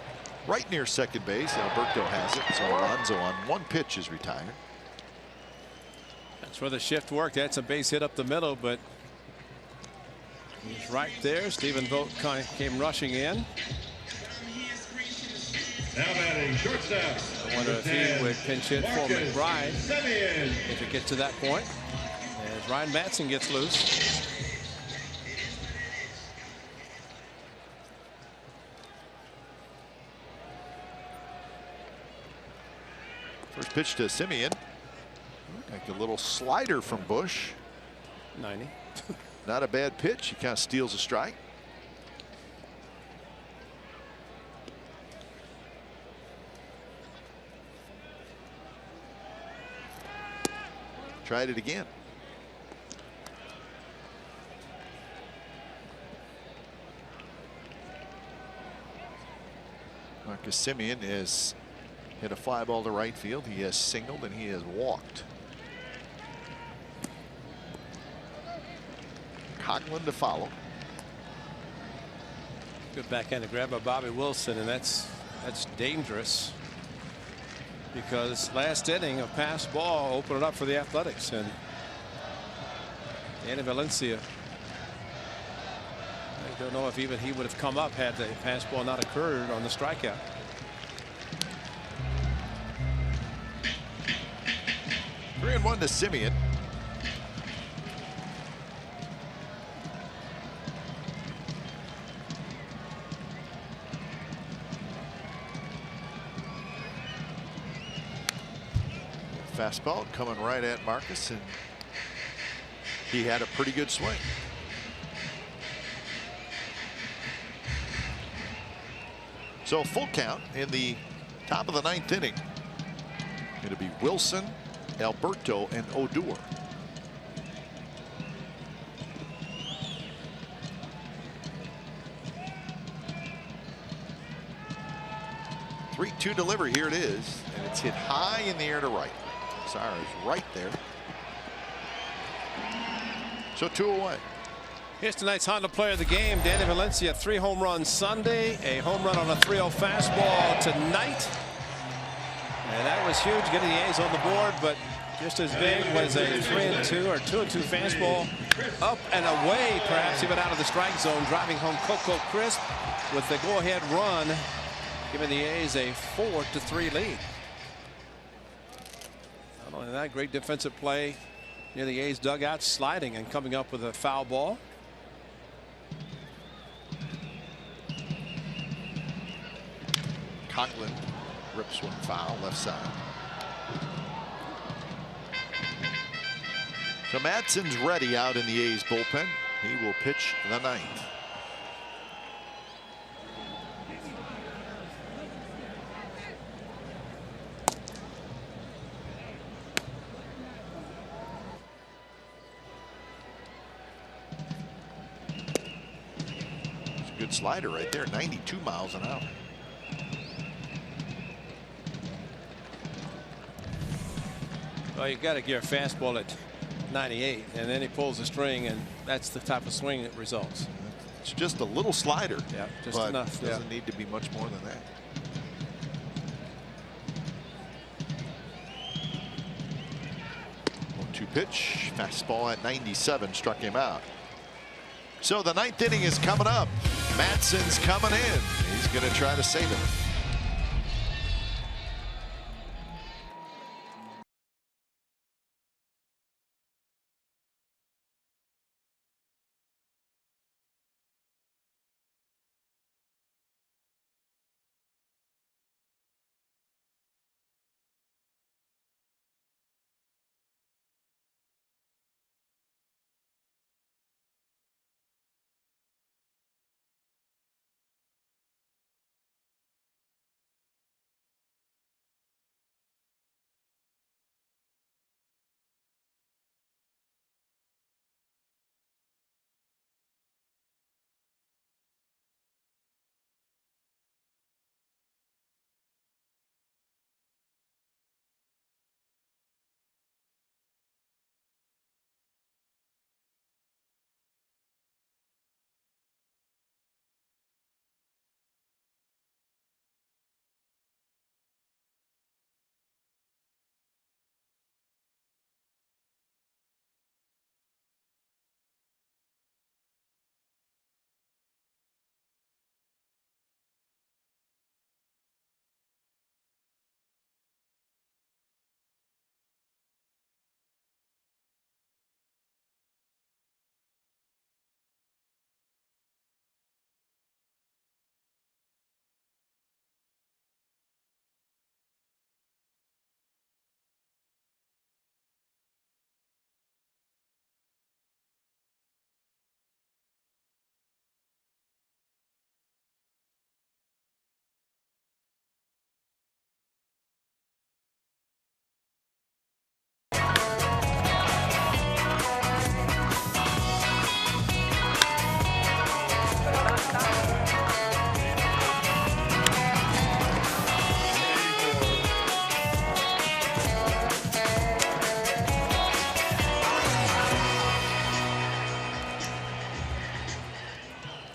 right near second base. Alberto has it. So Alonso on 1 pitch is retired. That's where the shift worked. That's a base hit up the middle, but he's right there. Stephen Vogt came rushing in. Now batting shortstop. I wonder if he would pinch hit for McBride if it gets to that point. As Ryan Matson gets loose. First pitch to Simeon. Like a little slider from Bush. 90. Not a bad pitch. He kind of steals a strike. Tried it again. Marcus Simeon is hit a fly ball to right field. He has singled and he has walked. Coughlin to follow. Good backhand to grab by Bobby Wilson, and that's dangerous because last inning a pass ball opened it up for the Athletics, and Danny Valencia, I don't know if even he would have come up had the pass ball not occurred on the strikeout. Three and 1 to Simeon. Fastball coming right at Marcus, and he had a pretty good swing. So full count in the top of the 9th inning. It'll be Wilson, Alberto, and Odor. 3-2 delivery. Here it is. And it's hit high in the air to right. Sire is right there. So 2 away. Here's tonight's Honda Player of the Game, Danny Valencia. 3 home runs Sunday, a home run on a 3-0 fastball tonight. And that was huge, getting the A's on the board, but just as big was a 3-2 or 2-2 fastball up and away, perhaps even out of the strike zone, driving home Coco Crisp with the go-ahead run, giving the A's a 4-3 lead. Not only that, great defensive play near the A's dugout, sliding and coming up with a foul ball. Conklin rips one foul left side. So Madsen's ready out in the A's bullpen. He will pitch the 9th. It's a good slider right there, 92 miles an hour. Well, you got to gear a fastball at 98, and then he pulls the string, and that's the type of swing that results. It's just a little slider. Yeah, just but enough. Doesn't need to be much more than that. One-two pitch, fastball at 97 struck him out. So the 9th inning is coming up. Madsen's coming in. He's going to try to save it.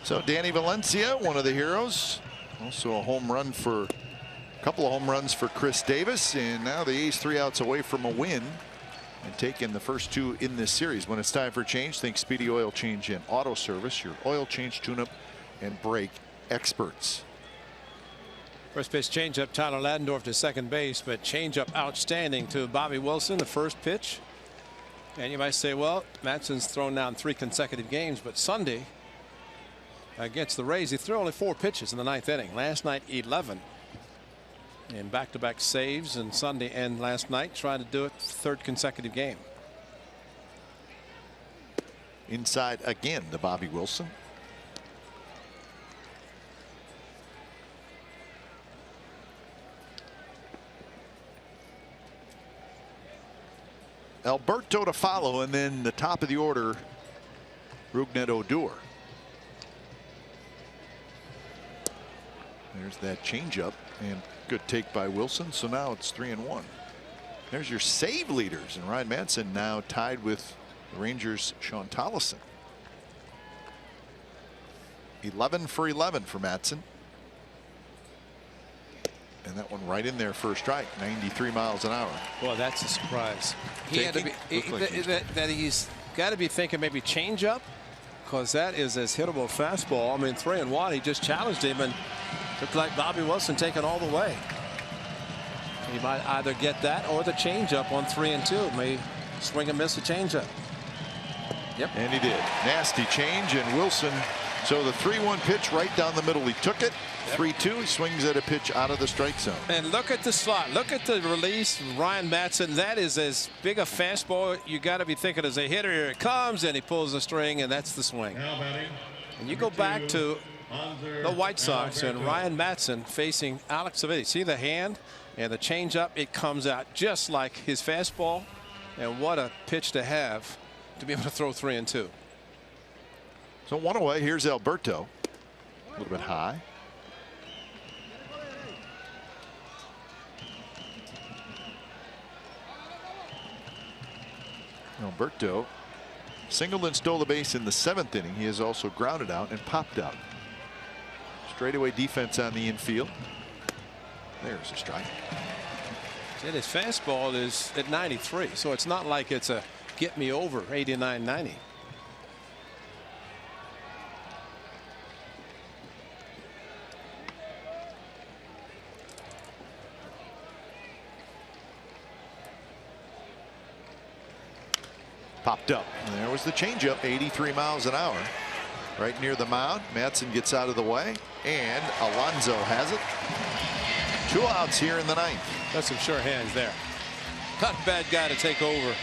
So Danny Valencia, one of the heroes, also a home run for a couple of home runs for Chris Davis, and now the A's 3 outs away from a win and taking the first 2 in this series. When it's time for change, think Speedy Oil Change and Auto Service, your oil change, tune-up, and brake experts. First pitch changeup, Tyler Ladendorf to second base, but changeup outstanding to Bobby Wilson, the first pitch. And you might say, well, Madsen's thrown down 3 consecutive games, but Sunday against the Rays, he threw only 4 pitches in the 9th inning. Last night, 11. And back-to-back saves on Sunday and last night, trying to do it 3rd consecutive game. Inside again to Bobby Wilson. Alberto to follow, and then the top of the order, Rougned Odor. There's that changeup, and good take by Wilson. So now it's 3-1. There's your save leaders, and Ryan Madson now tied with the Rangers' Sean Tollison. 11 for 11 for Madson. And that one right in there for a strike, 93 miles an hour. Well, that's a surprise. He had to be, that he's got to be thinking maybe change up, because that is his hittable fastball. I mean, 3-1. He just challenged him and looked like Bobby Wilson taking all the way. He might either get that or the changeup on 3-2. May swing and miss a changeup. Yep. And he did. Nasty change, and Wilson. So the 3-1 pitch right down the middle. He took it. 3-2. He swings at a pitch out of the strike zone. And look at the slot. Look at the release. Ryan Madson. That is as big a fastball. You got to be thinking as a hitter. Here it comes, and he pulls the string, and that's the swing. And you go back to the White Sox and Ryan Madson facing Alex Savidi. See the hand and the changeup. It comes out just like his fastball. And what a pitch to have to be able to throw 3-2. So 1 away. Here's Alberto. A little bit high. Alberto singled and stole the base in the 7th inning. He has also grounded out and popped out. Straightaway defense on the infield. There's a strike. And his fastball is at 93, so it's not like it's a get me over 89, 90. Popped up. And there was the changeup, 83 miles an hour. Right near the mound. Madson gets out of the way, and Alonso has it. 2 outs here in the 9th. That's some sure hands there. Not a bad guy to take over.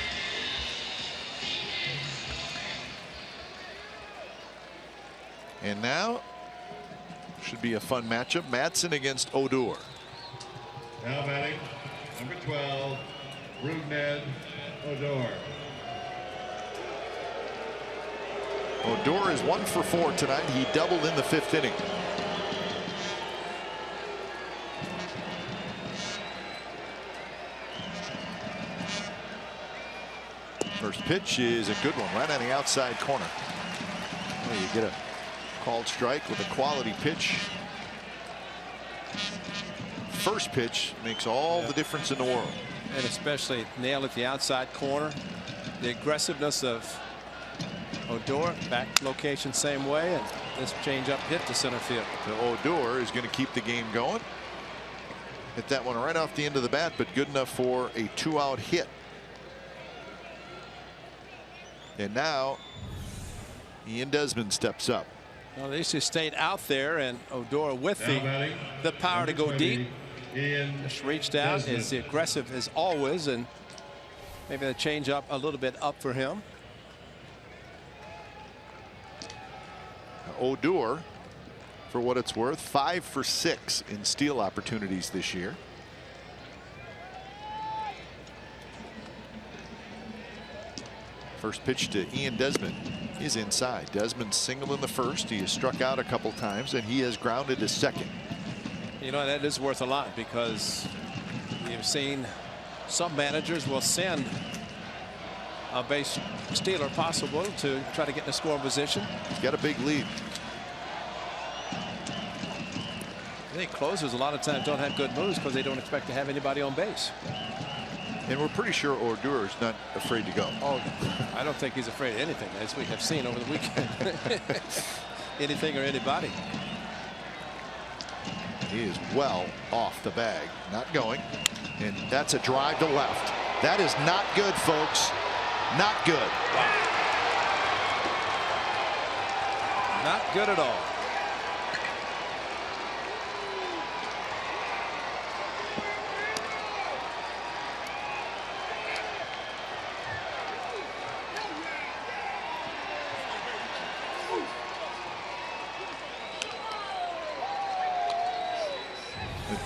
And now should be a fun matchup. Madson against Odor. Now batting, number 12, Rougned Odor. Odor is 1 for 4 tonight. He doubled in the 5th inning. First pitch is a good one, right on the outside corner. Well, you get a called strike with a quality pitch. First pitch makes all the difference in the world. And especially nailed at the outside corner. The aggressiveness of Odor, back location same way, and this changeup hit to center field. So Odor is going to keep the game going. Hit that one right off the end of the bat, but good enough for a 2-out hit. And now Ian Desmond steps up. Well, they just stayed out there, and Odor with the power to go deep. Just reached out, is aggressive as always, and maybe the change up a little bit up for him. Odor, for what it's worth, 5 for 6 in steal opportunities this year. First pitch to Ian Desmond is inside. Desmond single in the first. He has struck out a couple times, and he has grounded to second. You know, that is worth a lot, because you've seen some managers will send a base stealer possible to try to get in a scoring position. He's got a big lead. I think closers a lot of times don't have good moves because they don't expect to have anybody on base. And we're pretty sure Odor is not afraid to go. Oh, I don't think he's afraid of anything, as we have seen over the weekend. Anything or anybody. He is well off the bag. Not going. And that's a drive to left. That is not good, folks. Not good. Wow. Not good at all.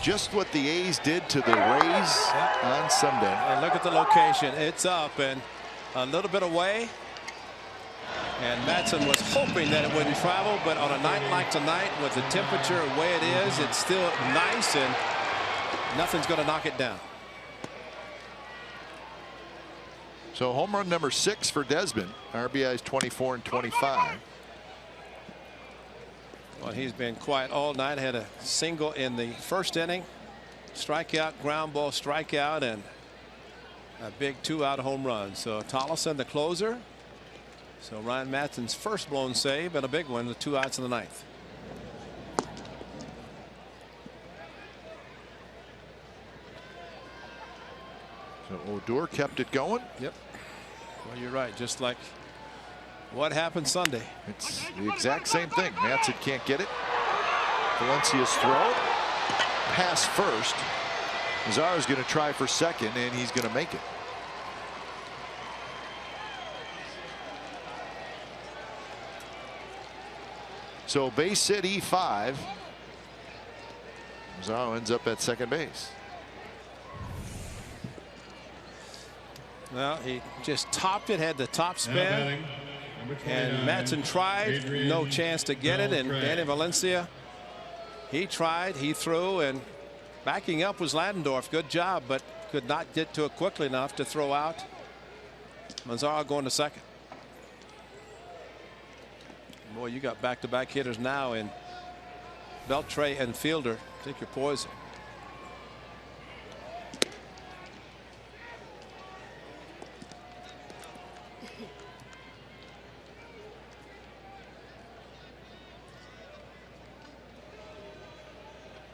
Just what the A's did to the Rays on Sunday. And look at the location. It's up and a little bit away. And Matson was hoping that it wouldn't travel, but on a night like tonight, with the temperature the way it is, it's still nice, and nothing's going to knock it down. So home run number 6 for Desmond. RBIs 24 and 25. Well, he's been quiet all night. Had a single in the first inning, strikeout, ground ball, strikeout, and a big 2-out home run. So Tollefson, the closer. So Ryan Matson's first blown save, and a big one, the 2 outs in the 9th. So Odor kept it going. Yep. Well, you're right. Just like what happened Sunday. It's the exact same thing. Matson can't get it. Valencia's throw. Pass first. Mazara's going to try for second, and he's going to make it. So base hit E5. Mazzaro ends up at second base. Well, he just topped it, had the top spin, and Matson tried, no chance to get it, and Danny Valencia, he tried, he threw, and backing up was Ladendorf. Good job, but could not get to it quickly enough to throw out. Mazzaro going to second. Boy, you got back-to-back hitters now in Beltre and Fielder. Take your poison.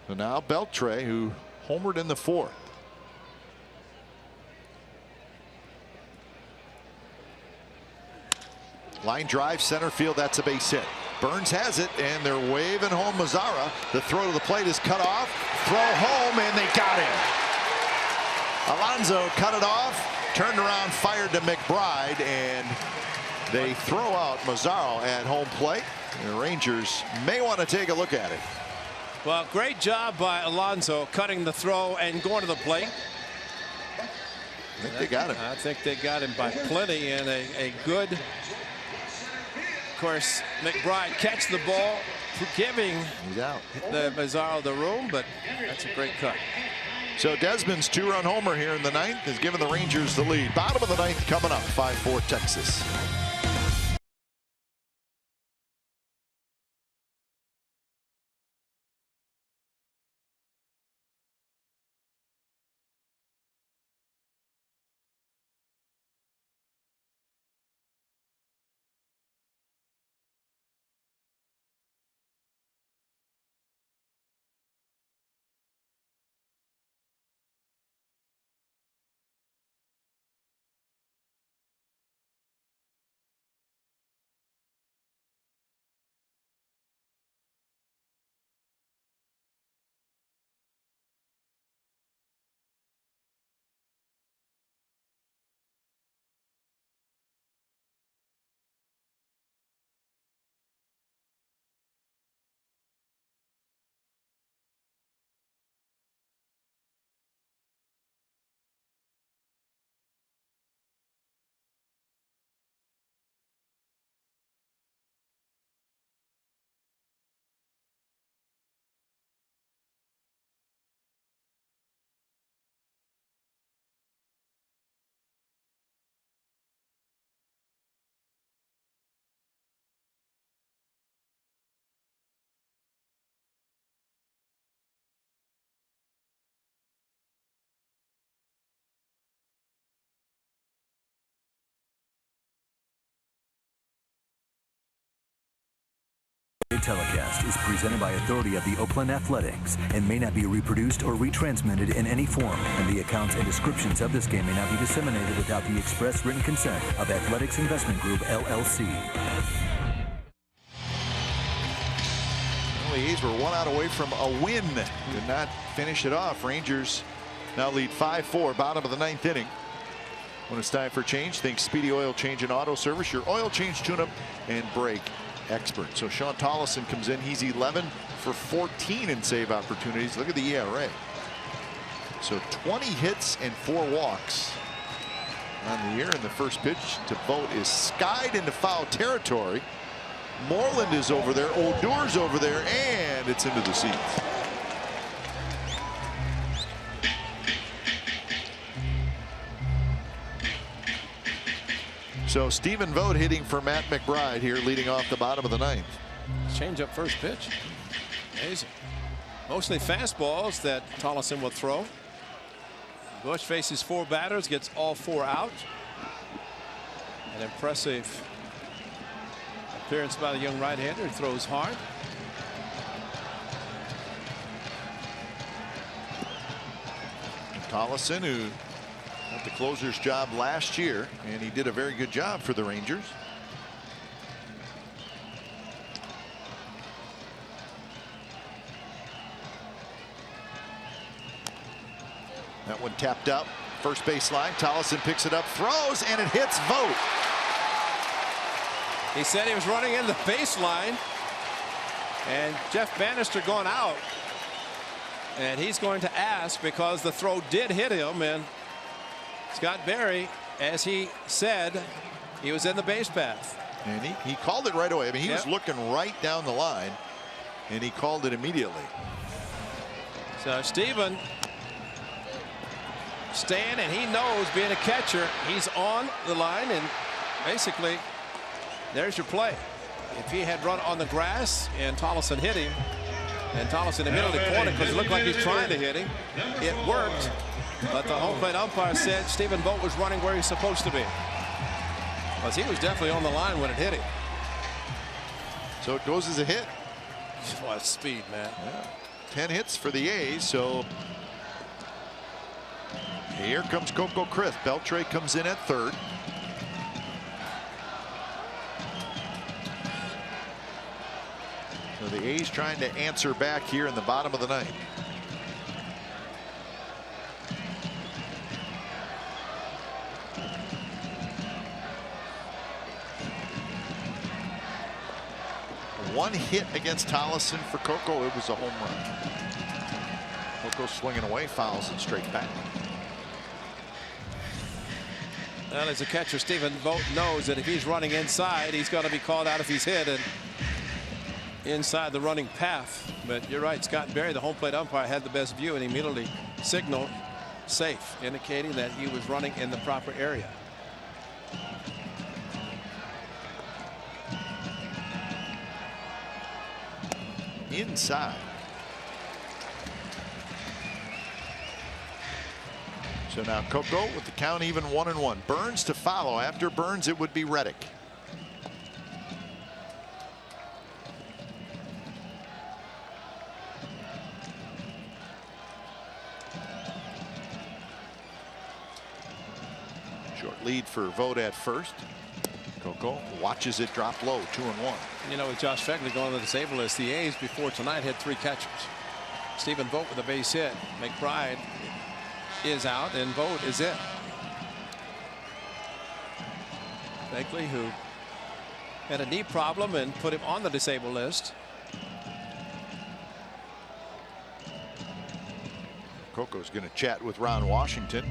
So now Beltre, who homered in the 4th. Line drive, center field. That's a base hit. Burns has it, and they're waving home Mazara. The throw to the plate is cut off. Throw home, and they got him. Alonso cut it off, turned around, fired to McBride, and they throw out Mazzaro at home plate. The Rangers may want to take a look at it. Well, great job by Alonso cutting the throw and going to the plate. I think they got him. I think they got him by plenty, and a good, of course, McBride catch the ball, giving the Mazzaro the room, but that's a great cut. So Desmond's 2-run homer here in the 9th has given the Rangers the lead. Bottom of the 9th coming up, 5-4 Texas. Telecast is presented by authority of the Oakland Athletics and may not be reproduced or retransmitted in any form, and the accounts and descriptions of this game may not be disseminated without the express written consent of Athletics Investment Group, LLC. Well, the A's were 1 out away from a win. Did not finish it off. Rangers now lead 5-4, bottom of the 9th inning. When it's time for change, think Speedy Oil Change and Auto Service, your oil change, tune-up, and brake expert. So Sean Tollefson comes in. He's 11 for 14 in save opportunities. Look at the ERA. So 20 hits and 4 walks. on the year, and the first pitch to Vogt is skied into foul territory. Moreland is over there, Odor's over there, and it's into the seats. So Stephen Vogt hitting for Matt McBride here, leading off the bottom of the ninth. Change up first pitch. Amazing. Mostly fastballs that Tollefson will throw. Bush faces 4 batters, gets all 4 out. An impressive appearance by the young right-hander who throws hard. Tollefson, who got the closer's job last year, and he did a very good job for the Rangers. That one tapped up, first base line. Tollefson picks it up, throws, and it hits Vogt. He said he was running in the baseline, and Jeff Bannister going out, and he's going to ask because the throw did hit him, and Scott Berry, as he said, he was in the base path. And he called it right away. I mean, he was looking right down the line, and he called it immediately. So Stephen staying, and he knows, being a catcher, he's on the line, and basically there's your play. If he had run on the grass and Tollefson hit him, and Tollefson immediately pointed because it looked like he's trying to hit him, it worked, but the home plate umpire said Stephen Vogt was running where he's supposed to be, because he was definitely on the line when it hit him. So it goes as a hit. What speed, man. Yeah. 10 hits for the A's. So here comes Coco Crisp. Beltre comes in at third. So the A's trying to answer back here in the bottom of the ninth. One hit against Tollefson for Coco. It was a home run. Coco swinging away, fouls it straight back. Well, as a catcher, Stephen Vogt knows that if he's running inside, he's got to be called out if he's hit and inside the running path. But you're right, Scott Berry, the home plate umpire, had the best view and immediately signaled safe, indicating that he was running in the proper area. Inside. So now Coco with the count even 1-1. Burns to follow. After Burns, it would be Reddick. Short lead for Vogt at first. Coco watches it drop low, 2-1. You know, with Josh Feckley going on the disabled list, the A's before tonight had 3 catchers. Stephen Vogt with a base hit. McBride is out, and Vogt is in. Feckley, who had a knee problem and put him on the disabled list. Coco's going to chat with Ron Washington.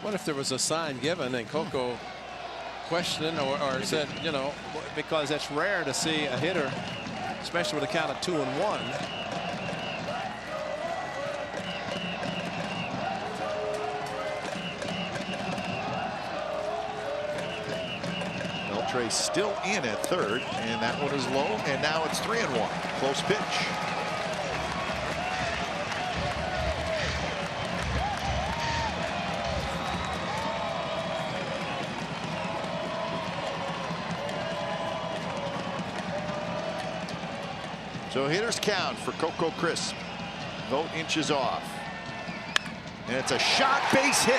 What if there was a sign given and Coco questioned or said, you know, because that's rare to see a hitter, especially with a count of 2-1. Beltre still in at third, and that one is low, and now it's 3-1. Close pitch. So hitters count for Coco Crisp. Vogt inches off. And it's a shot base hit.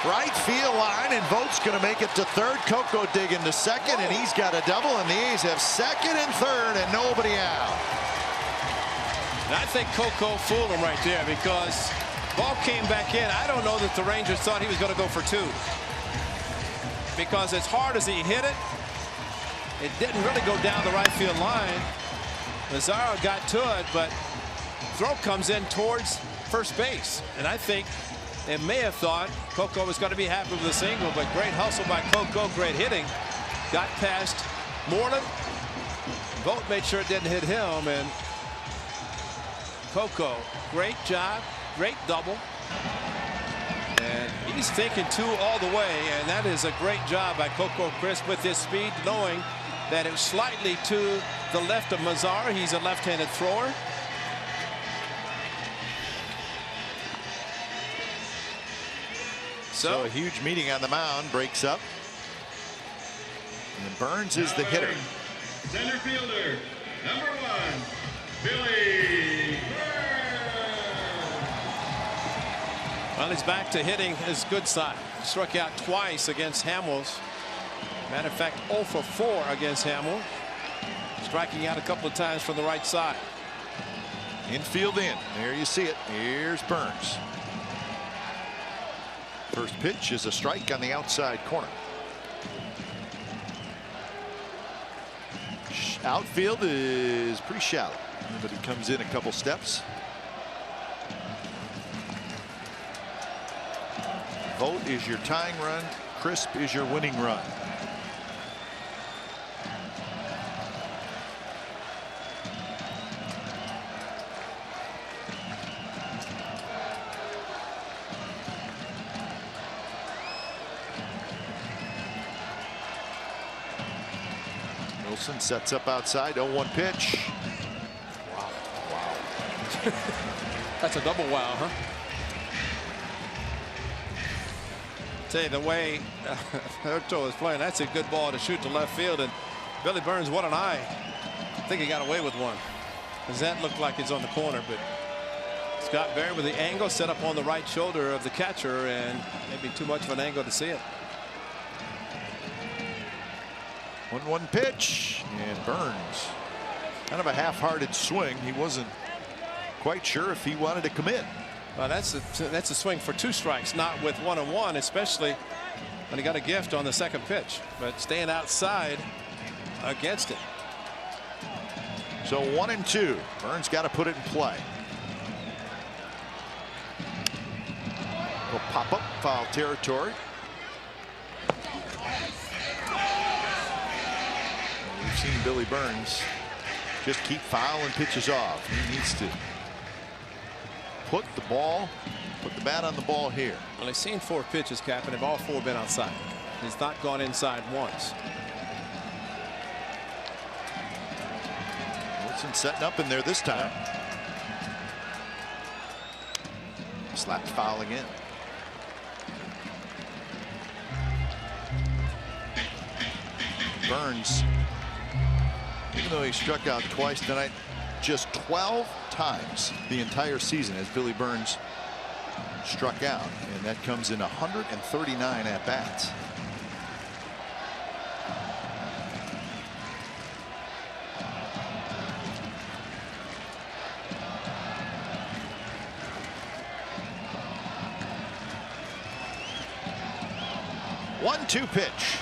Right field line, and Vogt's going to make it to third. Coco digging to second, and he's got a double, and the A's have second and third and nobody out. And I think Coco fooled him right there because ball came back in. I don't know that the Rangers thought he was going to go for 2. because as hard as he hit it, it didn't really go down the right field line. Mazzaro got to it, but throw comes in towards first base. And I think they may have thought Coco was going to be happy with a single, but great hustle by Coco, great hitting. Got past Moreland. Vogt made sure it didn't hit him, and Coco, great job, great double. And he's thinking 2 all the way, and that is a great job by Coco Crisp with his speed, knowing that it was slightly to the left of Mazzaro. He's a left-handed thrower. So a huge meeting on the mound breaks up. And Burns is the hitter. Center fielder, number 1, Billy Burns. Well, he's back to hitting his good side. Struck out twice against Hamels. Matter of fact, 0 for 4 against Hamels. Striking out a couple of times from the right side. Infield in. There you see it. Here's Burns. First pitch is a strike on the outside corner. Outfield is pretty shallow, but he comes in a couple steps. Vogt is your tying run. Crisp is your winning run. Wilson sets up outside. 0-1 pitch. Wow. That's a double wow, huh? Tell you, the way Herto is playing, that's a good ball to shoot to left field, and Billy Burns, what an eye. I think he got away with one, because that looked like it's on the corner, but Scott Berry with the angle set up on the right shoulder of the catcher, and maybe too much of an angle to see it. 1-1 pitch, and Burns, kind of a half-hearted swing. He wasn't quite sure if he wanted to commit. Well, that's a swing for 2 strikes, not with 1-1, especially when he got a gift on the second pitch, but staying outside against it. So 1-2. Burns got to put it in play. Will pop up, foul territory. And we've seen Billy Burns just keep fouling pitches off. He needs to put the bat on the ball here. Well, he's seen 4 pitches, Cap, and they've all 4 been outside. He's not gone inside once. Wilson setting up in there this time. Slapped foul again. Burns, even though he struck out twice tonight, just 12 times the entire season as Billy Burns struck out, and that comes in 139 at bats. One-two pitch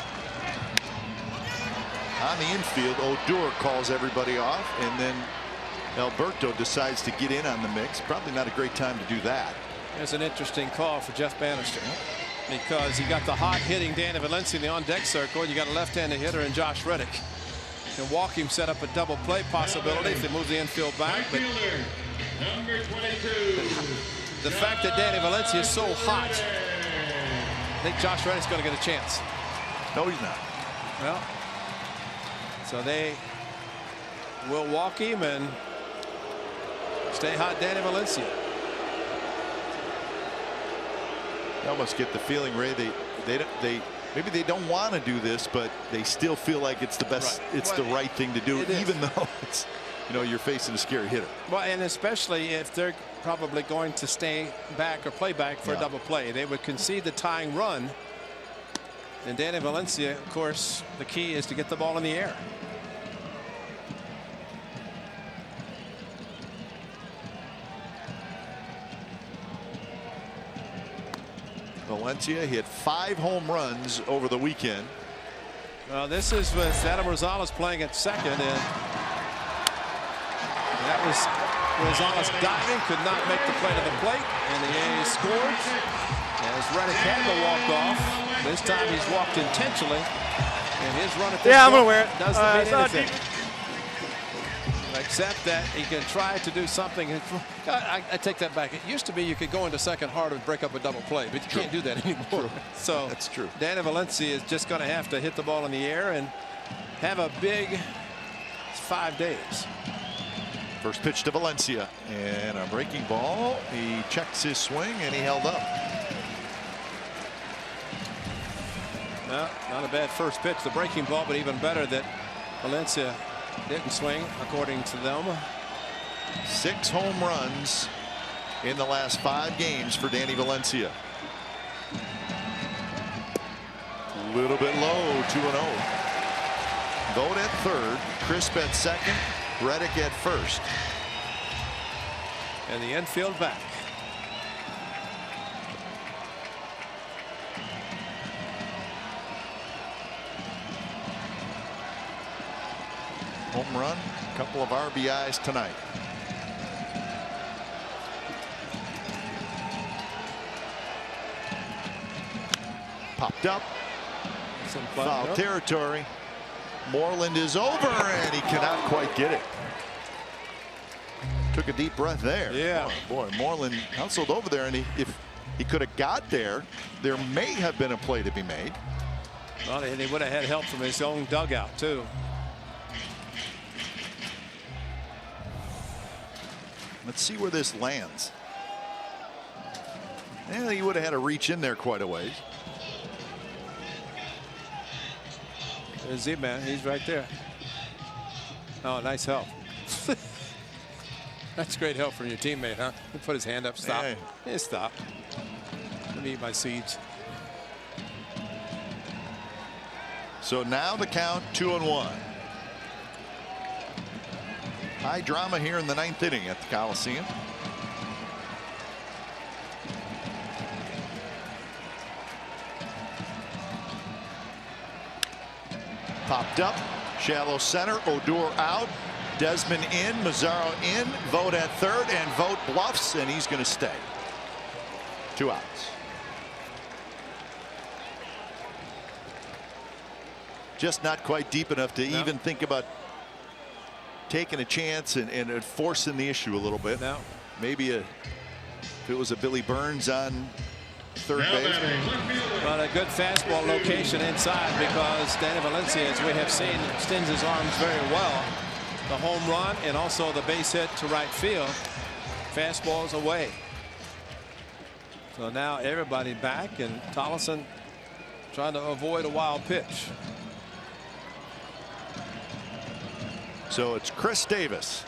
on the infield. Odor calls everybody off, and then Alberto decides to get in on the mix. Probably not a great time to do that. There's an interesting call for Jeff Bannister, because you got the hot hitting Danny Valencia in the on-deck circle, and you got a left-handed hitter in Josh Reddick. Milwaukee set up a double play possibility if they move the infield back. But Number 22. the fact that Danny Valencia is so hot, I think Josh Reddick's going to get a chance. No, he's not. Well, so they will walk him and stay hot Danny Valencia. I almost get the feeling, Ray, maybe they don't want to do this, but they still feel like it's the best, it's the right thing to do, even though it's, you're facing a scary hitter. Well, and especially if they're probably going to stay back or play back for a double play. They would concede the tying run. And Danny Valencia, of course, the key is to get the ball in the air. The Valencia hit 5 home runs over the weekend. Well, this is with Adam Rosales playing at second, and that was Rosales diving, could not make the play to the plate, and the A's scored. As Reddick had to walk off. This time he's walked intentionally, and his run at this I'm gonna wear it. doesn't mean anything. Except that he can try to do something. I take that back. It used to be you could go into second hard and break up a double play, but you can't do that anymore. True. So that's true. Danny Valencia is just going to have to hit the ball in the air and have a big 5 days. First pitch to Valencia, and a breaking ball. He checks his swing, and he held up. No, not a bad first pitch, the breaking ball, but even better that Valencia didn't swing, according to them. 6 home runs in the last 5 games for Danny Valencia. A little bit low, 2-0. Vogt at third, Crisp at second, Reddick at first. And the infield back. Home run, a couple of RBIs tonight. Popped up. Some Foul territory. Moreland is over, and he cannot quite get it. Took a deep breath there. Yeah. Boy, Moreland hustled over there, and if he could have got there, there may have been a play to be made. Well, and he would have had help from his own dugout, too. Let's see where this lands. Yeah, he would have had to reach in there quite a ways. There's Z-Man. He's right there. Oh, nice help. That's great help from your teammate, huh? He put his hand up. Stop. Hey. Hey, stop. Let me eat my seeds. So now the count 2-1. High drama here in the 9th inning at the Coliseum. Popped up, shallow center, Odor out, Desmond in, Mazzaro in, Vogt at third, and Vogt bluffs, and he's going to stay. 2 outs. Just not quite deep enough to even think about taking a chance and forcing the issue a little bit. No. Maybe if it was a Billy Burns on third base. But a good fastball location inside, because Danny Valencia, as we have seen, extends his arms very well. The home run and also the base hit to right field. Fastballs away. So now everybody back, and Tollefson trying to avoid a wild pitch. So it's Chris Davis.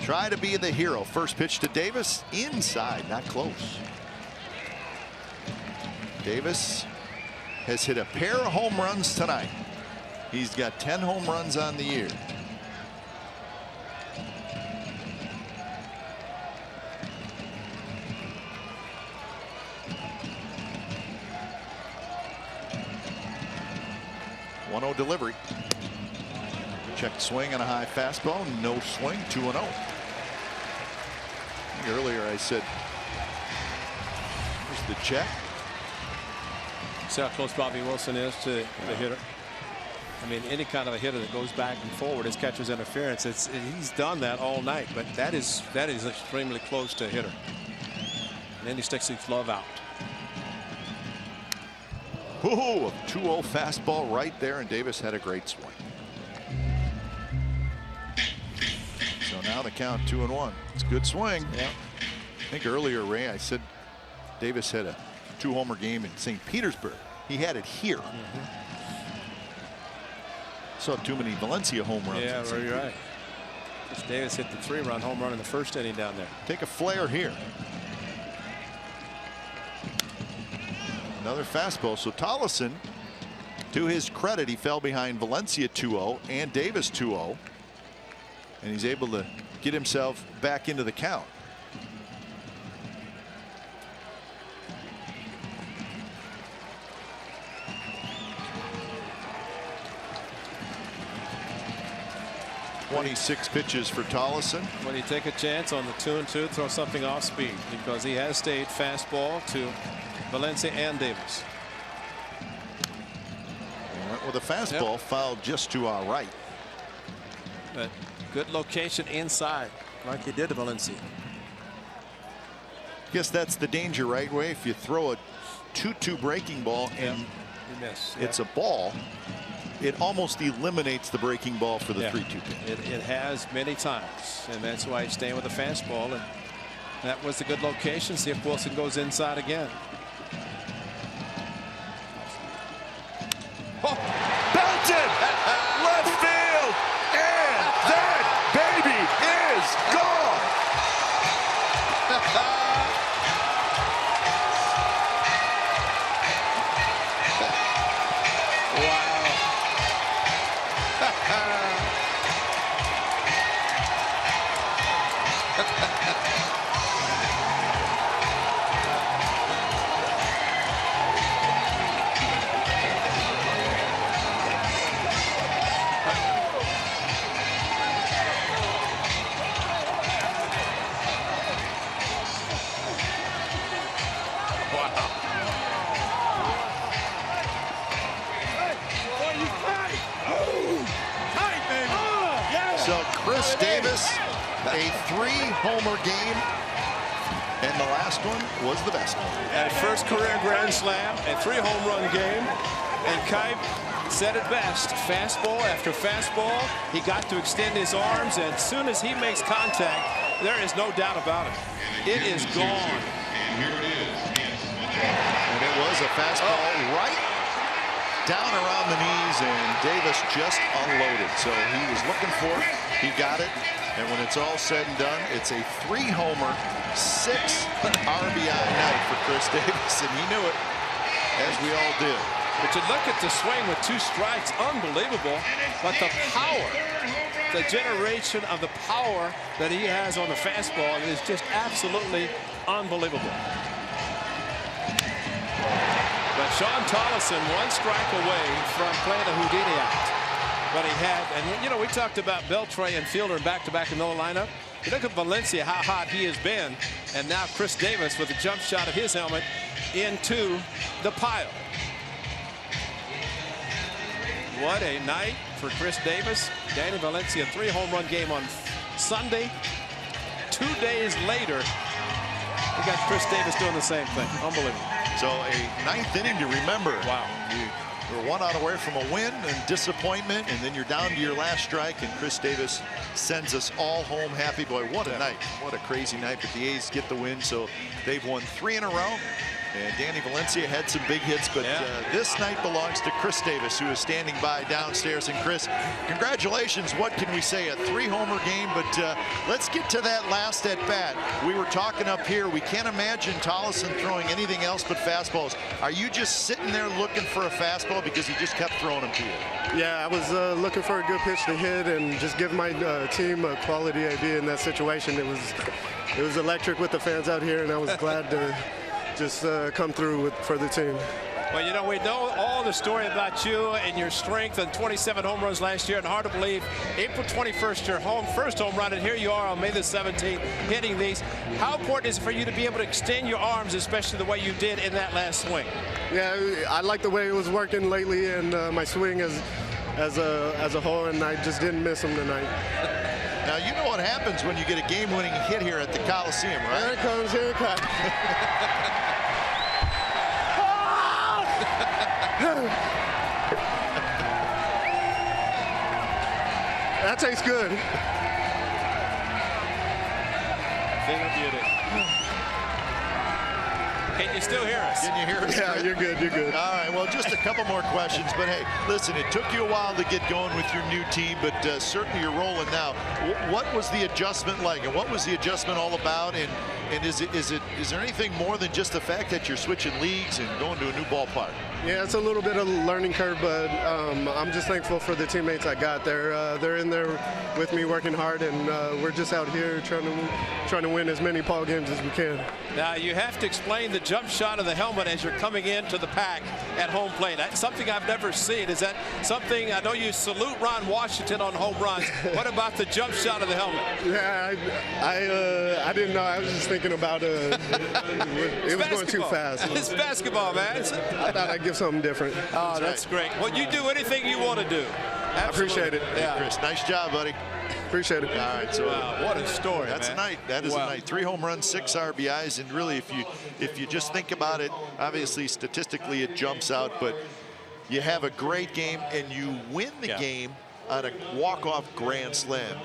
Try to be the hero. First pitch to Davis, inside, not close. Davis has hit a pair of home runs tonight. He's got 10 home runs on the year. .1-0 delivery. Check swing and a high fastball. No swing. 2-0. Earlier I said, here's the check. See how close Bobby Wilson is to the hitter. I mean, any kind of a hitter that goes back and forward is catcher's interference. He's done that all night, but that is extremely close to a hitter. And then he sticks his glove out. Ooh, a 2-0 fastball right there, and Davis had a great swing. So now the count 2-1. It's a good swing. Yeah. I think earlier, Ray, I said Davis had a 2-homer game in St. Petersburg. He had it here. Saw too many Valencia home runs. Yeah, very right. Davis hit the 3-run home run in the first inning down there. Take a flare here. Another fastball. So Tollefson, to his credit, he fell behind Valencia 2-0 and Davis 2-0. And he's able to get himself back into the count. 26 pitches for Tollison. When you take a chance on the 2-2, throw something off speed, because he has stayed fastball to Valencia and Davis. With a fastball fouled just to our right. But good location inside, like he did to Valencia. Guess that's the danger, right? Way if you throw a 2-2 breaking ball and you miss, it's a ball, it almost eliminates the breaking ball for the 3-2 pitch. It has many times, and that's why he's staying with the fastball. And that was a good location. See if Wilson goes inside again. Oh, belted left field, and that baby is gone. So Chris Davis, a 3-homer game, and the last one was the best one. And first career grand slam, a 3-home-run game, and Kipe said it best. Fastball after fastball, he got to extend his arms, and as soon as he makes contact, there is no doubt about it. It is gone. And here it is. And it was a fastball right down around the knees, and Davis just unloaded. So he was looking for it. He got it. And when it's all said and done, it's a 3-homer, 6 RBI night for Chris Davis, and he knew it, as we all did. But you look at the swing with 2 strikes, unbelievable. But the power, the generation of the power that he has on the fastball is just absolutely unbelievable. But Sean Tollison 1 strike away from playing a Houdini out. But he had, and you know, we talked about Beltre and Fielder back-to-back in the lineup. You look at Valencia, how hot he has been, and now Chris Davis with a jump shot of his helmet into the pile. What a night for Chris Davis. Danny Valencia, 3-home-run game on Sunday. 2 days later, we got Chris Davis doing the same thing. Unbelievable. So a 9th inning to remember. Wow. You're 1 out away from a win and disappointment, and then you're down to your last strike, and Chris Davis sends us all home happy. Boy, what a night. What a crazy night. But the A's get the win, so they've won 3 in a row. And Danny Valencia had some big hits, but this night belongs to Chris Davis, who is standing by downstairs. And Chris, congratulations. What can we say? A 3-homer game, but let's get to that last at bat. We were talking up here. We can't imagine Tollison throwing anything else but fastballs. Are you just sitting there looking for a fastball because he just kept throwing them to you? Yeah, I was looking for a good pitch to hit and just give my team a quality idea in that situation. It was electric with the fans out here, and I was glad to just come through for the team. Well, you know, we know all the story about you and your strength and 27 home runs last year, and hard to believe April 21st, your first home run, and here you are on May the 17th hitting these. How important is it for you to be able to extend your arms, especially the way you did in that last swing? Yeah, I like the way it was working lately, and my swing as a whole, and I just didn't miss them tonight. Now, you know what happens when you get a game-winning hit here at the Coliseum, right? Here it comes, here it comes. That tastes good. Thing of beauty. Can you still hear us? Can you hear us? Yeah, you're good, you're good. All right, well, just a couple more questions. But, hey, listen, it took you a while to get going with your new team, but certainly you're rolling now. What was the adjustment like, and what was the adjustment all about? And And is there anything more than just the fact that you're switching leagues and going to a new ballpark? Yeah, it's a little bit of a learning curve, but I'm just thankful for the teammates I got. They're in there with me working hard, and we're just out here trying to win as many ball games as we can. Now you have to explain the jump shot of the helmet as you're coming into the pack at home plate. That's something I've never seen. Is that something? I know you salute Ron Washington on home runs. What about the jump shot of the helmet? Yeah, I didn't know. I was just thinking about it was going too fast. It's basketball, man. I thought I'd give something different. Oh, that's great. Well, you do anything you want to do. Absolutely. I appreciate it. Yeah. Hey, Chris, nice job, buddy. Appreciate it. All right, so what a story. That's man. a night. That is a night. 3 home runs, 6 RBIs, and really, if you just think about it, obviously statistically it jumps out, but you have a great game and you win the game on a walk-off grand slam.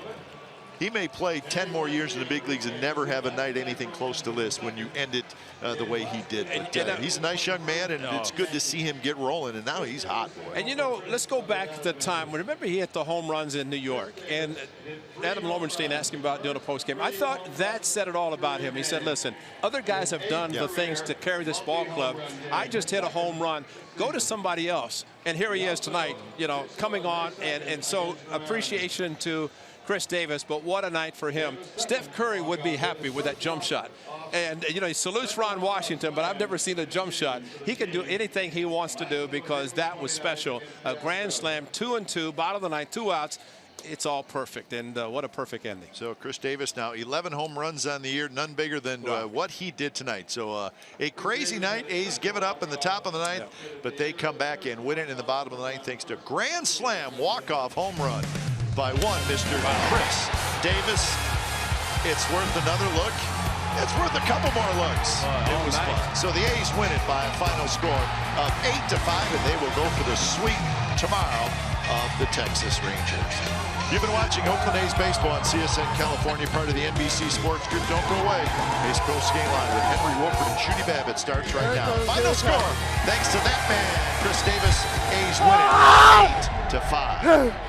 He may play 10 more years in the big leagues and never have a night anything close to this when you end it the way he did. But he's a nice young man, and it's good to see him get rolling, and now he's hot. And, you know, let's go back to the time. Remember he hit the home runs in New York, and Adam Lowenstein asked him about doing a postgame. I thought that said it all about him. He said, listen, other guys have done the things to carry this ball club. I just hit a home run. Go to somebody else. And here he is tonight, you know, coming on, and so appreciation to Chris Davis, but what a night for him. Steph Curry would be happy with that jump shot. And, you know, he salutes Ron Washington, but I've never seen a jump shot. He can do anything he wants to do because that was special. A grand slam, 2-2, bottom of the ninth, 2 outs. It's all perfect, and what a perfect ending. So Chris Davis now 11 home runs on the year, none bigger than what he did tonight. So a crazy night. A's give it up in the top of the ninth, but they come back and win it in the bottom of the ninth thanks to grand slam walk-off home run by Mr. Chris Davis. It's worth another look. It's worth a couple more looks. It was fun. So the A's win it by a final score of 8-5, and they will go for the sweep tomorrow of the Texas Rangers. You've been watching Oakland A's baseball on CSN California, part of the NBC Sports Group. Don't go away. A's Coast Game Live with Henry Wolford and Shooty Babbitt starts right now. Final score, thanks to that man, Chris Davis. A's win it 8-5.